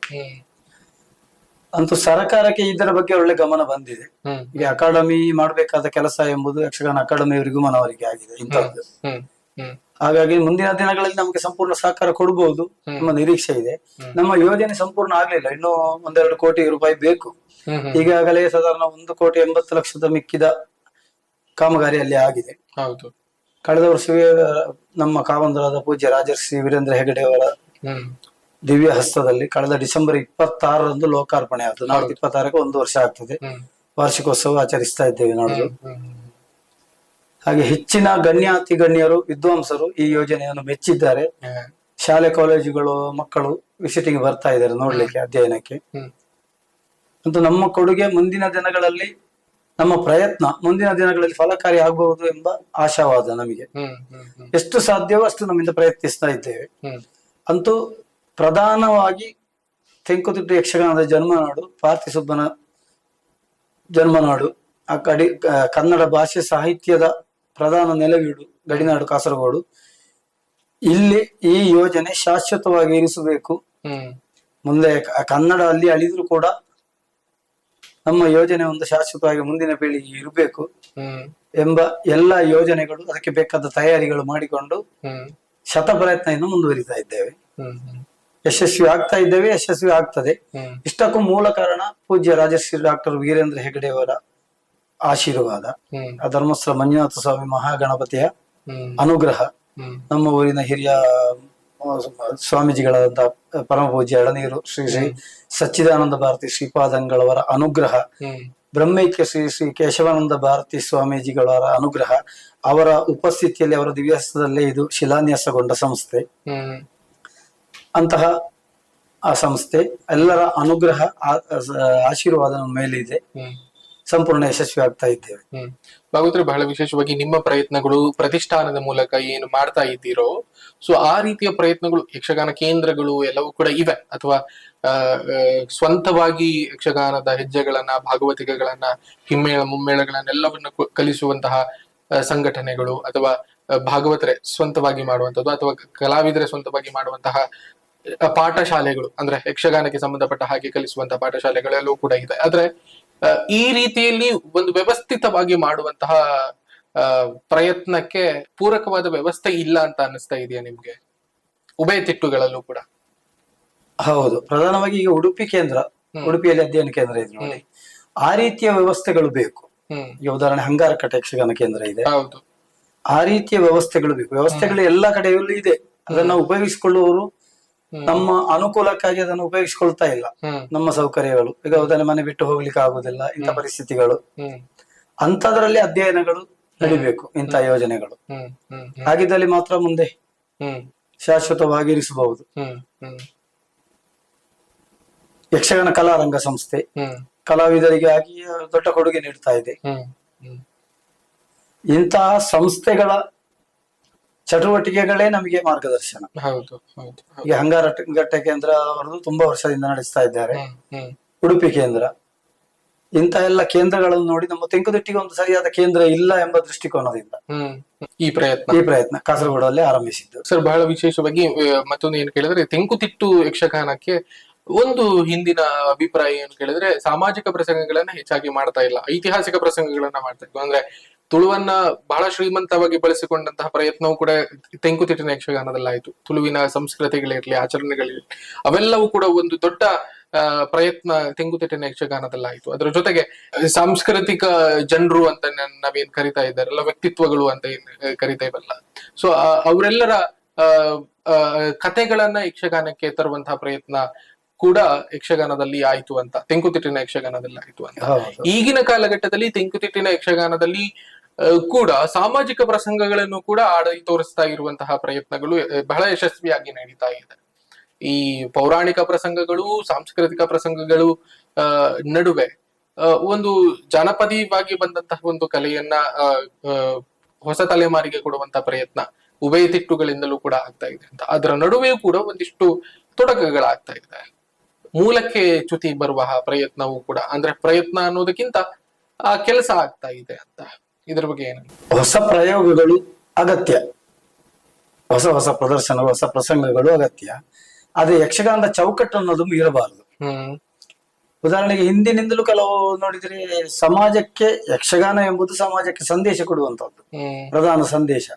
ಅಂತೂ ಸರ್ಕಾರಕ್ಕೆ ಇದರ ಬಗ್ಗೆ ಒಳ್ಳೆ ಗಮನ ಬಂದಿದೆ. ಈಗ ಅಕಾಡೆಮಿ ಮಾಡಬೇಕಾದ ಕೆಲಸ ಎಂಬುದು ಯಕ್ಷಗಾನ ಅಕಾಡೆಮಿಯವರಿಗೂ ಮನವರಿಕೆ ಆಗಿದೆ ಇಂಥದ್ದು. ಹಾಗಾಗಿ ಮುಂದಿನ ದಿನಗಳಲ್ಲಿ ನಮಗೆ ಸಂಪೂರ್ಣ ಸಹಕಾರ ಕೊಡಬಹುದು ನಮ್ಮ ನಿರೀಕ್ಷೆ ಇದೆ. ನಮ್ಮ ಯೋಜನೆ ಸಂಪೂರ್ಣ ಆಗ್ಲಿಲ್ಲ, ಇನ್ನೂ 1-2 ಕೋಟಿ ರೂಪಾಯಿ ಬೇಕು. ಈಗಾಗಲೇ ಸಾಧಾರಣ 1,80,00,000 ಮಿಕ್ಕಿದ ಕಾಮಗಾರಿ ಅಲ್ಲಿ ಆಗಿದೆ. ಹೌದು. ಕಳೆದ ವರ್ಷವೇ ನಮ್ಮ ಕಾವಂದರಾದ ಪೂಜ್ಯ ರಾಜರ್ಷಿ ವೀರೇಂದ್ರ ಹೆಗಡೆ ಅವರ ದಿವ್ಯ ಹಸ್ತದಲ್ಲಿ ಕಳೆದ ಡಿಸೆಂಬರ್ 26ರಂದು ಲೋಕಾರ್ಪಣೆ ಆಯ್ತು. ನಾಳೆ 26ಕ್ಕೆ 1 ವರ್ಷ ಆಗ್ತದೆ. ವಾರ್ಷಿಕೋತ್ಸವ ಆಚರಿಸ್ತಾ ಇದ್ದೇವೆ ನಾಡು. ಹಾಗೆ ಹೆಚ್ಚಿನ ಗಣ್ಯಾತಿ ಗಣ್ಯರು, ವಿದ್ವಾಂಸರು ಈ ಯೋಜನೆಯನ್ನು ಮೆಚ್ಚಿದ್ದಾರೆ. ಶಾಲೆ ಕಾಲೇಜುಗಳು ಮಕ್ಕಳು ವಿಸಿಟಿಂಗ್ ಬರ್ತಾ ಇದ್ದಾರೆ ನೋಡ್ಲಿಕ್ಕೆ, ಅಧ್ಯಯನಕ್ಕೆ. ಅಂತೂ ನಮ್ಮ ಕೊಡುಗೆ ಮುಂದಿನ ದಿನಗಳಲ್ಲಿ, ನಮ್ಮ ಪ್ರಯತ್ನ ಮುಂದಿನ ದಿನಗಳಲ್ಲಿ ಫಲಕಾರಿ ಆಗಬಹುದು ಎಂಬ ಆಶಾವಾದ ನಮಗೆ. ಎಷ್ಟು ಸಾಧ್ಯವೋ ಅಷ್ಟು ನಮ್ಮಿಂದ ಪ್ರಯತ್ನಿಸ್ತಾ ಇದ್ದೇವೆ. ಅಂತೂ ಪ್ರಧಾನವಾಗಿ ತೆಂಕುತಿಟ್ಟು ಯಕ್ಷಗಾನದ ಜನ್ಮನಾಡು ಪಾರ್ಥಿಸುಬ್ಬನ ಜನ್ಮನಾಡು, ಆ ಕನ್ನಡ ಭಾಷೆ ಸಾಹಿತ್ಯದ ಪ್ರಧಾನ ನೆಲೆವೀಡು ಗಡಿನಾಡು ಕಾಸರಗೋಡು. ಇಲ್ಲಿ ಈ ಯೋಜನೆ ಶಾಶ್ವತವಾಗಿ ಇರಿಸಬೇಕು. ಮುಂದೆ ಕನ್ನಡ ಅಲ್ಲಿ ಅಳಿದ್ರು ಕೂಡ ನಮ್ಮ ಯೋಜನೆ ಒಂದು ಶಾಶ್ವತವಾಗಿ ಮುಂದಿನ ಪೀಳಿಗೆ ಇರಬೇಕು ಎಂಬ ಎಲ್ಲ ಯೋಜನೆಗಳು, ಅದಕ್ಕೆ ಬೇಕಾದ ತಯಾರಿಗಳು ಮಾಡಿಕೊಂಡು ಶತ ಪ್ರಯತ್ನದಿಂದ ಮುಂದುವರಿತಾ ಇದ್ದೇವೆ. ಯಶಸ್ವಿ ಆಗ್ತಾ ಇದ್ದೇವೆ, ಯಶಸ್ವಿ ಆಗ್ತದೆ. ಇಷ್ಟಕ್ಕೂ ಮೂಲ ಕಾರಣ ಪೂಜ್ಯ ರಾಜಶ್ರೀ ಡಾಕ್ಟರ್ ವೀರೇಂದ್ರ ಹೆಗಡೆ ಅವರ ಆಶೀರ್ವಾದ, ಆ ಧರ್ಮಸ್ಥಳ ಮಂಜುನಾಥ ಸ್ವಾಮಿ ಮಹಾಗಣಪತಿಯ ಅನುಗ್ರಹ, ನಮ್ಮ ಊರಿನ ಹಿರಿಯ ಸ್ವಾಮೀಜಿಗಳಾದಂತ ಪರಮ ಪೂಜ್ಯ ಎಳನೀರು ಶ್ರೀ ಶ್ರೀ ಸಚ್ಚಿದಾನಂದ ಭಾರತಿ ಶ್ರೀಪಾದಂಗಳವರ ಅನುಗ್ರಹ, ಬ್ರಹ್ಮೈಕ್ಯ ಶ್ರೀ ಶ್ರೀ ಕೇಶವಾನಂದ ಭಾರತಿ ಸ್ವಾಮೀಜಿಗಳವರ ಅನುಗ್ರಹ, ಅವರ ಉಪಸ್ಥಿತಿಯಲ್ಲಿ ಅವರ ದಿವ್ಯಸ್ಥದಲ್ಲೇ ಇದು ಶಿಲಾನ್ಯಾಸಗೊಂಡ ಸಂಸ್ಥೆ. ಅಂತಹ ಆ ಸಂಸ್ಥೆ ಎಲ್ಲರ ಅನುಗ್ರಹ ಆಶೀರ್ವಾದ ನಮ್ಮ ಮೇಲಿದೆ. ಸಂಪೂರ್ಣ ಯಶಸ್ವಿ ಆಗ್ತಾ ಇದ್ದೇವೆ. ಭಾಗವತರೆ, ಬಹಳ ವಿಶೇಷವಾಗಿ ನಿಮ್ಮ ಪ್ರಯತ್ನಗಳು ಪ್ರತಿಷ್ಠಾನದ ಮೂಲಕ ಏನು ಮಾಡ್ತಾ ಇದ್ದೀರೋ, ಸೊ ಆ ರೀತಿಯ ಪ್ರಯತ್ನಗಳು ಯಕ್ಷಗಾನ ಕೇಂದ್ರಗಳು ಎಲ್ಲವೂ ಕೂಡ ಇವೆ, ಅಥವಾ ಸ್ವಂತವಾಗಿ ಯಕ್ಷಗಾನದ ಹೆಜ್ಜೆಗಳನ್ನ, ಭಾಗವತಿಕೆಗಳನ್ನ, ಹಿಮ್ಮೇಳ ಮುಮ್ಮೇಳಗಳನ್ನೆಲ್ಲವನ್ನು ಕಲಿಸುವಂತಹ ಸಂಘಟನೆಗಳು, ಅಥವಾ ಭಾಗವತರೆ ಸ್ವಂತವಾಗಿ ಮಾಡುವಂತದ್ದು, ಅಥವಾ ಕಲಾವಿದರೆ ಸ್ವಂತವಾಗಿ ಮಾಡುವಂತಹ ಪಾಠಶಾಲೆಗಳು, ಅಂದ್ರೆ ಯಕ್ಷಗಾನಕ್ಕೆ ಸಂಬಂಧಪಟ್ಟ ಹಾಗೆ ಕಲಿಸುವಂತಹ ಪಾಠಶಾಲೆಗಳೆಲ್ಲವೂ ಕೂಡ ಇದೆ. ಆದ್ರೆ ಈ ರೀತಿಯಲ್ಲಿ ಒಂದು ವ್ಯವಸ್ಥಿತವಾಗಿ ಮಾಡುವಂತಹ ಪ್ರಯತ್ನಕ್ಕೆ ಪೂರಕವಾದ ವ್ಯವಸ್ಥೆ ಇಲ್ಲ ಅಂತ ಅನಿಸ್ತಾ ಇದೆಯಾ ನಿಮ್ಗೆ, ಉಭಯ ತಿಟ್ಟುಗಳಲ್ಲೂ ಕೂಡ? ಹೌದು, ಪ್ರಧಾನವಾಗಿ ಈಗ ಉಡುಪಿ ಕೇಂದ್ರ, ಉಡುಪಿಯಲ್ಲಿ ಅಧ್ಯಯನ ಕೇಂದ್ರ ಇದೆ ನೋಡಿ, ಆ ರೀತಿಯ ವ್ಯವಸ್ಥೆಗಳು ಬೇಕು. ಈಗ ಉದಾಹರಣೆ ಹಂಗಾರಕಟ್ಟ ಯಕ್ಷಗಾನ ಕೇಂದ್ರ ಇದೆ, ಹೌದು, ಆ ರೀತಿಯ ವ್ಯವಸ್ಥೆಗಳು ಬೇಕು. ವ್ಯವಸ್ಥೆಗಳು ಎಲ್ಲಾ ಕಡೆಯಲ್ಲೂ ಇದೆ, ಅದನ್ನ ಉಪಯೋಗಿಸಿಕೊಳ್ಳುವವರು ನಮ್ಮ ಅನುಕೂಲಕ್ಕಾಗಿ ಅದನ್ನು ಉಪಯೋಗಿಸಿಕೊಳ್ತಾ ಇಲ್ಲ. ನಮ್ಮ ಸೌಕರ್ಯಗಳು, ಈಗ ಉದಾಹರಣೆ ಮನೆ ಬಿಟ್ಟು ಹೋಗ್ಲಿಕ್ಕೆ ಆಗುದಿಲ್ಲ, ಇಂಥ ಪರಿಸ್ಥಿತಿಗಳು, ಅಂತದ್ರಲ್ಲಿ ಅಧ್ಯಯನಗಳು ನಡಿಬೇಕು ಇಂಥ ಯೋಜನೆಗಳು. ಹಾಗಿದ್ದಲ್ಲಿ ಮಾತ್ರ ಮುಂದೆ ಶಾಶ್ವತವಾಗಿ ಇರಿಸಬಹುದು. ಯಕ್ಷಗಾನ ಕಲಾರಂಗ ಸಂಸ್ಥೆ ಕಲಾವಿದರಿಗಾಗಿ ದೊಡ್ಡ ಕೊಡುಗೆ ನೀಡ್ತಾ ಇದೆ. ಇಂತಹ ಸಂಸ್ಥೆಗಳ ಚಟುವಟಿಕೆಗಳೇ ನಮಗೆ ಮಾರ್ಗದರ್ಶನ. ಈಗ ಹಂಗಾರಘಟ್ಟ ಕೇಂದ್ರ ಅವರದು ತುಂಬಾ ವರ್ಷದಿಂದ ನಡೆಸ್ತಾ ಇದ್ದಾರೆ, ಉಡುಪಿ ಕೇಂದ್ರ, ಇಂಥ ಎಲ್ಲ ಕೇಂದ್ರಗಳನ್ನು ನೋಡಿ ನಮ್ಮ ತೆಂಕುತಿಟ್ಟಿಗೆ ಒಂದು ಸರಿಯಾದ ಕೇಂದ್ರ ಇಲ್ಲ ಎಂಬ ದೃಷ್ಟಿಕೋನದಿಂದ ಈ ಪ್ರಯತ್ನ ಕಾಸರಗೋಡಲ್ಲಿ ಆರಂಭಿಸಿದ್ದು. ಸರ್, ಬಹಳ ವಿಶೇಷವಾಗಿ ಮತ್ತೊಂದು ಏನು ಕೇಳಿದ್ರೆ, ತೆಂಕುತಿಟ್ಟು ಯಕ್ಷಗಾನಕ್ಕೆ ಒಂದು ಹಿಂದಿನ ಅಭಿಪ್ರಾಯ ಏನು ಕೇಳಿದ್ರೆ, ಸಾಮಾಜಿಕ ಪ್ರಸಂಗಗಳನ್ನ ಹೆಚ್ಚಾಗಿ ಮಾಡ್ತಾ ಇಲ್ಲ, ಐತಿಹಾಸಿಕ ಪ್ರಸಂಗಗಳನ್ನ ಮಾಡ್ತಾ ಇದ್ವು. ಅಂದ್ರೆ ತುಳುವನ್ನ ಬಹಳ ಶ್ರೀಮಂತವಾಗಿ ಬಳಸಿಕೊಂಡಂತಹ ಪ್ರಯತ್ನವೂ ಕೂಡ ತೆಂಕುತಿಟ್ಟಿನ ಯಕ್ಷಗಾನದಲ್ಲಾಯ್ತು. ತುಳುವಿನ ಸಂಸ್ಕೃತಿಗಳಿರ್ಲಿ, ಆಚರಣೆಗಳಿರ್ಲಿ, ಅವೆಲ್ಲವೂ ಕೂಡ ಒಂದು ದೊಡ್ಡ ಪ್ರಯತ್ನ ತೆಂಕುತಿಟ್ಟಿನ ಯಕ್ಷಗಾನದಲ್ಲಾಯ್ತು. ಅದರ ಜೊತೆಗೆ ಸಾಂಸ್ಕೃತಿಕ ಜನರು ಅಂತ ನಾವೇನ್ ಕರಿತಾ ಇದ್ದಾರಲ್ಲ, ವ್ಯಕ್ತಿತ್ವಗಳು ಅಂತ ಏನ್ ಕರಿತಾ ಇವಲ್ಲ, ಸೊ ಅವರೆಲ್ಲರ ಕಥೆಗಳನ್ನ ಯಕ್ಷಗಾನಕ್ಕೆ ತರುವಂತಹ ಪ್ರಯತ್ನ ಕೂಡ ಯಕ್ಷಗಾನದಲ್ಲಿ ಆಯ್ತು ಅಂತ, ತೆಂಕುತಿಟ್ಟಿನ ಯಕ್ಷಗಾನದಲ್ಲಿ ಆಯ್ತು ಅಂತ. ಈಗಿನ ಕಾಲಘಟ್ಟದಲ್ಲಿ ತೆಂಕುತಿಟ್ಟಿನ ಯಕ್ಷಗಾನದಲ್ಲಿ ಕೂಡ ಸಾಮಾಜಿಕ ಪ್ರಸಂಗಗಳನ್ನು ಕೂಡ ಆಡಿ ತೋರಿಸ್ತಾ ಇರುವಂತಹ ಪ್ರಯತ್ನಗಳು ಬಹಳ ಯಶಸ್ವಿಯಾಗಿ ನಡೀತಾ ಇದೆ. ಈ ಪೌರಾಣಿಕ ಪ್ರಸಂಗಗಳು, ಸಾಂಸ್ಕೃತಿಕ ಪ್ರಸಂಗಗಳು ನಡುವೆ ಒಂದು ಜನಪದೀಯವಾಗಿ ಬಂದಂತಹ ಒಂದು ಕಲೆಯನ್ನ ಹೊಸ ತಲೆಮಾರಿಗೆ ಕೊಡುವಂತಹ ಪ್ರಯತ್ನ ಉಭಯ ತಿಟ್ಟುಗಳಿಂದಲೂ ಕೂಡ ಆಗ್ತಾ ಇದೆ ಅಂತ. ಅದರ ನಡುವೆಯೂ ಕೂಡ ಒಂದಿಷ್ಟು ತೊಡಕುಗಳಾಗ್ತಾ ಇದೆ. ಮೂಲಕ್ಕೆ ಚ್ಯುತಿ ಬರುವ ಪ್ರಯತ್ನವೂ ಕೂಡ, ಅಂದ್ರೆ ಪ್ರಯತ್ನ ಅನ್ನೋದಕ್ಕಿಂತ ಆ ಕೆಲಸ ಆಗ್ತಾ ಇದೆ ಅಂತ. ಇದ್ರ ಬಗ್ಗೆ ಏನು? ಹೊಸ ಪ್ರಯೋಗಗಳು ಅಗತ್ಯ, ಹೊಸ ಹೊಸ ಪ್ರದರ್ಶನ, ಹೊಸ ಪ್ರಸಂಗಗಳು ಅಗತ್ಯ. ಆದ್ರೆ ಯಕ್ಷಗಾನದ ಚೌಕಟ್ಟು ಅನ್ನೋದು ಮೀರಬಾರದು. ಉದಾಹರಣೆಗೆ ಹಿಂದಿನಿಂದಲೂ ಕೆಲವು ನೋಡಿದ್ರೆ ಸಮಾಜಕ್ಕೆ ಯಕ್ಷಗಾನ ಎಂಬುದು ಸಮಾಜಕ್ಕೆ ಸಂದೇಶ ಕೊಡುವಂತದ್ದು, ಪ್ರಧಾನ ಸಂದೇಶ.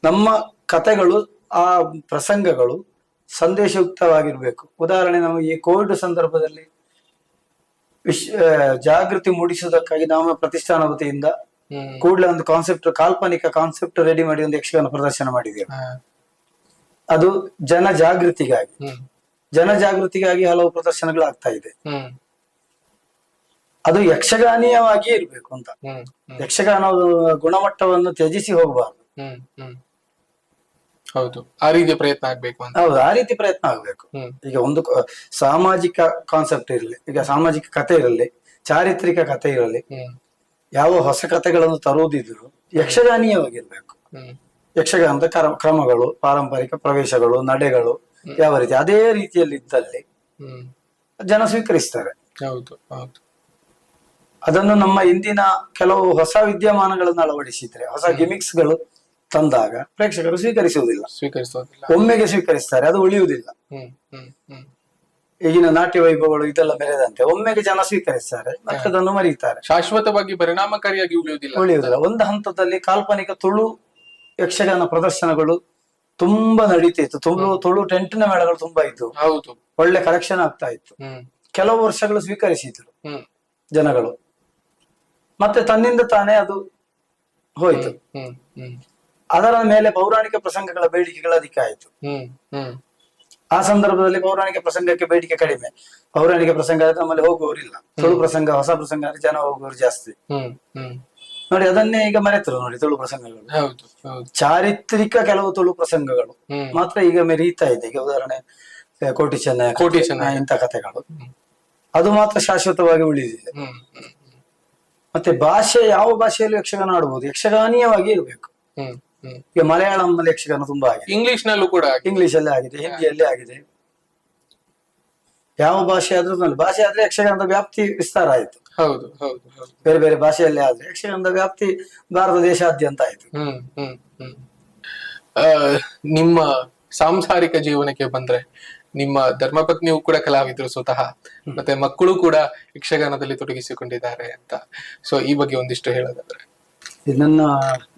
ನಮ್ಮ ಕಥೆಗಳು, ಆ ಪ್ರಸಂಗಗಳು ಸಂದೇಶಯುಕ್ತವಾಗಿರ್ಬೇಕು. ಉದಾಹರಣೆ, ನಮಗೆ ಈ ಕೋವಿಡ್ ಸಂದರ್ಭದಲ್ಲಿ ಜಾಗೃತಿ ಮೂಡಿಸುವುದಕ್ಕಾಗಿ ನಾವು ಪ್ರತಿಷ್ಠಾನ ವತಿಯಿಂದ ಕೂಡಲೇ ಒಂದು ಕಾನ್ಸೆಪ್ಟ್, ಕಾಲ್ಪನಿಕ ಕಾನ್ಸೆಪ್ಟ್ ರೆಡಿ ಮಾಡಿ ಒಂದು ಯಕ್ಷಗಾನ ಪ್ರದರ್ಶನ ಮಾಡಿದ್ದೇವೆ. ಅದು ಜನಜಾಗೃತಿಗಾಗಿ ಹಲವು ಪ್ರದರ್ಶನಗಳು ಆಗ್ತಾ ಇದೆ. ಅದು ಯಕ್ಷಗಾನೀಯವಾಗಿಯೇ ಇರ್ಬೇಕು ಅಂತ. ಯಕ್ಷಗಾನದ ಗುಣಮಟ್ಟವನ್ನು ತ್ಯಜಿಸಿ ಹೋಗಬಾರ್ದು. ಹೌದು, ಆ ರೀತಿಯ ಪ್ರಯತ್ನ ಆಗ್ಬೇಕು ಅಂತ. ಹೌದು, ಆ ರೀತಿ ಪ್ರಯತ್ನ ಆಗ್ಬೇಕು. ಈಗ ಒಂದು ಸಾಮಾಜಿಕ ಕಾನ್ಸೆಪ್ಟ್ ಇರಲಿ, ಈಗ ಸಾಮಾಜಿಕ ಕಥೆ ಇರಲಿ, ಚಾರಿತ್ರಿಕ ಕಥೆ ಇರಲಿ, ಯಾವ ಹೊಸ ಕಥೆಗಳನ್ನು ತರುವುದಿದ್ರು ಯಕ್ಷಗಾನೀಯವಾಗಿರ್ಬೇಕು. ಯಕ್ಷಗಾನದ ಕ್ರಮಗಳು, ಪಾರಂಪರಿಕ ಪ್ರವೇಶಗಳು, ನಡೆಗಳು ಯಾವ ರೀತಿ ಅದೇ ರೀತಿಯಲ್ಲಿ ಇದ್ದಲ್ಲಿ ಜನ ಸ್ವೀಕರಿಸ್ತಾರೆ. ಹೌದು ಹೌದು. ಅದನ್ನು ನಮ್ಮ ಇಂದಿನ ಕೆಲವು ಹೊಸ ವಿದ್ಯಮಾನಗಳನ್ನು ಅಳವಡಿಸಿದ್ರೆ, ಹೊಸ ಗಿಮಿಕ್ಸ್ ಗಳು ತಂದಾಗ ಪ್ರೇಕ್ಷಕರು ಸ್ವೀಕರಿಸುವುದಿಲ್ಲ. ಒಮ್ಮೆಗೆ ಸ್ವೀಕರಿಸ್ತಾರೆ, ಅದು ಉಳಿಯುವುದಿಲ್ಲ. ಈಗಿನ ನಾಟ್ಯ ವೈಭವಗಳು ಇದೆಲ್ಲ ಬೆರೆದಂತೆ ಒಮ್ಮೆಗೆ ಜನ ಸ್ವೀಕರಿಸ್ತಾರೆ, ಮತ್ತೆ ಅದನ್ನು ಮರೀತಾರೆ. ಶಾಶ್ವತವಾಗಿ ಪರಿಣಾಮಕಾರಿಯಾಗಿ ಉಳಿಯುವುದಿಲ್ಲ. ಒಂದು ಹಂತದಲ್ಲಿ ಕಾಲ್ಪನಿಕ ತುಳು ಯಕ್ಷಗಾನ ಪ್ರದರ್ಶನಗಳು ತುಂಬಾ ನಡೀತಿತ್ತು. ತುಳು ಟೆಂಟ್ನ ಮೇಳಗಳು ತುಂಬಾ ಇತ್ತು. ಹೌದು, ಒಳ್ಳೆ ಕಲೆಕ್ಷನ್ ಆಗ್ತಾ ಇತ್ತು. ಕೆಲವು ವರ್ಷಗಳು ಸ್ವೀಕರಿಸಿದ್ರು ಜನಗಳು, ಮತ್ತೆ ತನ್ನಿಂದ ತಾನೇ ಅದು ಹೋಯ್ತು. ಅದರ ಮೇಲೆ ಪೌರಾಣಿಕ ಪ್ರಸಂಗಗಳ ಬೇಡಿಕೆಗಳು ಅಧಿಕ ಆಯ್ತು. ಆ ಸಂದರ್ಭದಲ್ಲಿ ಪೌರಾಣಿಕ ಪ್ರಸಂಗಕ್ಕೆ ಬೇಡಿಕೆ ಕಡಿಮೆ. ಪೌರಾಣಿಕ ಪ್ರಸಂಗ ನಮ್ಮಲ್ಲಿ ಹೋಗುವವರಿಲ್ಲ. ತುಳು ಪ್ರಸಂಗ, ಹೊಸ ಪ್ರಸಂಗ ಜನ ಹೋಗುವವರು ಜಾಸ್ತಿ. ನೋಡಿ, ಅದನ್ನೇ ಈಗ ಮರೆತರು ನೋಡಿ. ತುಳು ಪ್ರಸಂಗಗಳು, ಚಾರಿತ್ರಿಕ ಕೆಲವು ತುಳು ಪ್ರಸಂಗಗಳು ಮಾತ್ರ ಈಗ ಮೆರೀತಾ ಇದೆ. ಈಗ ಉದಾಹರಣೆ ಕೋಟಿ ಚೆನ್ನ ಇಂಥ ಕಥೆಗಳು, ಅದು ಮಾತ್ರ ಶಾಶ್ವತವಾಗಿ ಉಳಿದಿದೆ. ಮತ್ತೆ ಭಾಷೆ, ಯಾವ ಭಾಷೆಯಲ್ಲೂ ಯಕ್ಷಗಾನ ಆಡಬಹುದು, ಯಕ್ಷಗಾನೀಯವಾಗಿ ಇರಬೇಕು. ಈಗ ಮಲಯಾಳಂನಲ್ಲಿ ಯಕ್ಷಗಾನ ತುಂಬಾ ಆಗಿದೆ, ಇಂಗ್ಲಿಷ್ ನಲ್ಲೂ ಕೂಡ, ಇಂಗ್ಲಿಷ್ ಅಲ್ಲೇ ಆಗಿದೆ, ಹಿಂದಿಯಲ್ಲೇ ಆಗಿದೆ. ಯಾವ ಭಾಷೆ ಆದ್ರೂ ಭಾಷೆ ಆದ್ರೆ ಯಕ್ಷಗಾನದ ವ್ಯಾಪ್ತಿ ವಿಸ್ತಾರ ಆಯ್ತು. ಹೌದು ಹೌದು ಹೌದು. ಬೇರೆ ಬೇರೆ ಭಾಷೆಯಲ್ಲೇ ಆದ್ರೆ ಯಕ್ಷಗಾನದ ವ್ಯಾಪ್ತಿ ಭಾರತ ದೇಶಾದ್ಯಂತ ಆಯ್ತು. ನಿಮ್ಮ ಸಾಂಸಾರಿಕ ಜೀವನಕ್ಕೆ ಬಂದ್ರೆ, ನಿಮ್ಮ ಧರ್ಮಪತ್ನಿಯು ಕೂಡ ಕಲಾವಿದರು ಸ್ವತಃ, ಮತ್ತೆ ಮಕ್ಕಳು ಕೂಡ ಯಕ್ಷಗಾನದಲ್ಲಿ ತೊಡಗಿಸಿಕೊಂಡಿದ್ದಾರೆ ಅಂತ. ಸೊ ಈ ಬಗ್ಗೆ ಒಂದಿಷ್ಟು ಹೇಳೋದಾದ್ರೆ. ನನ್ನ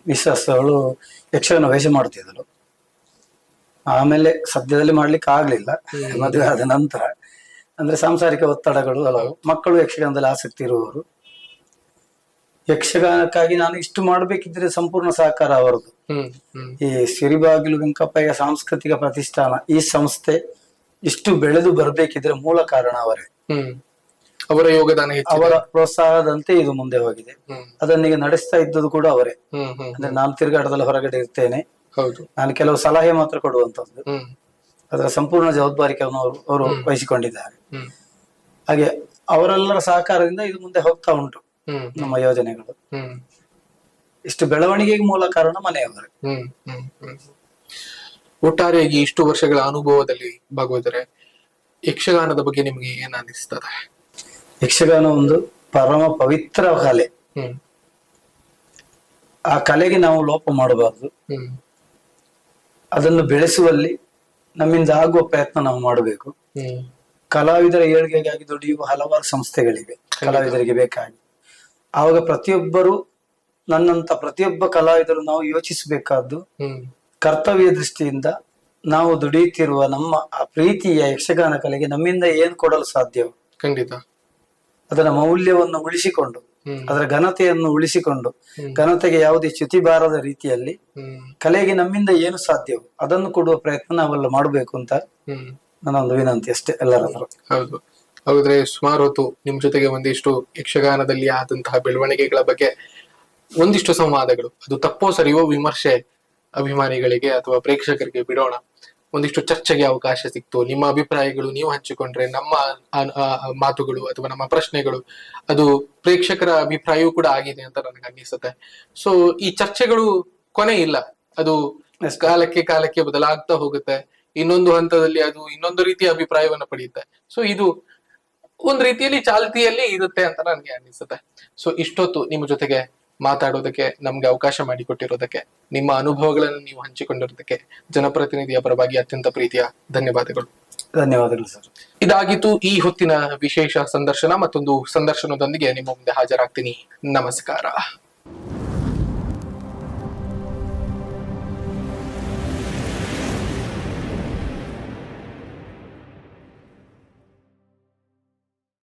ಮಿಸ್ಸಸ್ ಅವಳು ಯಕ್ಷಗಾನ ವೇಷ ಮಾಡ್ತಿದ್ದಳು. ಆಮೇಲೆ ಸದ್ಯದಲ್ಲಿ ಮಾಡ್ಲಿಕ್ಕೆ ಆಗ್ಲಿಲ್ಲ, ಮದುವೆ ಆದ ನಂತರ. ಅಂದ್ರೆ ಸಾಂಸಾರಿಕ ಒತ್ತಡಗಳು ಹಲವು. ಮಕ್ಕಳು ಯಕ್ಷಗಾನದಲ್ಲಿ ಆಸಕ್ತಿ ಇರುವವರು. ಯಕ್ಷಗಾನಕ್ಕಾಗಿ ನಾನು ಇಷ್ಟು ಮಾಡ್ಬೇಕಿದ್ರೆ ಸಂಪೂರ್ಣ ಸಹಕಾರ ಅವರದು. ಈ ಸಿರಿಬಾಗಿಲು ವೆಂಕಪ್ಪಯ್ಯ ಸಾಂಸ್ಕೃತಿಕ ಪ್ರತಿಷ್ಠಾನ, ಈ ಸಂಸ್ಥೆ ಇಷ್ಟು ಬೆಳೆದು ಬರ್ಬೇಕಿದ್ರೆ ಮೂಲ ಕಾರಣ ಅವರೇ. ಅವರ ಯೋಗದಾನ, ಅವರ ಪ್ರೋತ್ಸಾಹದಂತೆ ಇದು ಮುಂದೆ ಹೋಗಿದೆ. ಅದನ್ನೀಗ ನಡೆಸ್ತಾ ಇದ್ದದ್ದು ಕೂಡ ಅವರೇ. ಅಂದ್ರೆ ನಾನು ತಿರುಗಾಟದಲ್ಲಿ ಹೊರಗಡೆ ಇರ್ತೇನೆ, ನಾನು ಕೆಲವು ಸಲಹೆ ಮಾತ್ರ ಕೊಡುವಂತದ್ದು. ಅದರ ಸಂಪೂರ್ಣ ಜವಾಬ್ದಾರಿಯನ್ನು ಅವರು ವಹಿಸಿಕೊಂಡಿದ್ದಾರೆ. ಹಾಗೆ ಅವರೆಲ್ಲರ ಸಹಕಾರದಿಂದ ಇದು ಮುಂದೆ ಹೋಗ್ತಾ ಉಂಟು ನಮ್ಮ ಯೋಜನೆಗಳು. ಇಷ್ಟು ಬೆಳವಣಿಗೆಗೆ ಮೂಲ ಕಾರಣ ಮನೆಯವರೇ. ಒಟ್ಟಾರೆಯಾಗಿ ಇಷ್ಟು ವರ್ಷಗಳ ಅನುಭವದಲ್ಲಿ ಭಾಗವತರೆ, ಯಕ್ಷಗಾನದ ಬಗ್ಗೆ ನಿಮ್ಗೆ ಏನ್ ಅನಿಸ್ತದೆ? ಯಕ್ಷಗಾನ ಒಂದು ಪರಮ ಪವಿತ್ರ ಕಲೆ. ಆ ಕಲೆಗೆ ನಾವು ಲೋಪ ಮಾಡಬಾರ್ದು. ಅದನ್ನು ಬೆಳೆಸುವಲ್ಲಿ ನಮ್ಮಿಂದ ಆಗುವ ಪ್ರಯತ್ನ ನಾವು ಮಾಡಬೇಕು. ಕಲಾವಿದರ ಏಳಿಗೆಗಾಗಿ ದುಡಿಯುವ ಹಲವಾರು ಸಂಸ್ಥೆಗಳಿವೆ ಕಲಾವಿದರಿಗೆ ಬೇಕಾಗಿ. ಆವಾಗ ಪ್ರತಿಯೊಬ್ಬರು, ನನ್ನಂತ ಪ್ರತಿಯೊಬ್ಬ ಕಲಾವಿದರು ನಾವು ಯೋಚಿಸಬೇಕಾದ್ದು, ಕರ್ತವ್ಯ ದೃಷ್ಟಿಯಿಂದ ನಾವು ದುಡಿಯುತ್ತಿರುವ ನಮ್ಮ ಆ ಪ್ರೀತಿಯ ಯಕ್ಷಗಾನ ಕಲೆಗೆ ನಮ್ಮಿಂದ ಏನು ಕೊಡಲು ಸಾಧ್ಯವೋ ಖಂಡಿತ ಅದರ ಮೌಲ್ಯವನ್ನು ಉಳಿಸಿಕೊಂಡು, ಅದರ ಘನತೆಯನ್ನು ಉಳಿಸಿಕೊಂಡು, ಘನತೆಗೆ ಯಾವುದೇ ಚ್ಯುತಿ ಬಾರದ ರೀತಿಯಲ್ಲಿ ಕಲೆಗೆ ನಮ್ಮಿಂದ ಏನು ಸಾಧ್ಯವೋ ಅದನ್ನು ಕೊಡುವ ಪ್ರಯತ್ನ ನಾವೆಲ್ಲ ಮಾಡಬೇಕು ಅಂತ ನನ್ನ ಒಂದು ವಿನಂತಿ ಅಷ್ಟೇ ಎಲ್ಲರ ಹತ್ರ. ಹೌದು. ಹಾಗಾದ್ರೆ ಸುಮಾರು ಹೊತ್ತು ನಿಮ್ ಜೊತೆಗೆ ಒಂದಿಷ್ಟು ಯಕ್ಷಗಾನದಲ್ಲಿ ಆದಂತಹ ಬೆಳವಣಿಗೆಗಳ ಬಗ್ಗೆ ಒಂದಿಷ್ಟು ಸಂವಾದಗಳು, ಅದು ತಪ್ಪೋ ಸರಿಯೋ ವಿಮರ್ಶೆ ಅಭಿಮಾನಿಗಳಿಗೆ ಅಥವಾ ಪ್ರೇಕ್ಷಕರಿಗೆ ಬಿಡೋಣ. ಒಂದಿಷ್ಟು ಚರ್ಚೆಗೆ ಅವಕಾಶ ಸಿಕ್ತು. ನಿಮ್ಮ ಅಭಿಪ್ರಾಯಗಳು ನೀವು ಹಂಚಿಕೊಂಡ್ರೆ, ನಮ್ಮ ಮಾತುಗಳು ಅಥವಾ ನಮ್ಮ ಪ್ರಶ್ನೆಗಳು ಅದು ಪ್ರೇಕ್ಷಕರ ಅಭಿಪ್ರಾಯವೂ ಕೂಡ ಆಗಿದೆ ಅಂತ ನನಗೆ ಅನ್ನಿಸುತ್ತೆ. ಸೊ ಈ ಚರ್ಚೆಗಳು ಕೊನೆ ಇಲ್ಲ, ಅದು ಕಾಲಕ್ಕೆ ಬದಲಾಗ್ತಾ ಹೋಗುತ್ತೆ. ಇನ್ನೊಂದು ಹಂತದಲ್ಲಿ ಅದು ಇನ್ನೊಂದು ರೀತಿಯ ಅಭಿಪ್ರಾಯವನ್ನ ಪಡೆಯುತ್ತೆ. ಸೊ ಇದು ಒಂದ್ ರೀತಿಯಲ್ಲಿ ಚಾಲ್ತಿಯಲ್ಲಿ ಇರುತ್ತೆ ಅಂತ ನನಗೆ ಅನಿಸುತ್ತೆ. ಸೊ ಇಷ್ಟೊತ್ತು ನಿಮ್ಮ ಜೊತೆಗೆ ಮಾತಾಡೋದಕ್ಕೆ ನಮ್ಗೆ ಅವಕಾಶ ಮಾಡಿಕೊಟ್ಟಿರೋದಕ್ಕೆ, ನಿಮ್ಮ ಅನುಭವಗಳನ್ನು ನೀವು ಹಂಚಿಕೊಂಡಿರೋದಕ್ಕೆ ಜನಪ್ರತಿನಿಧಿಯ ಪರವಾಗಿ ಅತ್ಯಂತ ಪ್ರೀತಿಯ ಧನ್ಯವಾದಗಳು. ಧನ್ಯವಾದಗಳು ಸರ್. ಇದಾಗಿತ್ತು ಈ ಹೊತ್ತಿನ ವಿಶೇಷ ಸಂದರ್ಶನ. ಮತ್ತೊಂದು ಸಂದರ್ಶನದೊಂದಿಗೆ ನಿಮ್ಮ ಮುಂದೆ ಹಾಜರಾಗ್ತೀನಿ. ನಮಸ್ಕಾರ.